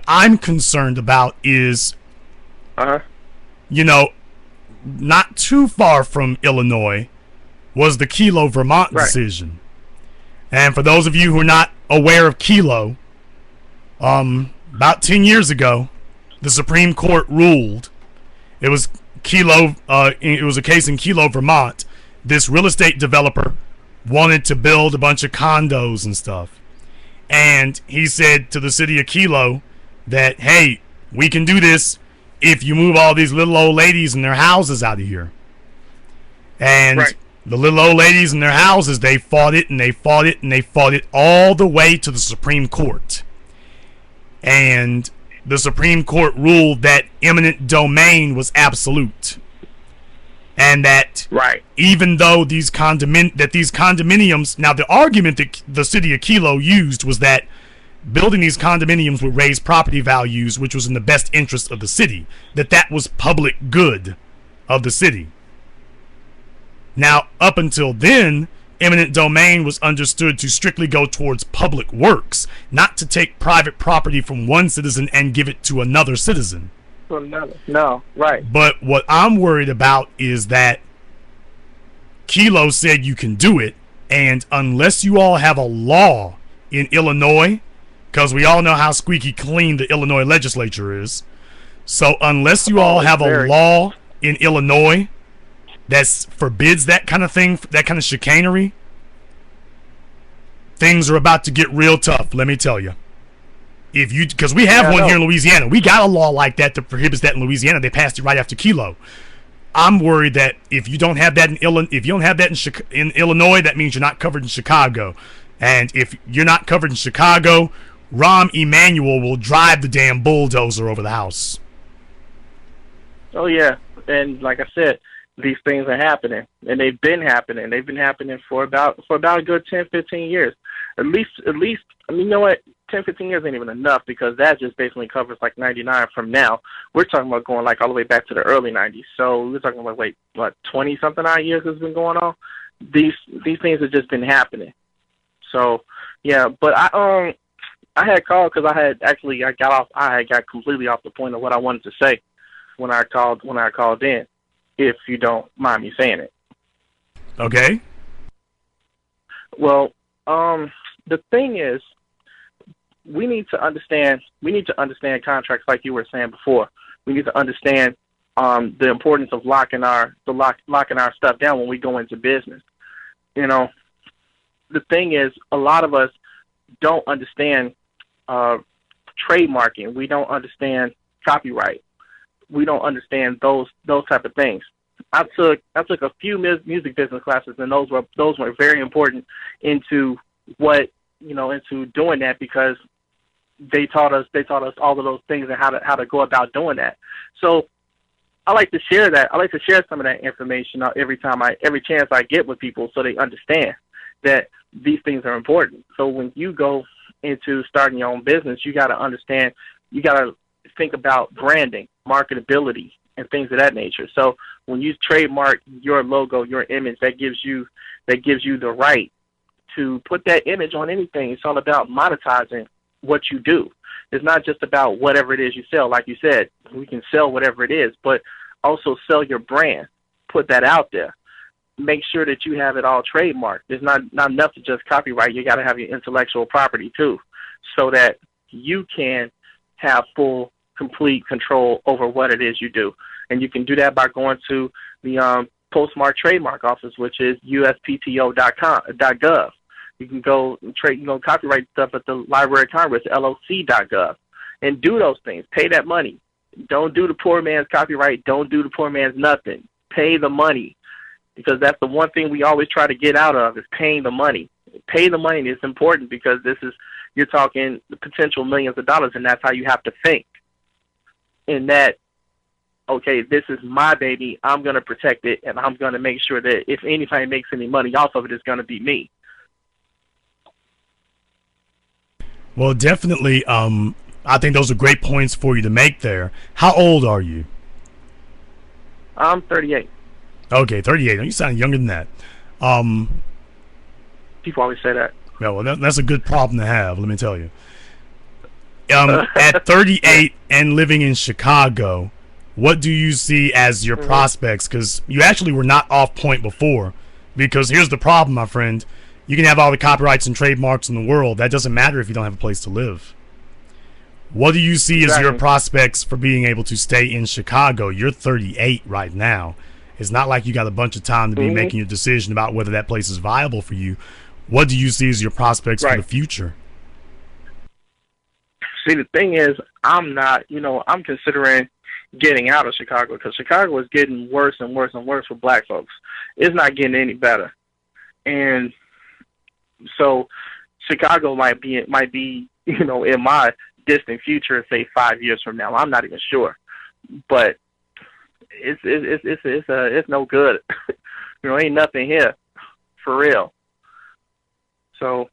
I'm concerned about is, you know, not too far from Illinois was the Kelo, Vermont decision. And for those of you who are not aware of Kelo, about 10 years ago, the Supreme Court ruled. It was Kelo. It was a case in Kelo, Vermont. This real estate developer wanted to build a bunch of condos and stuff. And he said to the city of Kelo that, hey, we can do this if you move all these little old ladies and their houses out of here. And the little old ladies and their houses, they fought it and they fought it and they fought it all the way to the Supreme Court. And the Supreme Court ruled that eminent domain was absolute. And that even though these condominiums, now the argument that the city of Kilo used was that building these condominiums would raise property values, which was in the best interest of the city, that was public good of the city. Now, up until then, eminent domain was understood to strictly go towards public works, not to take private property from one citizen and give it to another citizen. No, right. But what I'm worried about is that Kilo said you can do it, and unless you all have a law in Illinois, because we all know how squeaky clean the Illinois legislature is, so unless you all have a law in Illinois that forbids that kind of thing, that kind of chicanery, things are about to get real tough, let me tell you. Because we have one here in Louisiana. We got a law like that that prohibits that in Louisiana. They passed it right after Kilo. I'm worried that if you don't have that in Illinois, that means you're not covered in Chicago. And if you're not covered in Chicago, Rahm Emanuel will drive the damn bulldozer over the house. Oh yeah, and like I said, these things are happening, and they've been happening. They've been happening for about a good 10, 15 years. At least. I mean, you know what? 10, 15 years ain't even enough, because that just basically covers like 99 from now. We're talking about going like all the way back to the early 90s. So we're talking about 20 something odd years has been going on. These things have just been happening. So yeah, but I had called because I got completely off the point of what I wanted to say when I called in, if you don't mind me saying it. Okay. Well, the thing is, we need to understand contracts, like you were saying before. We need to understand the importance of locking our stuff down when we go into business. You know, the thing is, a lot of us don't understand trademarking. We don't understand copyright. We don't understand those type of things. I took a few music business classes, and those were very important into doing that, because they taught us all of those things and how to go about doing that. So I like to share that. I like to share some of that information every chance I get with people, so they understand that these things are important. So when you go into starting your own business, you got to understand, you got to think about branding, marketability, and things of that nature. So when you trademark your logo, your image, that gives you the right to put that image on anything. It's all about monetizing what you do. It's not just about whatever it is you sell. Like you said, we can sell whatever it is, but also sell your brand. Put that out there. Make sure that you have it all trademarked. It's not enough to just copyright. You got to have your intellectual property too, so that you can have full, complete control over what it is you do. And you can do that by going to the Postmark Trademark Office, which is uspto.gov. You can go copyright stuff at the Library of Congress, LOC.gov, and do those things. Pay that money. Don't do the poor man's copyright. Don't do the poor man's nothing. Pay the money, because that's the one thing we always try to get out of, is paying the money. Pay the money is important, because you're talking the potential millions of dollars, and that's how you have to think. In that, okay, this is my baby. I'm going to protect it, and I'm going to make sure that if anybody makes any money off of it, it's going to be me. Well, definitely, I think those are great points for you to make there. How old are you? I'm 38. Okay, 38. You sound younger than that. People always say that. Well, that's a good problem to have, let me tell you. At 38 and living in Chicago, what do you see as your prospects? Because you actually were not off point before. Because here's the problem, my friend. You can have all the copyrights and trademarks in the world. That doesn't matter if you don't have a place to live. What do you see as your prospects for being able to stay in Chicago? You're 38 right now. It's not like you got a bunch of time to be making a decision about whether that place is viable for you. What do you see as your prospects for the future? See, the thing is, I'm considering getting out of Chicago, because Chicago is getting worse and worse and worse for black folks. It's not getting any better. And so Chicago might be, in my distant future, say 5 years from now. I'm not even sure. But it's no good. Ain't nothing here for real. So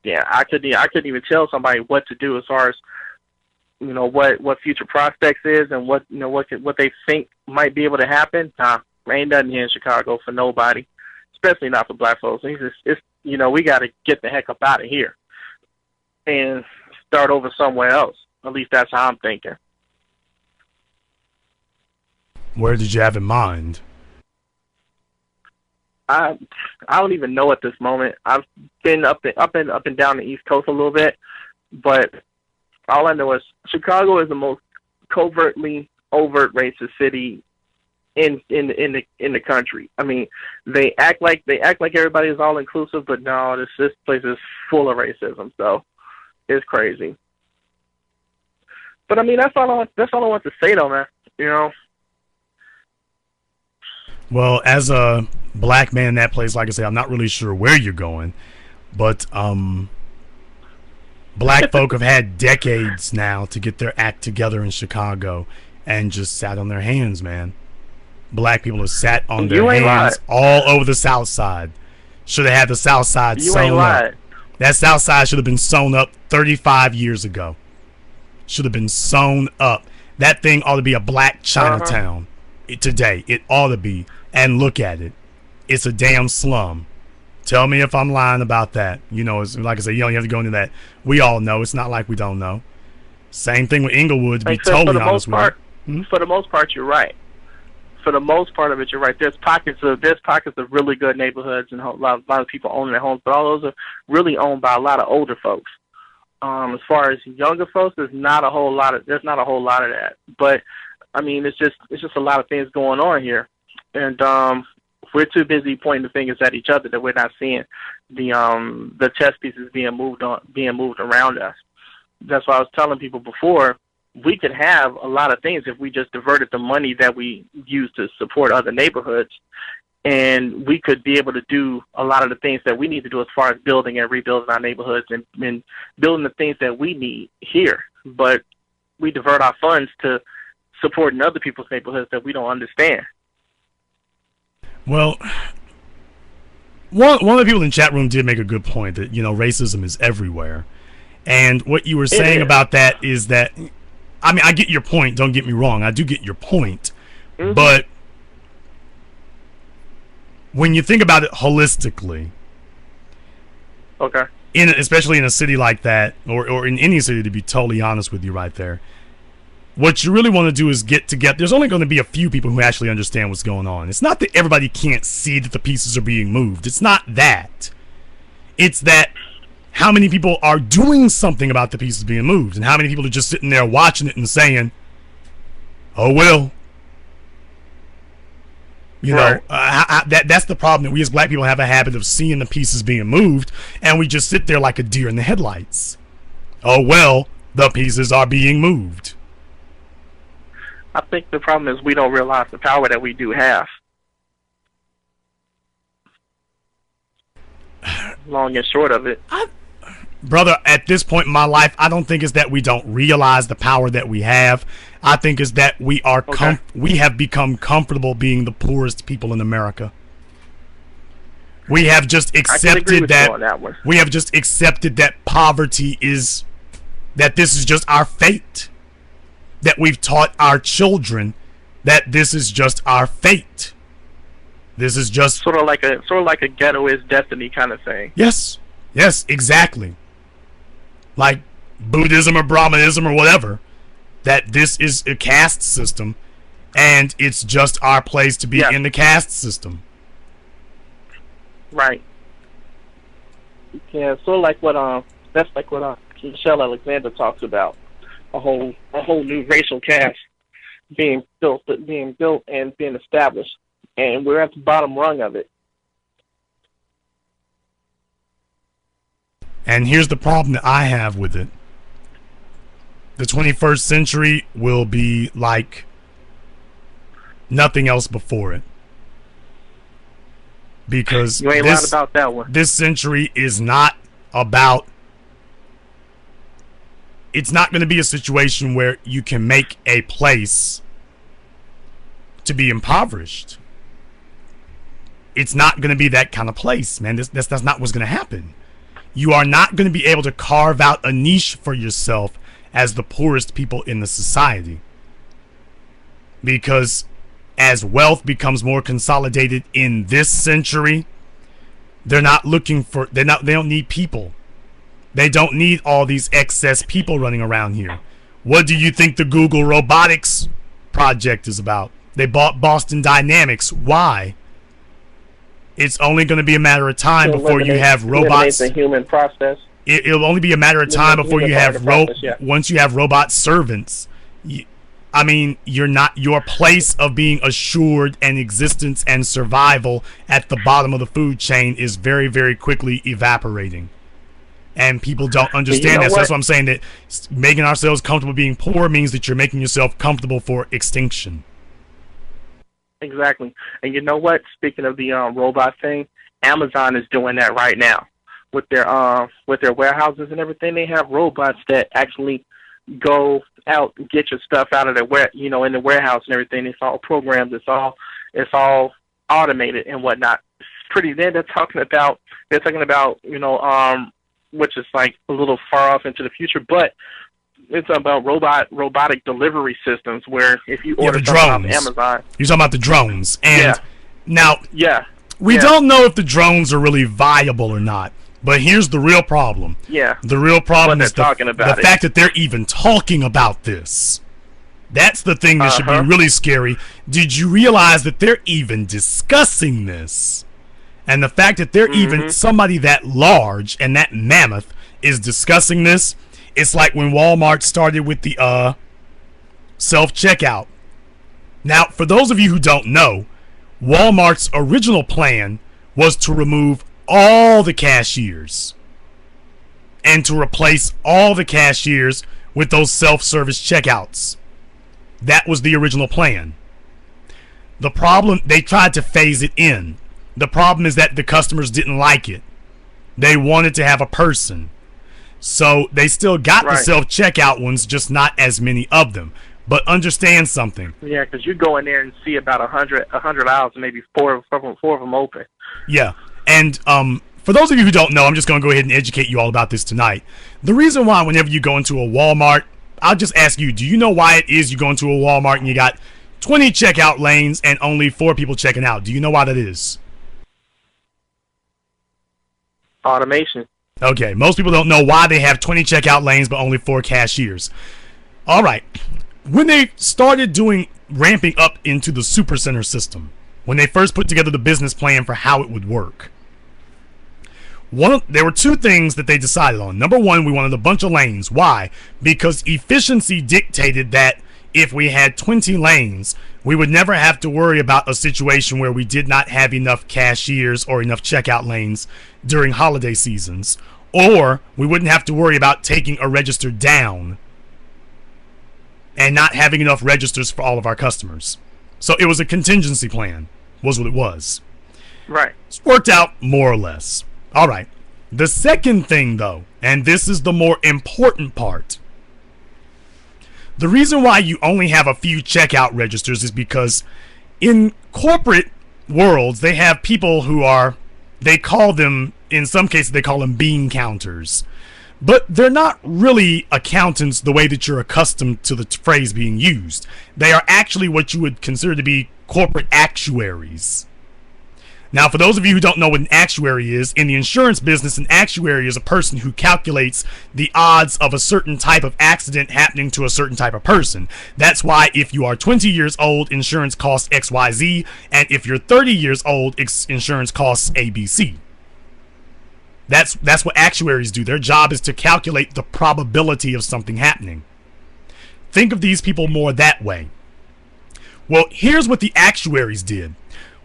yeah, I couldn't even tell somebody what to do as far as what future prospects is and what they think might be able to happen. Nah, ain't nothing here in Chicago for nobody, especially not for black folks. We got to get the heck up out of here and start over somewhere else. At least that's how I'm thinking. Where did you have in mind? I don't even know at this moment. I've been up and down the East Coast a little bit, but all I know is Chicago is the most overt racist city in the country. I mean, they act like everybody is all inclusive, but no, this place is full of racism. So it's crazy. But I mean, that's all I want to say, though, man. Well, as a black man in that place, like I say, I'm not really sure where you're going, but black folk have had decades now to get their act together in Chicago and just sat on their hands, man. Black people have sat on their hands all over the South Side. Should have had the South Side sewn up. That South Side should have been sewn up 35 years ago. Should have been sewn up. That thing ought to be a black Chinatown today. It ought to be. And look at it. It's a damn slum. Tell me if I'm lying about that. It's, like I said, you don't have to go into that. We all know. It's not like we don't know. Same thing with Inglewood, to be totally honest with you. For the most part, you're right. For the most part of it, you're right. There's pockets of really good neighborhoods and a lot of people owning their homes, but all those are really owned by a lot of older folks. As far as younger folks, there's not a whole lot of that. But I mean, it's just a lot of things going on here, and we're too busy pointing the fingers at each other that we're not seeing the chess pieces being moved around us. That's why I was telling people before, we could have a lot of things if we just diverted the money that we use to support other neighborhoods, and we could be able to do a lot of the things that we need to do as far as building and rebuilding our neighborhoods and building the things that we need here. But we divert our funds to supporting other people's neighborhoods that we don't understand. Well, one of the people in the chat room did make a good point that, racism is everywhere. And what you were saying about that is that, I mean, I get your point. Don't get me wrong. I do get your point. Mm-hmm. But when you think about it holistically, okay, especially in a city like that, or in any city, to be totally honest with you right there, what you really want to do is get together. There's only going to be a few people who actually understand what's going on. It's not that everybody can't see that the pieces are being moved. It's not that. It's that how many people are doing something about the pieces being moved, and how many people are just sitting there watching it and saying, oh, well. That's the problem, that we as black people have a habit of seeing the pieces being moved, and we just sit there like a deer in the headlights. Oh, well, the pieces are being moved. I think the problem is we don't realize the power that we do have. Long and short of it. Brother, at this point in my life, I don't think it's that we don't realize the power that we have. I think it's that we are we have become comfortable being the poorest people in America. We have just accepted that we have just accepted that poverty is, that this is just our fate. That we've taught our children that this is just our fate. This is just sort of like a ghetto is destiny kind of thing. Yes, exactly. Like Buddhism or Brahmanism or whatever. That this is a caste system, and it's just our place to be in the caste system. Right. Yeah, sort of like what that's like what Michelle Alexander talks about. A whole new racial caste being built and being established, and we're at the bottom rung of it. And here's the problem that I have with it. The 21st century will be like nothing else before it. Because you ain't lying about that one. This century is not about... It's not going to be a situation where you can make a place to be impoverished. It's not going to be that kind of place, man. That's not what's going to happen. You are not going to be able to carve out a niche for yourself as the poorest people in the society. Because as wealth becomes more consolidated in this century, they don't need people. They don't need all these excess people running around here. What do you think the Google robotics project is about? They bought Boston Dynamics. Why? It's only going to be a matter of time before you have robots. The human process. It'll only be a matter of time before you have once you have robot servants. Your place of being assured and existence and survival at the bottom of the food chain is very, very quickly evaporating. And people don't understand that. So that's why I'm saying that making ourselves comfortable being poor means that you're making yourself comfortable for extinction. Exactly. And you know what? Speaking of the robot thing, Amazon is doing that right now with their warehouses and everything. They have robots that actually go out and get your stuff out of in the warehouse and everything. It's all programmed. It's all automated and whatnot. It's pretty. They're talking about which is like a little far off into the future, but it's about robotic delivery systems where if you order something off Amazon, you're talking about the drones. And we Yeah. don't know if the drones are really viable or not. But here's the real problem. Yeah. The real problem is the fact that they're even talking about this. That's the thing that should be really scary. Did you realize that they're even discussing this? And the fact that they're even somebody that large and that mammoth is discussing this, it's like when Walmart started with the self-checkout. Now, for those of you who don't know, Walmart's original plan was to remove all the cashiers and to replace all the cashiers with those self-service checkouts. That was the original plan. The problem, they tried to phase it in. The problem is that the customers didn't like it. They wanted to have a person. So they still got the self-checkout ones, just not as many of them. But understand something. Yeah, because you go in there and see about 100 aisles and maybe four of them open. Yeah. And for those of you who don't know, I'm just going to go ahead and educate you all about this tonight. The reason why whenever you go into a Walmart, I'll just ask you, do you know why it is you go into a Walmart and you got 20 checkout lanes and only 4 people checking out? Do you know why that is? Automation. Okay, most people don't know why they have 20 checkout lanes but only 4 cashiers. All right. When they started ramping up into the supercenter system, when they first put together the business plan for how it would work, there were 2 things that they decided on. Number 1, we wanted a bunch of lanes. Why? Because efficiency dictated that if we had 20 lanes, we would never have to worry about a situation where we did not have enough cashiers or enough checkout lanes during holiday seasons, or we wouldn't have to worry about taking a register down and not having enough registers for all of our customers. So it was a contingency plan, was what it was. Right. It's worked out more or less. All right. The second thing, though, and this is the more important part, the reason why you only have a few checkout registers is because in corporate worlds, they have people who in some cases, they call them bean counters. But they're not really accountants the way that you're accustomed to the phrase being used. They are actually what you would consider to be corporate actuaries. Now, for those of you who don't know what an actuary is, in the insurance business, an actuary is a person who calculates the odds of a certain type of accident happening to a certain type of person. That's why if you are 20 years old, insurance costs XYZ, and if you're 30 years old, insurance costs ABC. That's what actuaries do. Their job is to calculate the probability of something happening. Think of these people more that way. Well, here's what the actuaries did.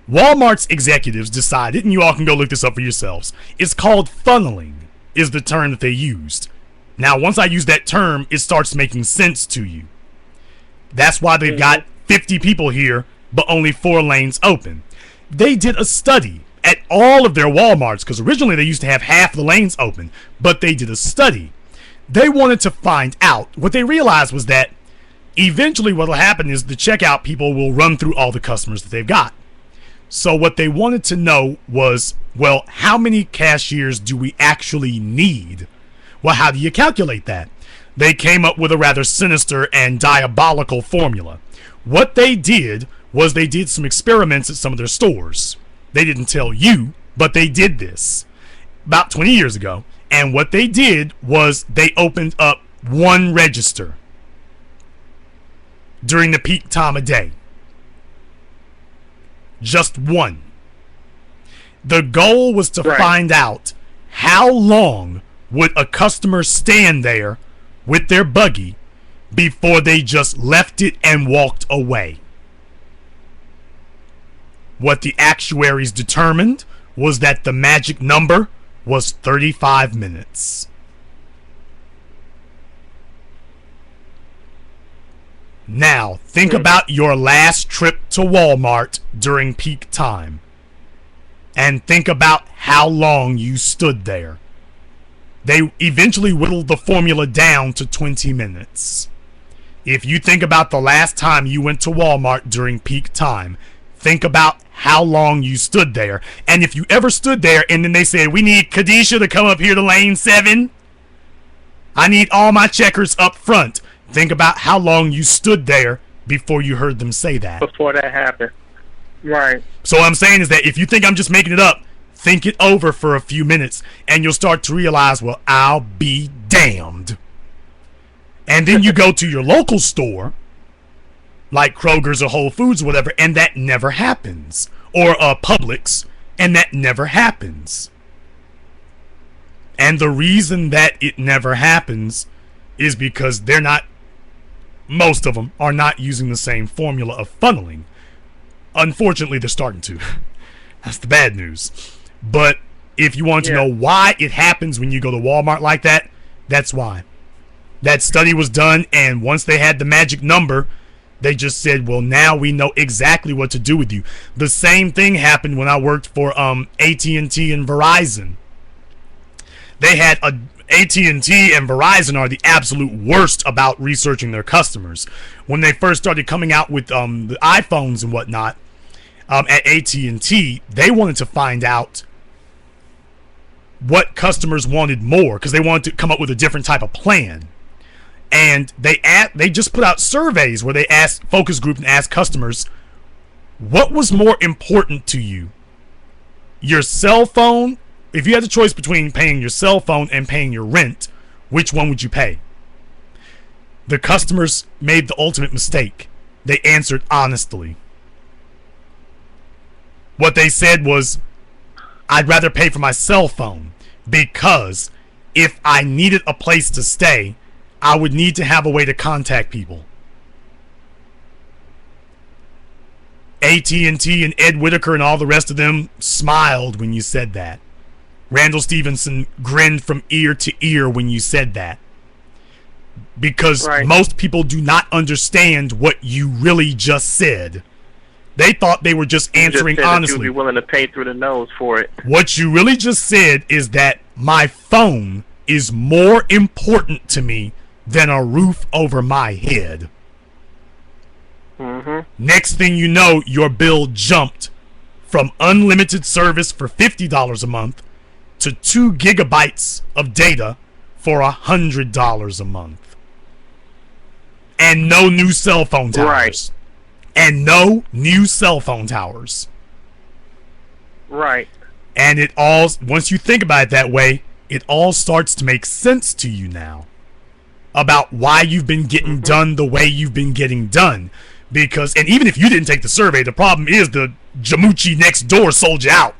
Walmart's executives decided, and you all can go look this up for yourselves, it's called funneling, is the term that they used. Now, once I use that term, it starts making sense to you. That's why they've got 50 people here, but only 4 lanes open. They did a study at all of their Walmarts, because originally they used to have half the lanes open, but they did a study. They wanted to find out. What they realized was that Eventually what will happen is the checkout people will run through all the customers that they've got. So what they wanted to know was, well, how many cashiers do we actually need? Well, how do you calculate that? They came up with a rather sinister and diabolical formula. What they did was they did some experiments at some of their stores. They didn't tell you, but they did this about 20 years ago. And what they did was they opened up one register during the peak time of day. Just one. The goal was to find out how long would a customer stand there with their buggy before they just left it and walked away. What the actuaries determined was that the magic number was 35 minutes. Now, think about your last trip to Walmart during peak time. And think about how long you stood there. They eventually whittled the formula down to 20 minutes. If you think about the last time you went to Walmart during peak time, think about how long you stood there. And if you ever stood there and then they said, we need Kadisha to come up here to lane 7. I need all my checkers up front. Think about how long you stood there before you heard them say that. Before that happened. Right. So what I'm saying is that if you think I'm just making it up, think it over for a few minutes and you'll start to realize, well, I'll be damned. And then you go to your local store, like Kroger's or Whole Foods or whatever, and that never happens. Or Publix, and that never happens. And the reason that it never happens is because they're not, most of them are not using the same formula of funneling. Unfortunately, they're starting to. That's the bad news. But if you want to know why it happens when you go to Walmart like that, that's why. That study was done, and once they had the magic number, they just said, well, now we know exactly what to do with you. The same thing happened when I worked for AT&T and Verizon. They had AT&T and Verizon are the absolute worst about researching their customers. When they first started coming out with the iPhones and whatnot, at AT&T, they wanted to find out what customers wanted more because they wanted to come up with a different type of plan. And they just put out surveys where they asked focus group and asked customers, what was more important to you? Your cell phone? If you had the choice between paying your cell phone and paying your rent, which one would you pay? The customers made the ultimate mistake. They answered honestly. What they said was, I'd rather pay for my cell phone because if I needed a place to stay, I would need to have a way to contact people. AT&T and Ed Whitaker and all the rest of them smiled when you said that. Randall Stevenson grinned from ear to ear when you said that. Because most people do not understand what you really just said. They thought they were just answering honestly. You'd be willing to pay through the nose for it. What you really just said is that my phone is more important to me than a roof over my head. Next thing you know, your bill jumped from unlimited service for $50 a month to 2 gigabytes of data for $100 a month. And no new cell phone towers. And no new cell phone towers. Right. And it all, once you think about it that way, it all starts to make sense to you now about why you've been getting done the way you've been getting done. Because, and even if you didn't take the survey, the problem is the Jamuchi next door sold you out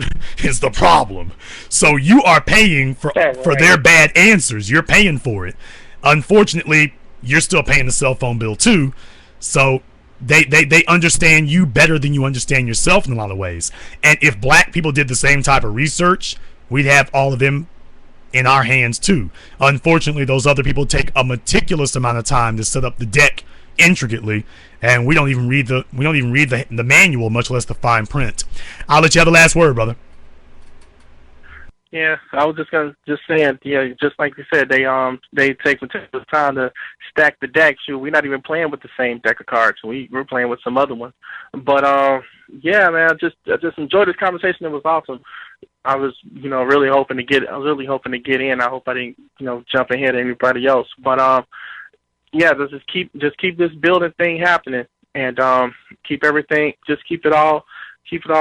is the problem. So you are paying for their bad answers. You're paying for it. Unfortunately, you're still paying the cell phone bill too. So they understand you better than you understand yourself in a lot of ways. And if black people did the same type of research, we'd have all of them in our hands too. Unfortunately, those other people take a meticulous amount of time to set up the deck intricately, and we don't even read the manual, much less the fine print. I'll let you have the last word, brother. Yeah, I was just saying, yeah, just like you said, they take meticulous time to stack the deck. Shoot, we're not even playing with the same deck of cards. We're playing with some other ones. But yeah, man, I just enjoyed this conversation. It was awesome. I was, really hoping to get. I was really hoping to get in. I hope I didn't, jump ahead of anybody else. But yeah, just keep this building thing happening, and keep everything. Just keep it all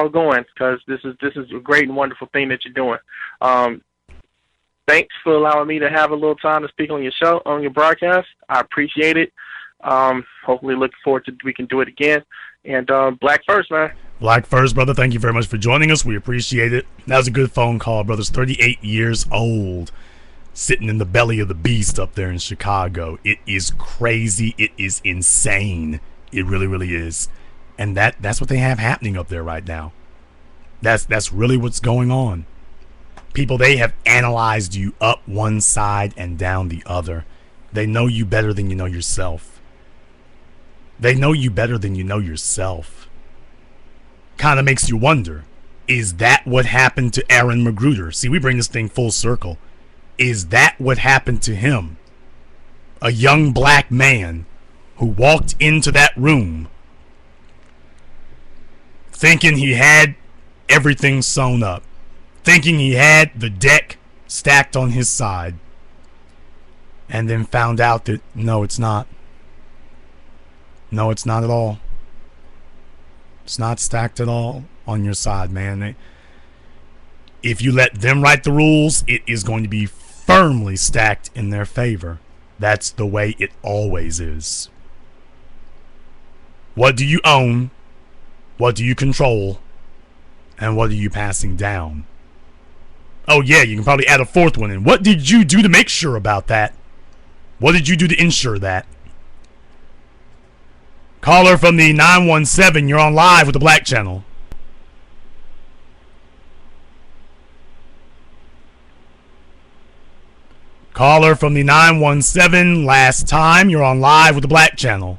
going, because this is a great and wonderful thing that you're doing. Thanks for allowing me to have a little time to speak on your show, on your broadcast. I appreciate it. Hopefully, looking forward to we can do it again. And Black first, man. Black first, brother. Thank you very much for joining us. We appreciate it. That was a good phone call, brothers. 38 years old, sitting in the belly of the beast up there in Chicago. It is crazy. It is insane. It really, really is. And that's what they have happening up there right now. That's really what's going on. People, they have analyzed you up one side and down the other. They know you better than you know yourself. They know you better than you know yourself. Kind of makes you wonder, is that what happened to Aaron McGruder? See, we bring this thing full circle. Is that what happened to him? A young black man who walked into that room thinking he had everything sewn up, thinking he had the deck stacked on his side, and then found out that no, it's not. No, it's not at all. It's not stacked at all on your side, man. If you let them write the rules, it is going to be firmly stacked in their favor. That's the way it always is. What do you own? What do you control? And what are you passing down? Oh yeah, you can probably add a fourth one in. What did you do to make sure about that? What did you do to ensure that? Caller from the 917, you're on live with the Black Channel. Caller from the 917, last time, you're on live with the Black Channel.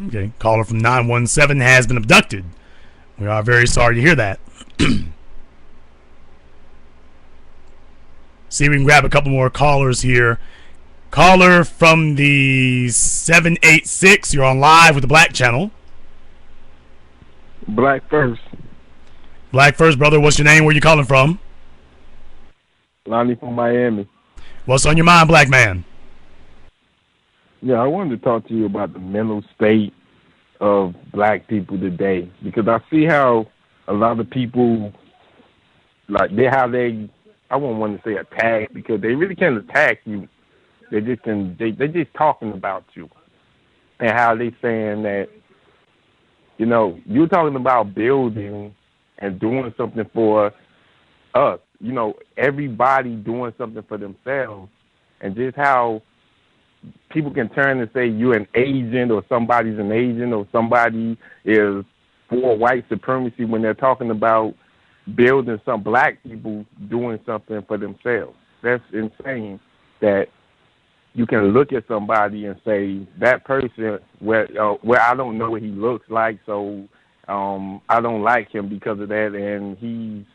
Okay, caller from 917 has been abducted. We are very sorry to hear that. See if we can grab a couple more callers here. Caller from the 786, you're on live with the Black Channel. Black first. Black first, brother. What's your name? Where you calling from? Lonnie from Miami. What's on your mind, black man? Yeah, I wanted to talk to you about the mental state of black people today, because I see how a lot of people, like, I won't want to say attack, because they really can't attack you. They're just talking about you, and how they saying that, you're talking about building and doing something for us. Everybody doing something for themselves, and just how people can turn and say you're an agent, or somebody's an agent, or somebody is for white supremacy, when they're talking about building some black people doing something for themselves. That's insane that you can look at somebody and say that person, where I don't know what he looks like, so I don't like him because of that, and he's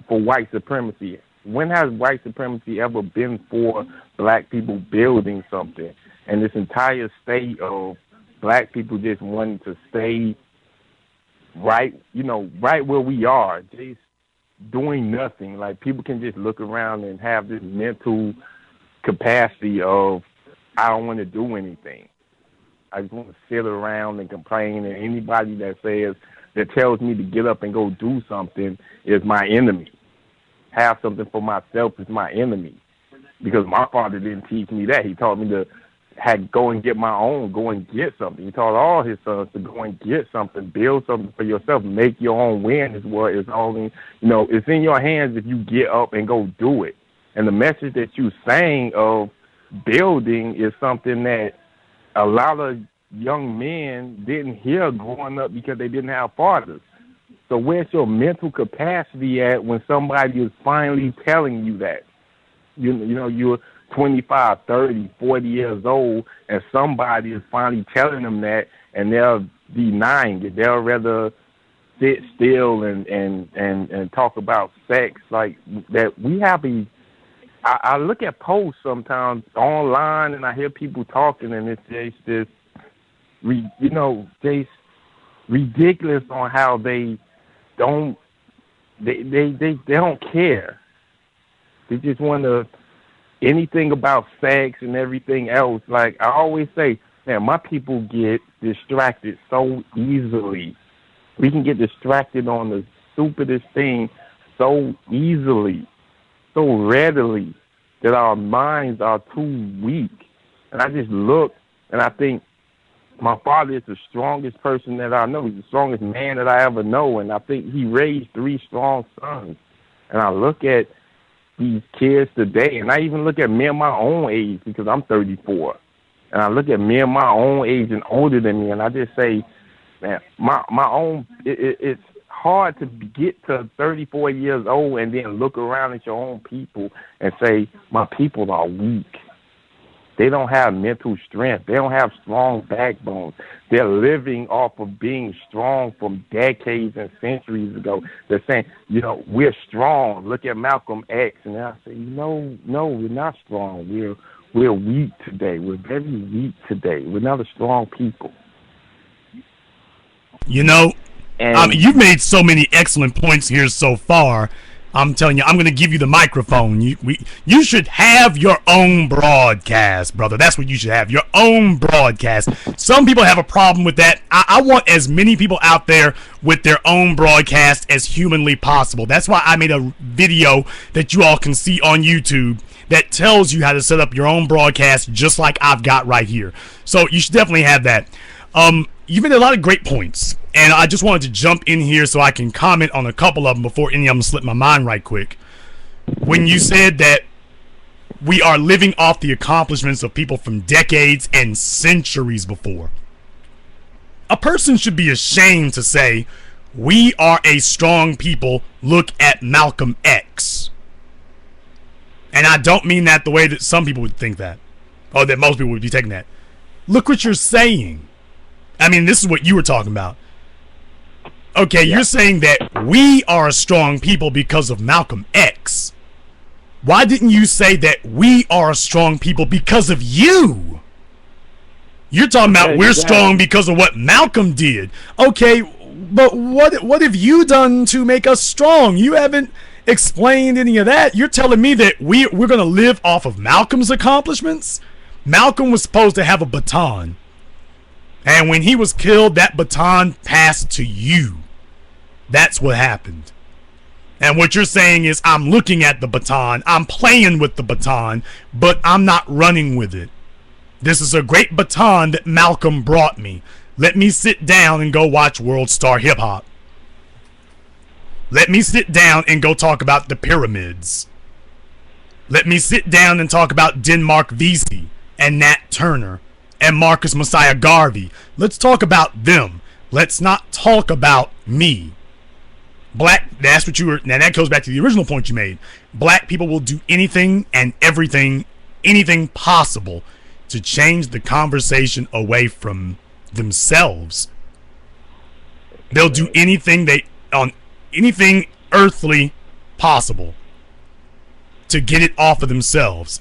for white supremacy. When has white supremacy ever been for black people building something? And this entire state of black people just wanting to stay right where we are, just doing nothing. Like, people can just look around and have this mental capacity of, I don't want to do anything. I just want to sit around and complain, and anybody that tells me to get up and go do something is my enemy. Have something for myself is my enemy. Because my father didn't teach me that. He taught me to go and get my own, go and get something. He taught all his sons to go and get something, build something for yourself, make your own win is what is only, it's in your hands if you get up and go do it. And the message that you saying of building is something that a lot of young men didn't hear growing up because they didn't have fathers. So where's your mental capacity at when somebody is finally telling you that? You're 25, 30, 40 years old, and somebody is finally telling them that, and they're denying it. They'll rather sit still and talk about sex like that. We have I look at posts sometimes online and I hear people talking and it's just just ridiculous on how they don't care. They just want to anything about sex and everything else. Like I always say, man, my people get distracted so easily. We can get distracted on the stupidest thing so easily, so readily, that our minds are too weak. And I just look and I think my father is the strongest person that I know. He's the strongest man that I ever know. And I think he raised 3 strong sons. And I look at these kids today, and I even look at me at my own age because I'm 34. And I look at me at my own age and older than me, and I just say, man, it's hard to get to 34 years old and then look around at your own people and say, my people are weak. They don't have mental strength. They don't have strong backbones. They're living off of being strong from decades and centuries ago. They're saying, we're strong. Look at Malcolm X. And I say, no, we're not strong. We're weak today. We're very weak today. We're not a strong people. You've made so many excellent points here so far. I'm telling you, I'm going to give you the microphone. You should have your own broadcast, brother. That's what you should have, your own broadcast. Some people have a problem with that. I want as many people out there with their own broadcast as humanly possible. That's why I made a video that you all can see on YouTube that tells you how to set up your own broadcast just like I've got right here. So you should definitely have that. You've made a lot of great points, and I just wanted to jump in here so I can comment on a couple of them before any of them slip my mind right quick. When you said that we are living off the accomplishments of people from decades and centuries before, a person should be ashamed to say, we are a strong people, look at Malcolm X. And I don't mean that the way that some people would think that, or that most people would be taking that. Look what you're saying. I mean, this is what you were talking about. Okay, yeah. You're saying that we are a strong people because of Malcolm X. Why didn't you say that we are a strong people because of you? You're talking about we're strong because of what Malcolm did. Okay, but what have you done to make us strong? You haven't explained any of that. You're telling me that we're going to live off of Malcolm's accomplishments? Malcolm was supposed to have a baton. And when he was killed, that baton passed to you. That's what happened. And what you're saying is, I'm looking at the baton, I'm playing with the baton, but I'm not running with it. This is a great baton that Malcolm brought me. Let me sit down and go watch World Star Hip Hop. Let me sit down and go talk about the pyramids. Let me sit down and talk about Denmark Vesey and Nat Turner and Marcus Messiah Garvey. Let's talk about them. Let's not talk about me. That's what you were. Now that goes back to the original point you made. Black people will do anything and everything, anything possible to change the conversation away from themselves. They'll do anything anything earthly possible to get it off of themselves.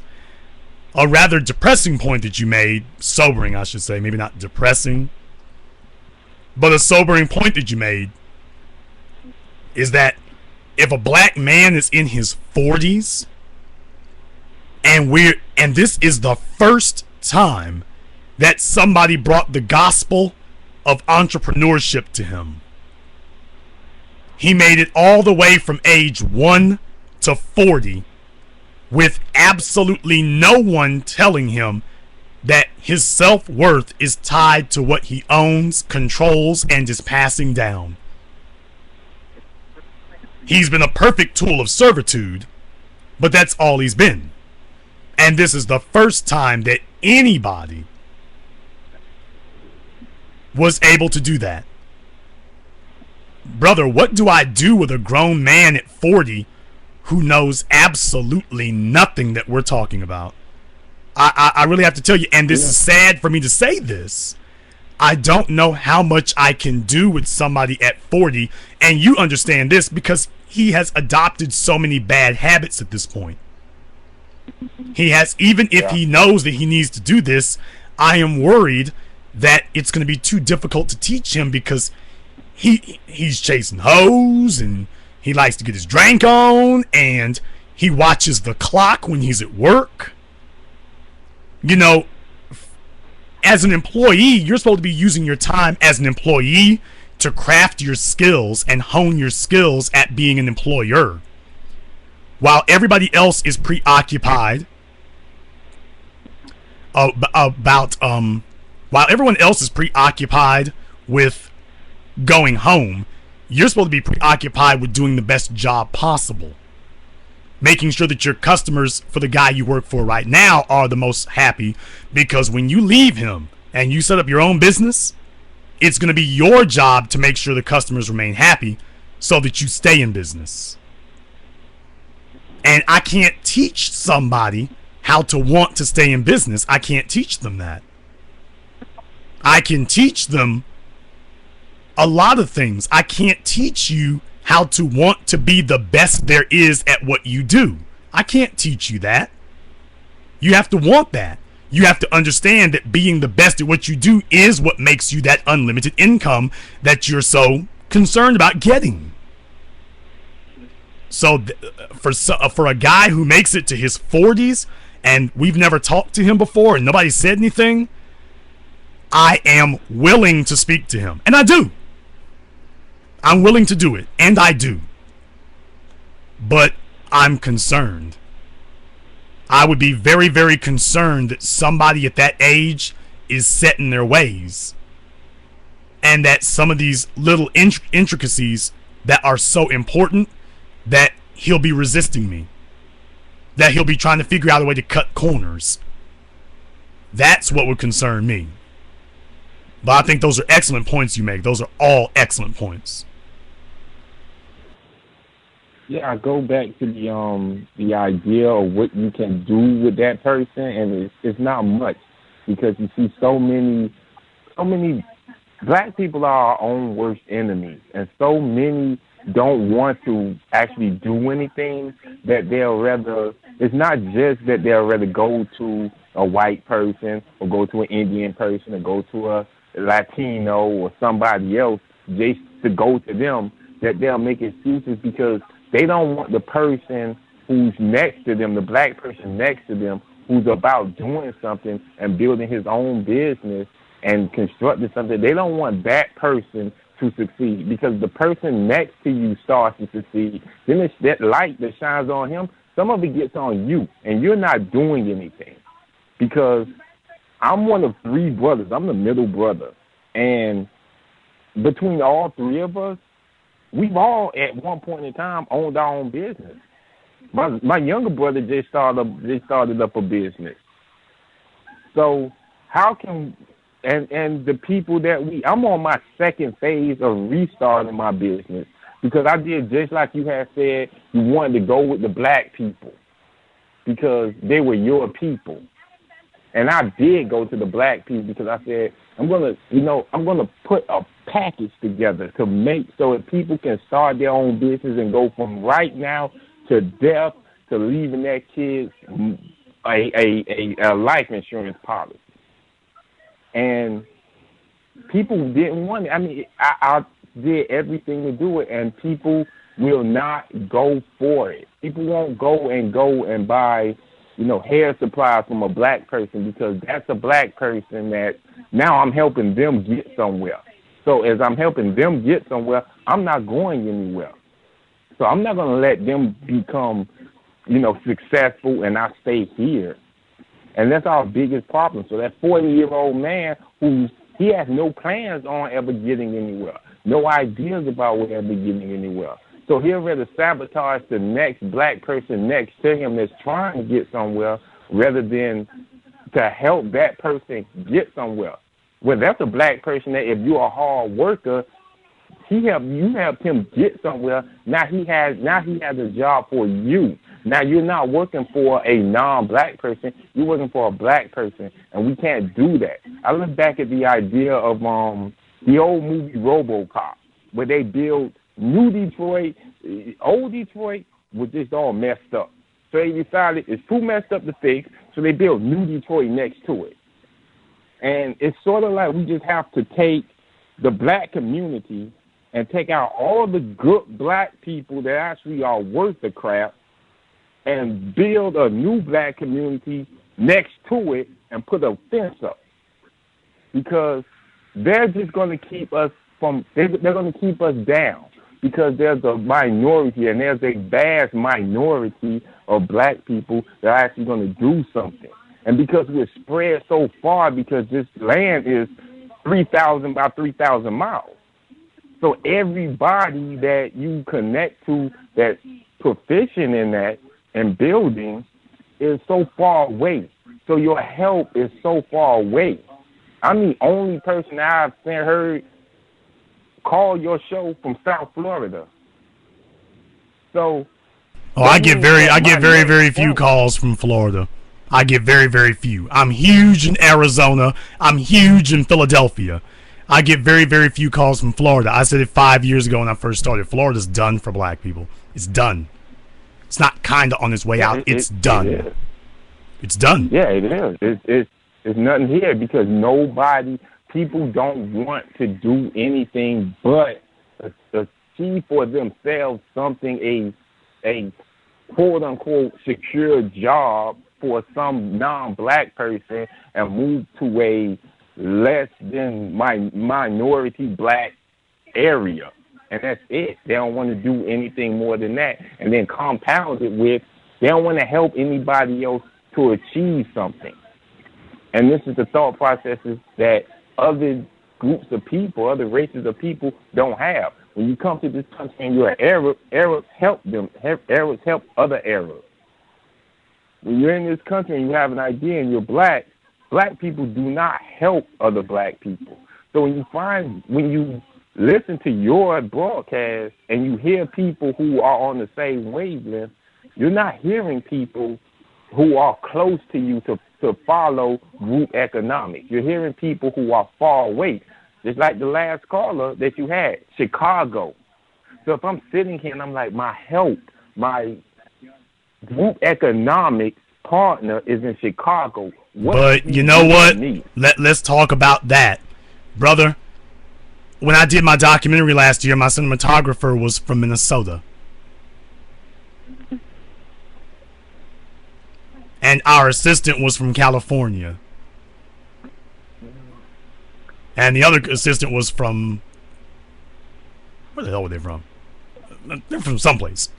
A rather depressing point that you made, sobering I should say, maybe not depressing, but a sobering point that you made is that if a black man is in his 40s and this is the first time that somebody brought the gospel of entrepreneurship to him. He made it all the way from age 1 to 40 with absolutely no one telling him that his self-worth is tied to what he owns, controls, and is passing down. He's been a perfect tool of servitude, but that's all he's been. And this is the first time that anybody was able to do that. Brother, what do I do with a grown man at 40 who knows absolutely nothing that we're talking about? I really have to tell you, and this is sad for me to say this, I don't know how much I can do with somebody at 40. And you understand this because he has adopted so many bad habits at this point. He has, even if he knows that he needs to do this, I am worried that it's going to be too difficult to teach him because he's chasing hoes and he likes to get his drink on and he watches the clock when he's at work. You know, as an employee, you're supposed to be using your time as an employee to craft your skills and hone your skills at being an employer. While everybody else is preoccupied while everyone else is preoccupied with going home, you're supposed to be preoccupied with doing the best job possible. Making sure that your customers for the guy you work for right now are the most happy, because when you leave him and you set up your own business, it's going to be your job to make sure the customers remain happy so that you stay in business. And I can't teach somebody how to want to stay in business. I can't teach them that. I can teach them a lot of things. I can't teach you how to want to be the best there is at what you do. I can't teach you that. You have to want that. You have to understand that being the best at what you do is what makes you that unlimited income that you're so concerned about getting. So for a guy who makes it to his 40s and we've never talked to him before and nobody said anything, I am willing to speak to him. And I do. I'm willing to do it. And I do. But I'm concerned. I would be very, very concerned that somebody at that age is set in their ways. And that some of these little intricacies that are so important, that he'll be resisting me. That he'll be trying to figure out a way to cut corners. That's what would concern me. But I think those are excellent points you make. Those are all excellent points. Yeah, I go back to the idea of what you can do with that person, and it's not much, because you see so many black people are our own worst enemies, and so many don't want to actually do anything, that they'll rather, it's not just that they'll rather go to a white person or go to an Indian person or go to a Latino or somebody else just to go to them, that they'll make excuses because they don't want the person who's next to them, the black person next to them, who's about doing something and building his own business and constructing something. They don't want that person to succeed, because the person next to you starts to succeed. Then it's that light that shines on him. Some of it gets on you, and you're not doing anything. Because I'm one of three brothers. I'm the middle brother. And between all three of us, we've all at one point in time owned our own business. My younger brother just started up a business. So how can and the people that I'm on my second phase of restarting my business, because I did just like you had said, you wanted to go with the black people because they were your people. And I did go to the black people because I said, I'm gonna put a package together to make so that people can start their own business and go from right now to death to leaving their kids a life insurance policy. And people didn't want it. I mean, I did everything to do it, and people will not go for it. People won't go and buy, hair supplies from a black person, because that's a black person that now I'm helping them get somewhere. So as I'm helping them get somewhere, I'm not going anywhere. So I'm not going to let them become, successful and I stay here. And that's our biggest problem. So that 40-year-old man he has no plans on ever getting anywhere, no ideas about ever getting anywhere. So he'll rather sabotage the next black person next to him that's trying to get somewhere rather than to help that person get somewhere. Well, that's a black person that if you're a hard worker, you helped him get somewhere. Now he has a job for you. Now you're not working for a non-black person. You're working for a black person, and we can't do that. I look back at the idea of the old movie RoboCop, where they built New Detroit. Old Detroit was just all messed up. So they decided it's too messed up to fix, so they built New Detroit next to it. And it's sort of like we just have to take the black community and take out all the good black people that actually are worth the crap and build a new black community next to it and put a fence up. Because they're just going to keep us they're going to keep us down, because there's a minority, and there's a vast minority of black people that are actually going to do something. And because we're spread so far, because this land is 3,000 by 3,000 miles. So everybody that you connect to that's proficient in that and building is so far away. So your help is so far away. I'm the only person I've heard call your show from South Florida. So I get very few calls from Florida. I get very, very few. I'm huge in Arizona. I'm huge in Philadelphia. I get very, very few calls from Florida. I said it 5 years ago when I first started. Florida's done for black people. It's done. It's not kind of on its way out. It's done. It's done. Yeah, it is. It's nothing here, because people don't want to do anything but achieve for themselves something, a quote-unquote secure job for some non-black person, and move to a less than minority black area. And that's it. They don't want to do anything more than that. And then compound it with, they don't want to help anybody else to achieve something. And this is the thought processes that other groups of people, other races of people don't have. When you come to this country and you're an Arab, Arabs help them. Arabs help other Arabs. When you're in this country and you have an idea and you're black people do not help other black people. So when you listen to your broadcast and you hear people who are on the same wavelength, you're not hearing people who are close to you to follow group economics. You're hearing people who are far away, just like the last caller that you had, Chicago. So if I'm sitting here and I'm like, my group economics partner is in Chicago. But you know what? Let's talk about that. Brother, when I did my documentary last year, my cinematographer was from Minnesota. And our assistant was from California. And the other assistant was from... Where the hell were they from? They're from someplace.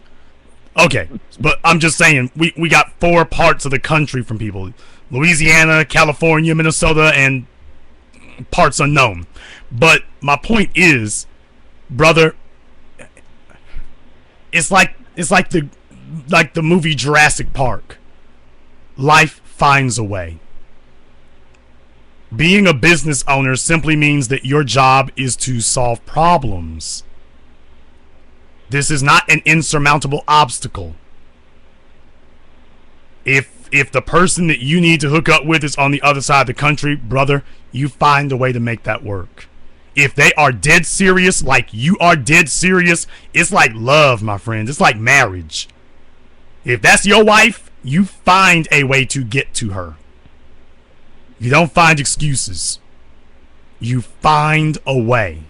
Okay, but I'm just saying, we got 4 parts of the country from people. Louisiana, California, Minnesota, and parts unknown. But my point is, brother, it's like the movie Jurassic Park. Life finds a way. Being a business owner simply means that your job is to solve problems. This is not an insurmountable obstacle. If the person that you need to hook up with is on the other side of the country, brother, you find a way to make that work. If they are dead serious, like you are dead serious, it's like love, my friend. It's like marriage. If that's your wife, you find a way to get to her. You don't find excuses. You find a way.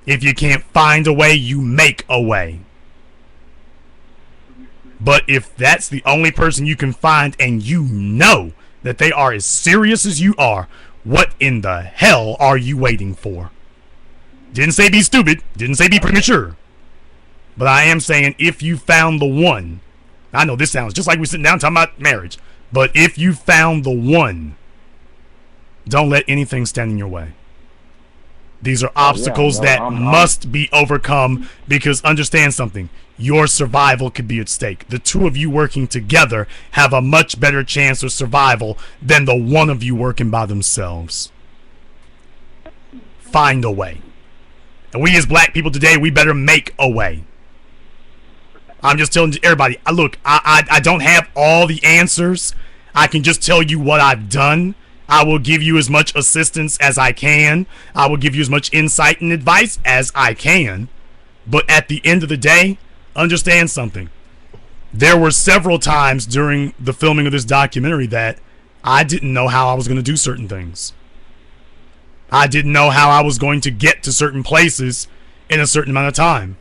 If you can't find a way, you make a way. But if that's the only person you can find and you know that they are as serious as you are, what in the hell are you waiting for? Didn't say be stupid. Didn't say be premature. But I am saying if you found the one, I know this sounds just like we're sitting down talking about marriage, but if you found the one, don't let anything stand in your way. These are obstacles that must be overcome, because understand something. Your survival could be at stake. The two of you working together have a much better chance of survival than the one of you working by themselves. Find a way. And we as black people today, we better make a way. I'm just telling everybody, look, I don't have all the answers. I can just tell you what I've done. I will give you as much assistance as I can. I will give you as much insight and advice as I can. But at the end of the day, understand something. There were several times during the filming of this documentary that I didn't know how I was going to do certain things. I didn't know how I was going to get to certain places in a certain amount of time.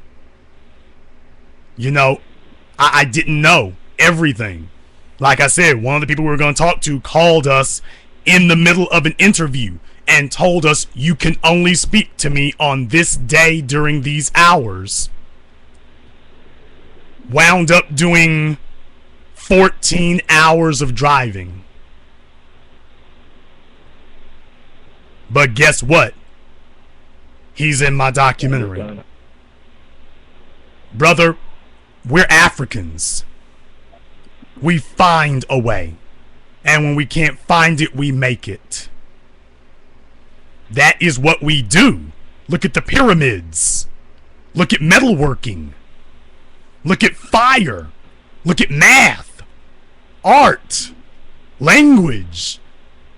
You know, I didn't know everything. Like I said, one of the people we were going to talk to called us in the middle of an interview and told us, you can only speak to me on this day during these hours. Wound up doing 14 hours of driving. But guess what? He's in my documentary. Brother, we're Africans. We find a way. And when we can't find it, we make it. That is what we do. Look at the pyramids. Look at metalworking. Look at fire. Look at math. Art. Language.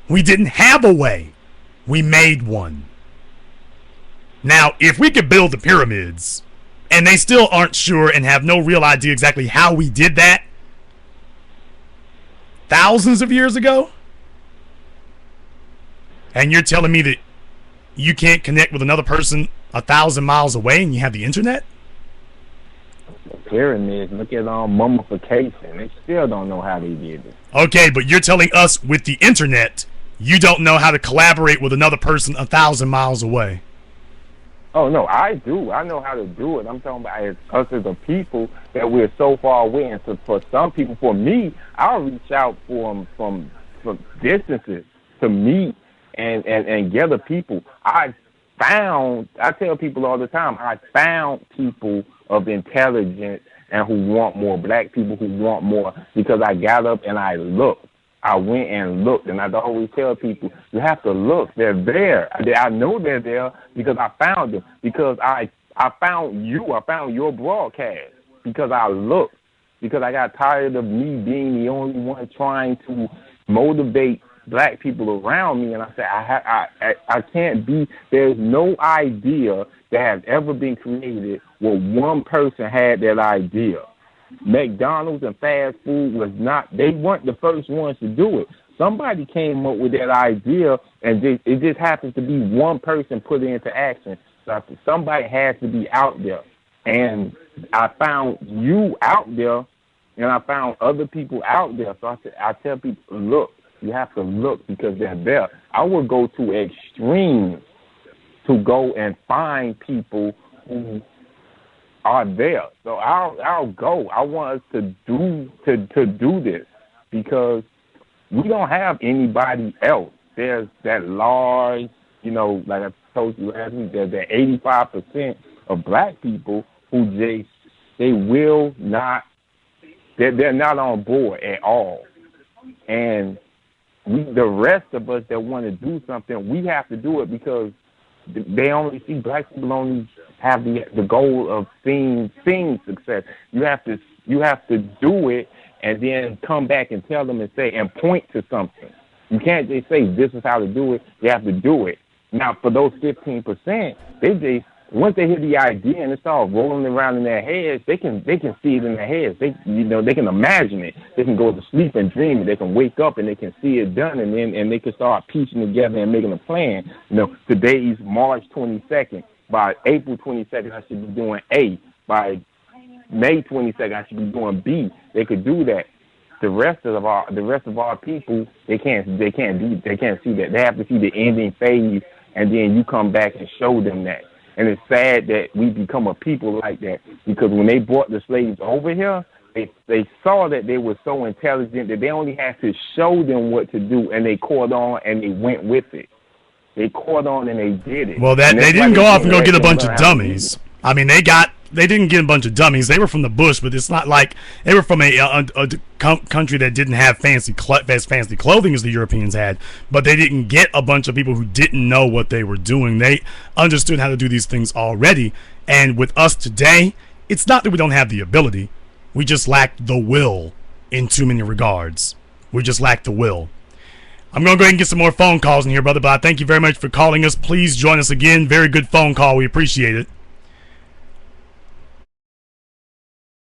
We didn't have a way. We made one. Now, if we could build the pyramids, and they still aren't sure and have no real idea exactly how we did that, thousands of years ago, and you're telling me that you can't connect with another person 1,000 miles away and you have the internet? Pyramids, look at mummification. They still don't know how they did it. Okay, but you're telling us with the internet, you don't know how to collaborate with another person 1,000 miles away. Oh, no, I do. I know how to do it. I'm talking about us as a people that we're so far away. And so for some people, for me, I'll reach out from distances to meet and gather people. I tell people all the time, I found people of intelligence and who want more, black people who want more, because I got up and I looked. I went and looked, and I always tell people, you have to look. They're there. I know they're there because I found them. Because I found you. I found your broadcast because I looked. Because I got tired of me being the only one trying to motivate black people around me. And I said, I can't be. There's no idea that has ever been created where one person had that idea. McDonald's and fast food they weren't the first ones to do it. Somebody came up with that idea, and it just happens to be one person put it into action. So somebody has to be out there. And I found you out there, and I found other people out there. So I tell people, look, you have to look because they're there. I would go to extremes to go and find people who are there. So I'll go. I want us to do this because we don't have anybody else. There's that large, like I told you last week, there's that 85% of black people who they will not, they're not on board at all. And the rest of us that want to do something, we have to do it because they only see, black people only have the goal of seeing success. You have to do it and then come back and tell them and say and point to something. You can't just say this is how to do it. You have to do it. Now for those 15%, once they hear the idea and it's all rolling around in their heads, they can see it in their heads. They can imagine it. They can go to sleep and dream it. They can wake up and they can see it done, and they can start piecing together and making a plan. Today's March 22nd. By April 22nd, I should be doing A. By May 22nd, I should be doing B. They could do that. The rest of our people, they can't see that. They have to see the ending phase, and then you come back and show them that. And it's sad that we become a people like that, because when they brought the slaves over here, they saw that they were so intelligent that they only had to show them what to do, and they caught on and they went with it. They caught on and they did it. Well, they didn't go off and go get a bunch of dummies. I mean, they didn't get a bunch of dummies. They were from the bush, but it's not like they were from a country that didn't have fancy clothing as the Europeans had. But they didn't get a bunch of people who didn't know what they were doing. They understood how to do these things already. And with us today, it's not that we don't have the ability. We just lack the will in too many regards. We just lack the will. I'm going to go ahead and get some more phone calls in here, brother, but I thank you very much for calling us. Please join us again. Very good phone call. We appreciate it.